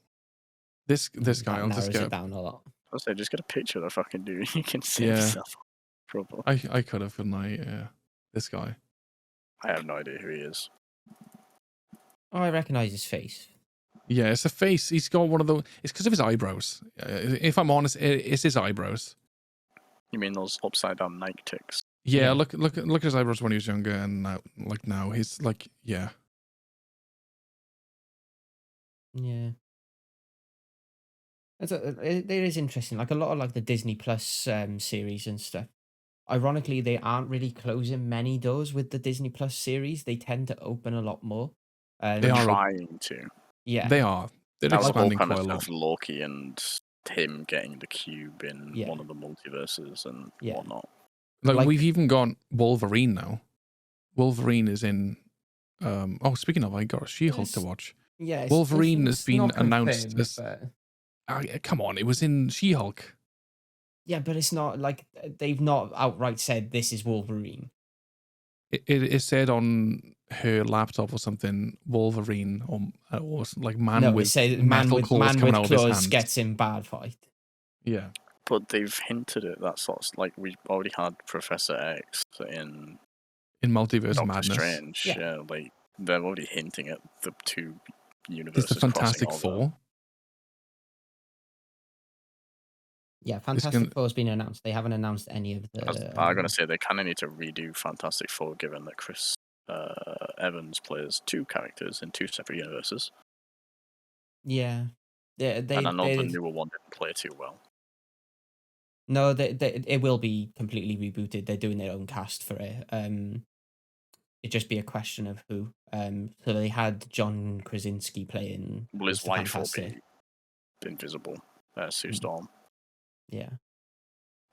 this That guy, I'll narrows just it get. down a lot. I'll say, just get a picture of the fucking dude. You can see Yeah. yourself. Probably. I could have, couldn't I? Yeah. This guy. I have no idea who he is. Oh, I recognize his face. Yeah, it's a face. He's got one of the. It's because of his eyebrows. If I'm honest, it's his eyebrows. You mean those upside down Nike ticks? Yeah, Yeah. look at his eyebrows when he was younger, and now he's like, yeah. Yeah. It is interesting. Like a lot of like the Disney Plus series and stuff. Ironically, they aren't really closing many doors with the Disney Plus series. They tend to open a lot more. They are. Trying to. Yeah. They are. They're That was the whole expanding quite a premise lot. of Loki and him getting the cube in Yeah. one of the multiverses and Yeah. whatnot. Like, like- we've even got Wolverine now. Wolverine is in. Oh, speaking of, I got a She-Hulk to Yes. watch. Yeah. Wolverine has been not announced confirmed, as- but- Come on, it was in She-Hulk. Yeah, but it's not like they've not outright said this is Wolverine. It said on her laptop or something, Wolverine or like man No, they with say metal claws coming out of his hands. gets in bad fight. Yeah, But they've hinted at that sort of like we've already had Professor X in in Multiverse of Doctor Madness. Strange. Yeah. Yeah, like they're already hinting at the two Is universes the Fantastic crossing over. Four? Yeah, Fantastic Four's been announced. They haven't announced any of the. I'm gonna say they kind of need to redo Fantastic Four, given that Chris Evans plays two characters in two separate universes, Yeah, they and I know the they newer one didn't play too well. no, it will be completely rebooted. They're doing their own cast for it. It'd just be a question of who. So they had John Krasinski playing. Well, his Mr. wife will Fantastic. be Invisible, Sue Mm. Storm. Yeah.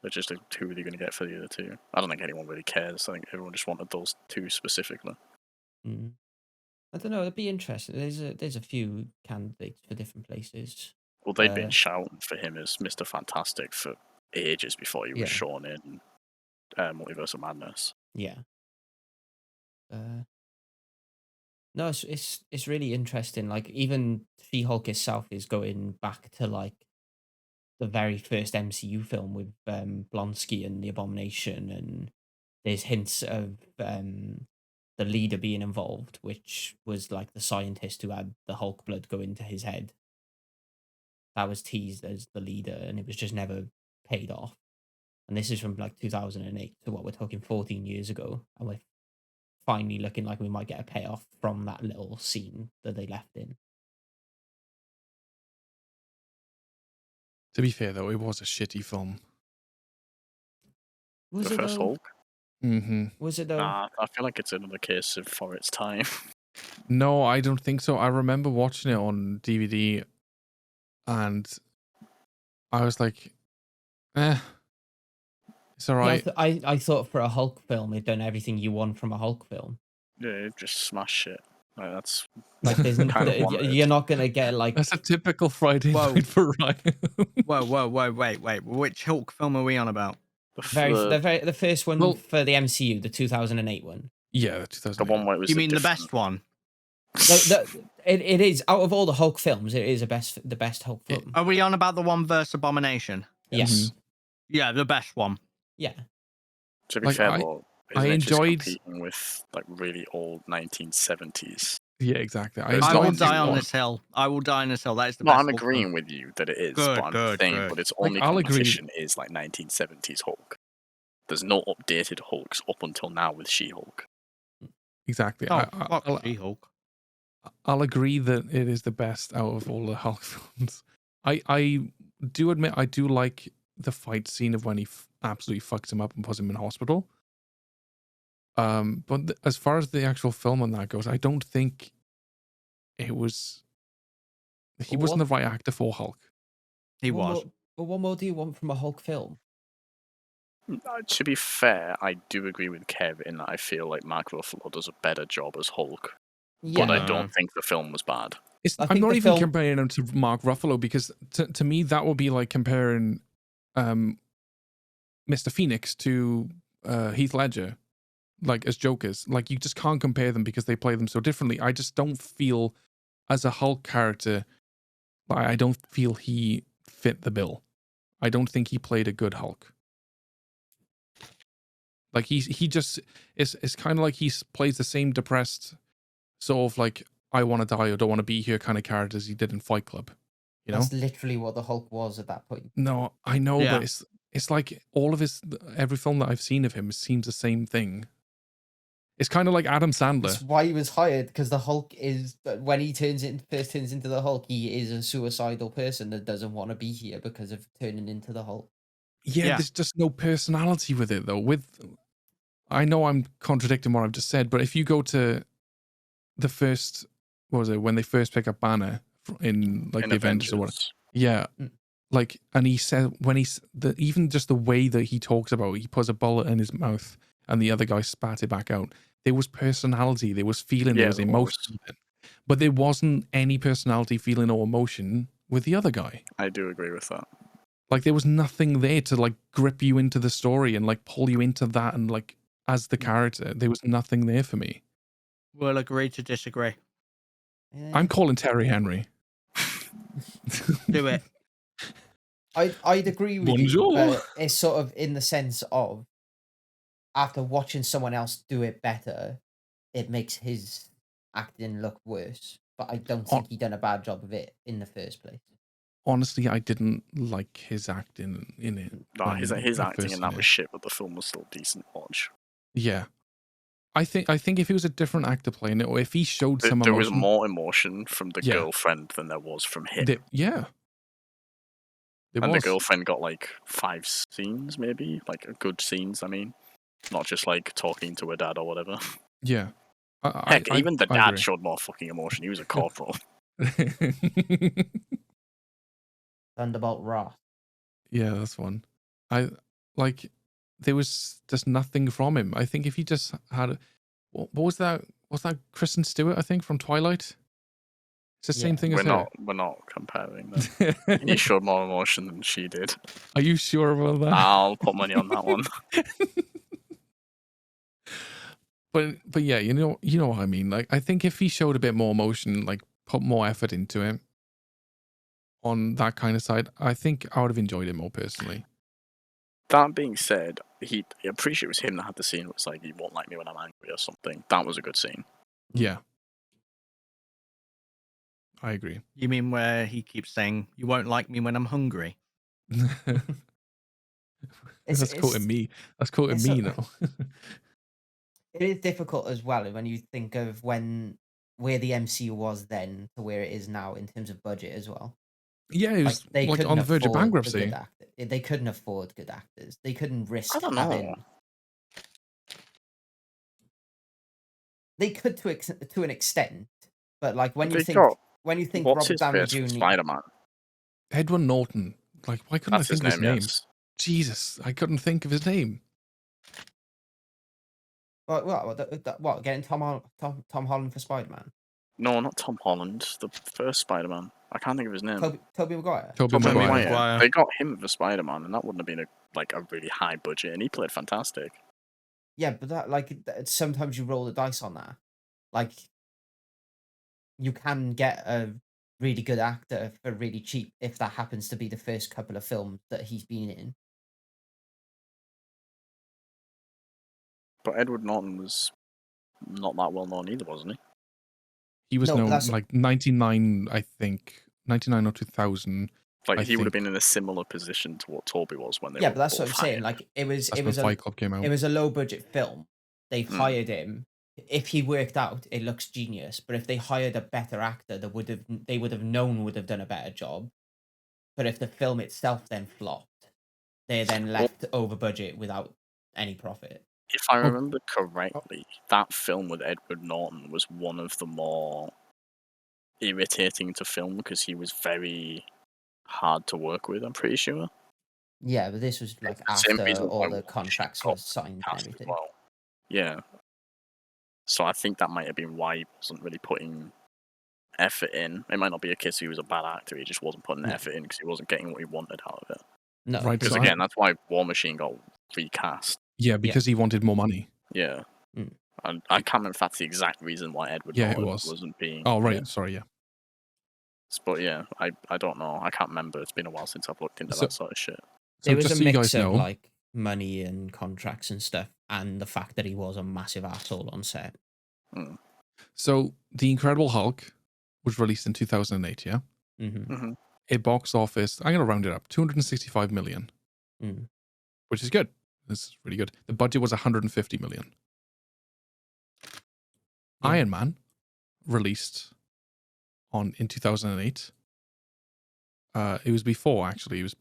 But just who are they going to get for the other two? I don't think anyone really cares. I think everyone just wanted those two specifically. Mm. I don't know. It'd be interesting. There's a few candidates for different places. Well, they'd been shouting for him as Mr. Fantastic for ages before he was Yeah. shown in Multiverse of Madness. Yeah. No, it's really interesting. Like even She-Hulk itself is going back to like the very first MCU film with Blonsky and the Abomination, and there's hints of the leader being involved, which was like the scientist who had the Hulk blood go into his head. That was teased as the leader, and it was just never paid off. And this is from like 2008, so what we're talking 14 years ago, and we're finally looking like we might get a payoff from that little scene that they left in. To be fair, though, it was a shitty film. Was The it first though? Hulk? Mm-hmm. Was it though? Nah, I feel like it's another case of for its time. No, I don't think so. I remember watching it on DVD, and I was like, it's all right. Yeah, I thought for a Hulk film, they'd done everything you want from a Hulk film. Yeah, just smash shit. Like, that's Like, there's kind of wanted. you're not gonna get like That's a typical Friday Whoa. night for Ryan. Whoa, wait. Which Hulk film are we on about? the first one Well- for the MCU, the 2008 one. Yeah, the 2008. one where it was. You mean the different- best one? It is out of all the Hulk films, it is the best Hulk Yeah. film. Are we on about the one versus Abomination? Yes. Yeah, the best one. Yeah. To be Like, fair, I- though, I isn't it just enjoyed- competing with like really old 1970s. Yeah, exactly. I will enjoyed die the on one. this hill. I will die on this hill. That is the No, best. I'm Hulk agreeing film. with you that it is, Good, but I'm good, saying, good. but its Like, only I'll agree. competition is like 1970s Hulk. There's no updated Hulks up until now with She-Hulk. Exactly. Oh, I'll, fuck She-Hulk. I'll agree that it is the best out of all the Hulk films. I do admit I do like the fight scene of when he absolutely fucks him up and puts him in hospital. But as far as the actual film on that goes, I don't think it was. He wasn't the right actor for Hulk. He What was. more- But what more do you want from a Hulk film? To be fair, I do agree with Kev in that I feel like Mark Ruffalo does a better job as Hulk, Yeah. but I No. don't think the film was bad. I I'm think not the even film- comparing him to Mark Ruffalo because to me that would be like comparing Mr. Phoenix to Heath Ledger, like as Jokers. Like you just can't compare them because they play them so differently. I just don't feel as a Hulk character, I don't feel he fit the bill. I don't think he played a good Hulk. Like he just it's kind of like he plays the same depressed sort of like I want to die or don't want to be here kind of characters he did in Fight Club. You know? That's literally what the Hulk was at that point. No, I know, Yeah. but it's like all of every film that I've seen of him seems the same thing. It's kind of like Adam Sandler. That's why he was hired, because the Hulk is when he first turns into the Hulk, he is a suicidal person that doesn't want to be here because of turning into the Hulk. Yeah, Yeah. there's just no personality with it though. I know I'm contradicting what I've just said, but if you go to the first, what was it, when they first pick up Banner in like In the Avengers or what? Avengers. Yeah. Mm. Like, and he said when even just the way that he talks about it, he puts a bullet in his mouth and the other guy spat it back out. There was personality, there was feeling, there Yeah, was there emotion. But there wasn't any personality, feeling, or emotion with the other guy. I do agree with that. Like there was nothing there to like grip you into the story and like pull you into that and like as the character. There was nothing there for me. We'll agree to disagree. I'm calling Terry Henry. Do it. I'd agree with you, Bonjour. but it's sort of in the sense of after watching someone else do it better, it makes his acting look worse. But I don't think he done a bad job of it in the first place. Honestly, I didn't like his acting in it. No, his when his I acting first in that seen was it. shit, but the film was still decent to watch. Yeah. I think if it was a different actor playing it, or if he showed some There was emotion, more emotion from the Yeah. girlfriend than there was from him. yeah, there And was. the girlfriend got like 5 scenes, maybe, like good scenes. I mean, not just like talking to her dad or whatever. Yeah. Heck, even the I dad agree. showed more fucking emotion. He was a corporal. Thunderbolt Ross. Yeah, that's one. I like. There was just nothing from him. I think if he just had, what was that? Was that Kristen Stewart? I think from Twilight. It's the same Yeah. thing We're as not comparing them. He her. showed more emotion than she did. Are you sure about that? I'll put money on that one. But yeah, you know what I mean. Like, I think if he showed a bit more emotion, like put more effort into it on that kind of side, I think I would have enjoyed it more personally. That being said, I'm pretty sure it was him that had the scene where it's like, "You won't like me when I'm angry" or something. That was a good scene. Yeah, I agree. You mean where he keeps saying, "You won't like me when I'm hungry"? That's quoting me. That's quoting it's me a- now. It is difficult as well when you think of where the MCU was then to where it is now in terms of budget as well. Yeah, it Like was they like couldn't on the verge of afford the bankruptcy. good actor. They couldn't afford good actors. They couldn't risk I don't know. having. They could to an extent, but like when you They think got Robert what's his Downey face Jr. from Spider-Man. Edward Norton. Like, why couldn't That's I think his of name. his name? Yes. Jesus, I couldn't think of his name. What getting Tom Holland for Spider-Man? No, not Tom Holland. The first Spider-Man. I can't think of his name. Toby Maguire. Tobey Tobey Maguire. Maguire. They got him for Spider-Man, and that wouldn't have been a really high budget, and he played fantastic. Yeah, but sometimes you roll the dice on that. Like, you can get a really good actor for really cheap if that happens to be the first couple of films that he's been in. But Edward Norton was not that well known either, wasn't he? He was No, but known that's- like 99, I think, 99 or 2000. Like I he would have think- been in a similar position to what Toby was when they Yeah, were but that's what I'm both saying. hired. Like, it was That's when a Fight Club came out. it was a low budget film. They Mm. hired him. If he worked out, it looks genius. But if they hired a better actor, they would have known would have done a better job. But if the film itself then flopped, they're then left over budget without any profit. If I Oh. remember correctly, that film with Edward Norton was one of the more irritating to film because he was very hard to work with, I'm pretty sure. Yeah, but this was like the same after reason all why the we contracts got were signed and Cast as everything. well. Yeah. So I think that might have been why he wasn't really putting effort in. It might not be a case he was a bad actor, he just wasn't putting No. effort in because he wasn't getting what he wanted out of it. No, Right, Because so again, that's why War Machine got recast. Yeah, because he wanted more money. Yeah. Mm. And I can't remember if that's the exact reason why Edward Yeah, it Norton was. wasn't being. Oh, right. Yeah. Sorry, yeah. But yeah, I don't know. I can't remember. It's been a while since I've looked into So- that sort of shit. So there was just a so you mix guys of know, like money and contracts and stuff, and the fact that he was a massive asshole on set. so The Incredible Hulk was released in 2008, yeah? Mm-hmm. It box office, I'm going to round it up, 265 million, Mm. which is good. It's really good. The budget was 150 million. Yeah. Iron Man released in 2008. It was before, actually. It was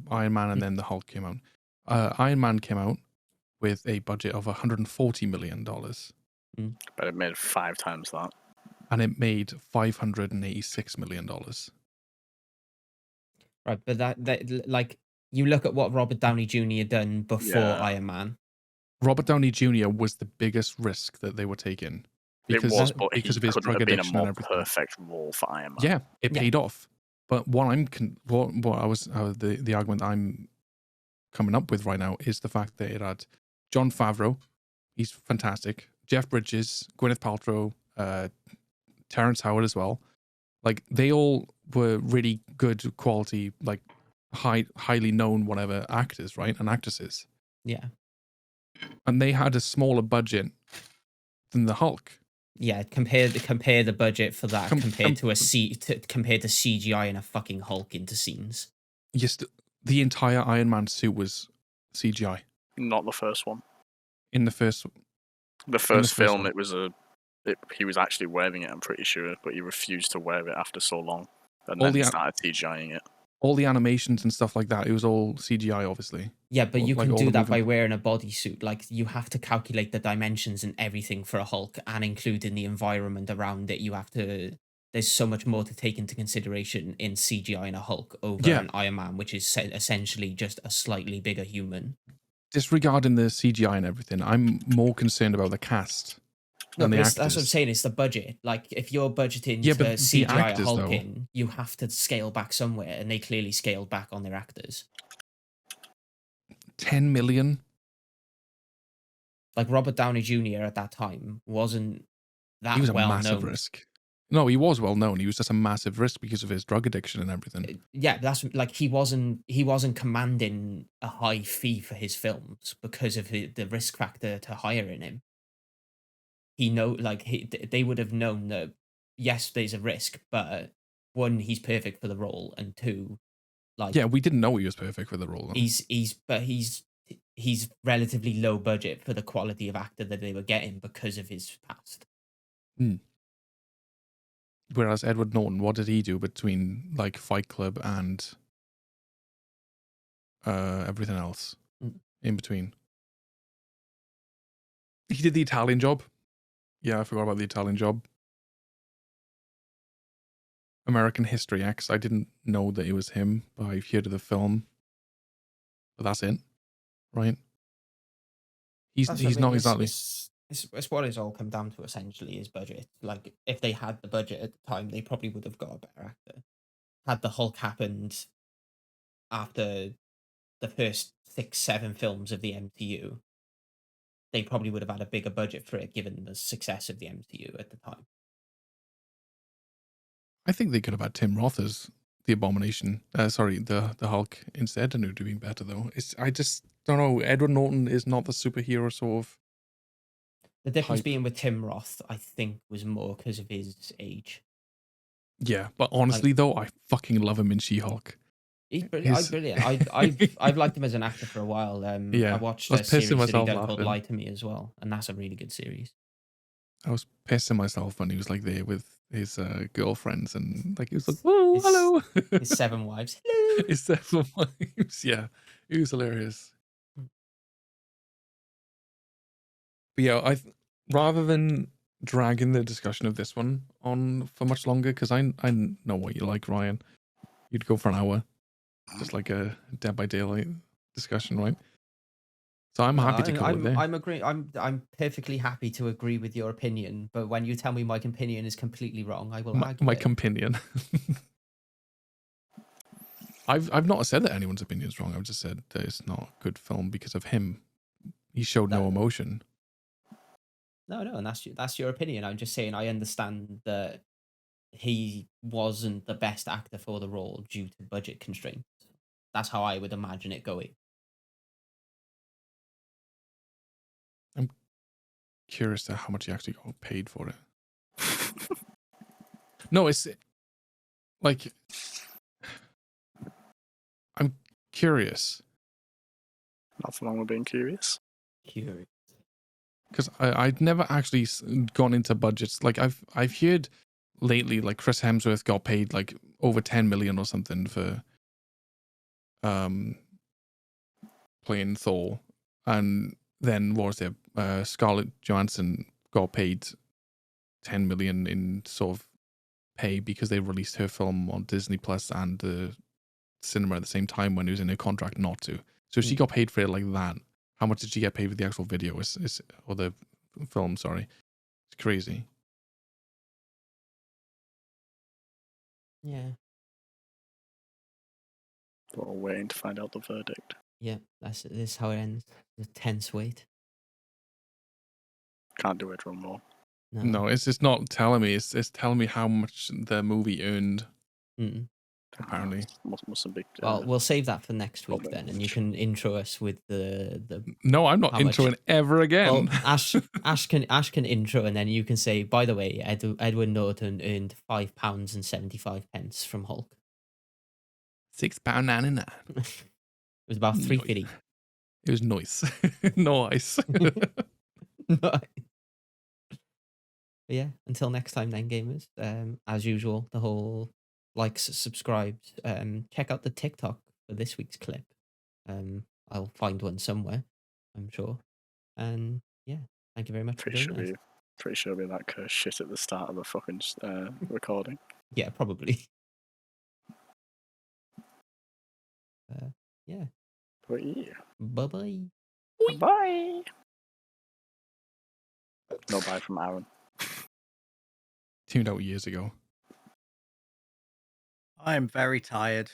Iron Man and then the Hulk came out. Iron Man came out with a budget of $140 million, But it made 5 times that. and it made $586 million. Right, but that like you look at what Robert Downey Jr. done before Yeah. Iron Man. Robert Downey Jr. was the biggest risk that they were taking It was, because but he of his couldn't drug have been a addiction and more everything. perfect role for Iron Man. Yeah, it Yeah. paid off. But what I was the argument I'm coming up with right now is the fact that it had Jon Favreau. He's fantastic. Jeff Bridges, Gwyneth Paltrow, Terrence Howard as well. Like they all were really good quality, like highly known whatever actors, right, and actresses, Yeah. and they had a smaller budget than the Hulk. Yeah, compare the budget for that compared to compared to CGI and a fucking Hulk into scenes. Yes, the entire Iron Man suit was CGI Not the first one. in the first. The first film, one. it was he was actually wearing it, I'm pretty sure, but he refused to wear it after so long, and then he started CGIing it. All the animations and stuff like that, it was all CGI, obviously. Yeah, but you Like can all do the that by movement. wearing a bodysuit. Like you have to calculate the dimensions and everything for a Hulk, and including the environment around it. You have to. There's so much more to take into consideration in CGI in a Hulk over Yeah. an Iron Man, which is essentially just a slightly bigger human. Disregarding the CGI and everything, I'm more concerned about the cast. No, and the but actors. that's what I'm saying. It's the budget. Like, if you're budgeting Yeah, to but the CGI actors, a Hulk though. in, you have to scale back somewhere, and they clearly scaled back on their actors. 10 million. Like Robert Downey Jr. at that time wasn't that He was a well massive known. risk. No, he was well known. He was just a massive risk because of his drug addiction and everything. Yeah, that's like he wasn't commanding a high fee for his films because of the risk factor to hiring him. They would have known that yes, there's a risk, but one, he's perfect for the role, and two, like Yeah, we didn't know he was perfect for the role. Though. he's relatively low budget for the quality of actor that they were getting because of his past. Whereas Edward Norton, what did he do between like Fight Club and everything else in between? He did the Italian Job. Yeah, I forgot about the Italian Job. American History X. I didn't know that it was him, but I've heard of the film. But that's it, right? He's not exactly. It's what it's all come down to essentially is budget. Like if they had the budget at the time, they probably would have got a better actor. Had the Hulk happened after the first 6-7 films of the MCU, they probably would have had a bigger budget for it given the success of the MCU at the time. I think they could have had Tim Roth as the Abomination. The Hulk instead, and it would have been better though. I just don't know. Edward Norton is not the superhero sort of. The difference Hype. being with Tim Roth, I think, was more because of his age. Yeah, but honestly though, I fucking love him in She-Hulk. He's brilliant. Brilliant. I've liked him as an actor for a while. Yeah, I watched I was a series pissing that he myself done called laughing. Lie to Me as well, and that's a really good series. I was pissing myself when he was like there with his girlfriends and like he was like, "Whoa, His- hello!" His 7 wives. Hello. His 7 wives. Yeah, it was hilarious. But yeah, rather than dragging the discussion of this one on for much longer, because I know what you like, Ryan. You'd go for an hour, just like a Dead by Daylight discussion, right? So I'm happy to call it there. I'm perfectly happy to agree with your opinion, but when you tell me my opinion is completely wrong, I will argue My it. companion. I've not said that anyone's opinion is wrong. I've just said that it's not a good film because of him. He showed no emotion. No, and that's your opinion. I'm just saying I understand that he wasn't the best actor for the role due to budget constraints. That's how I would imagine it going. I'm curious to how much he actually got paid for it. No, it's like I'm curious. Nothing wrong with being curious. Curious. Because I'd never actually gone into budgets. Like I've heard lately, like Chris Hemsworth got paid like over 10 million or something for playing Thor, and then what was there? Scarlett Johansson got paid 10 million in sort of pay because they released her film on Disney Plus and the cinema at the same time when it was in her contract not to. So she got paid for it like that. How much did she get paid for the actual video? Or the film? Sorry, it's crazy. Yeah. But we're waiting to find out the verdict. Yeah, this is how it ends. The tense wait. Can't do it no more. No, it's just not telling me. It's telling me how much the movie earned. Mm. Apparently. Mustn't be. Well, we'll save that for next week Robin then, and you Hood. can intro us with the. No, I'm not How much? introing ever again. Well, Ash can intro, and then you can say, by the way, Edward Norton earned £5.75 from Hulk. £6.99. It was about Nice. £3.50. It was nice. Nice. But yeah, until next time then, gamers. As usual, the whole likes, subscribes. Check out the TikTok for this week's clip. I'll find one somewhere, I'm sure. And yeah, thank you very much for Pretty joining sure us. we that cursed shit at the start of the fucking recording. Yeah, probably. Yeah. But yeah. Bye-bye. Bye. No bye from Aaron. Tuned out years ago. I am very tired.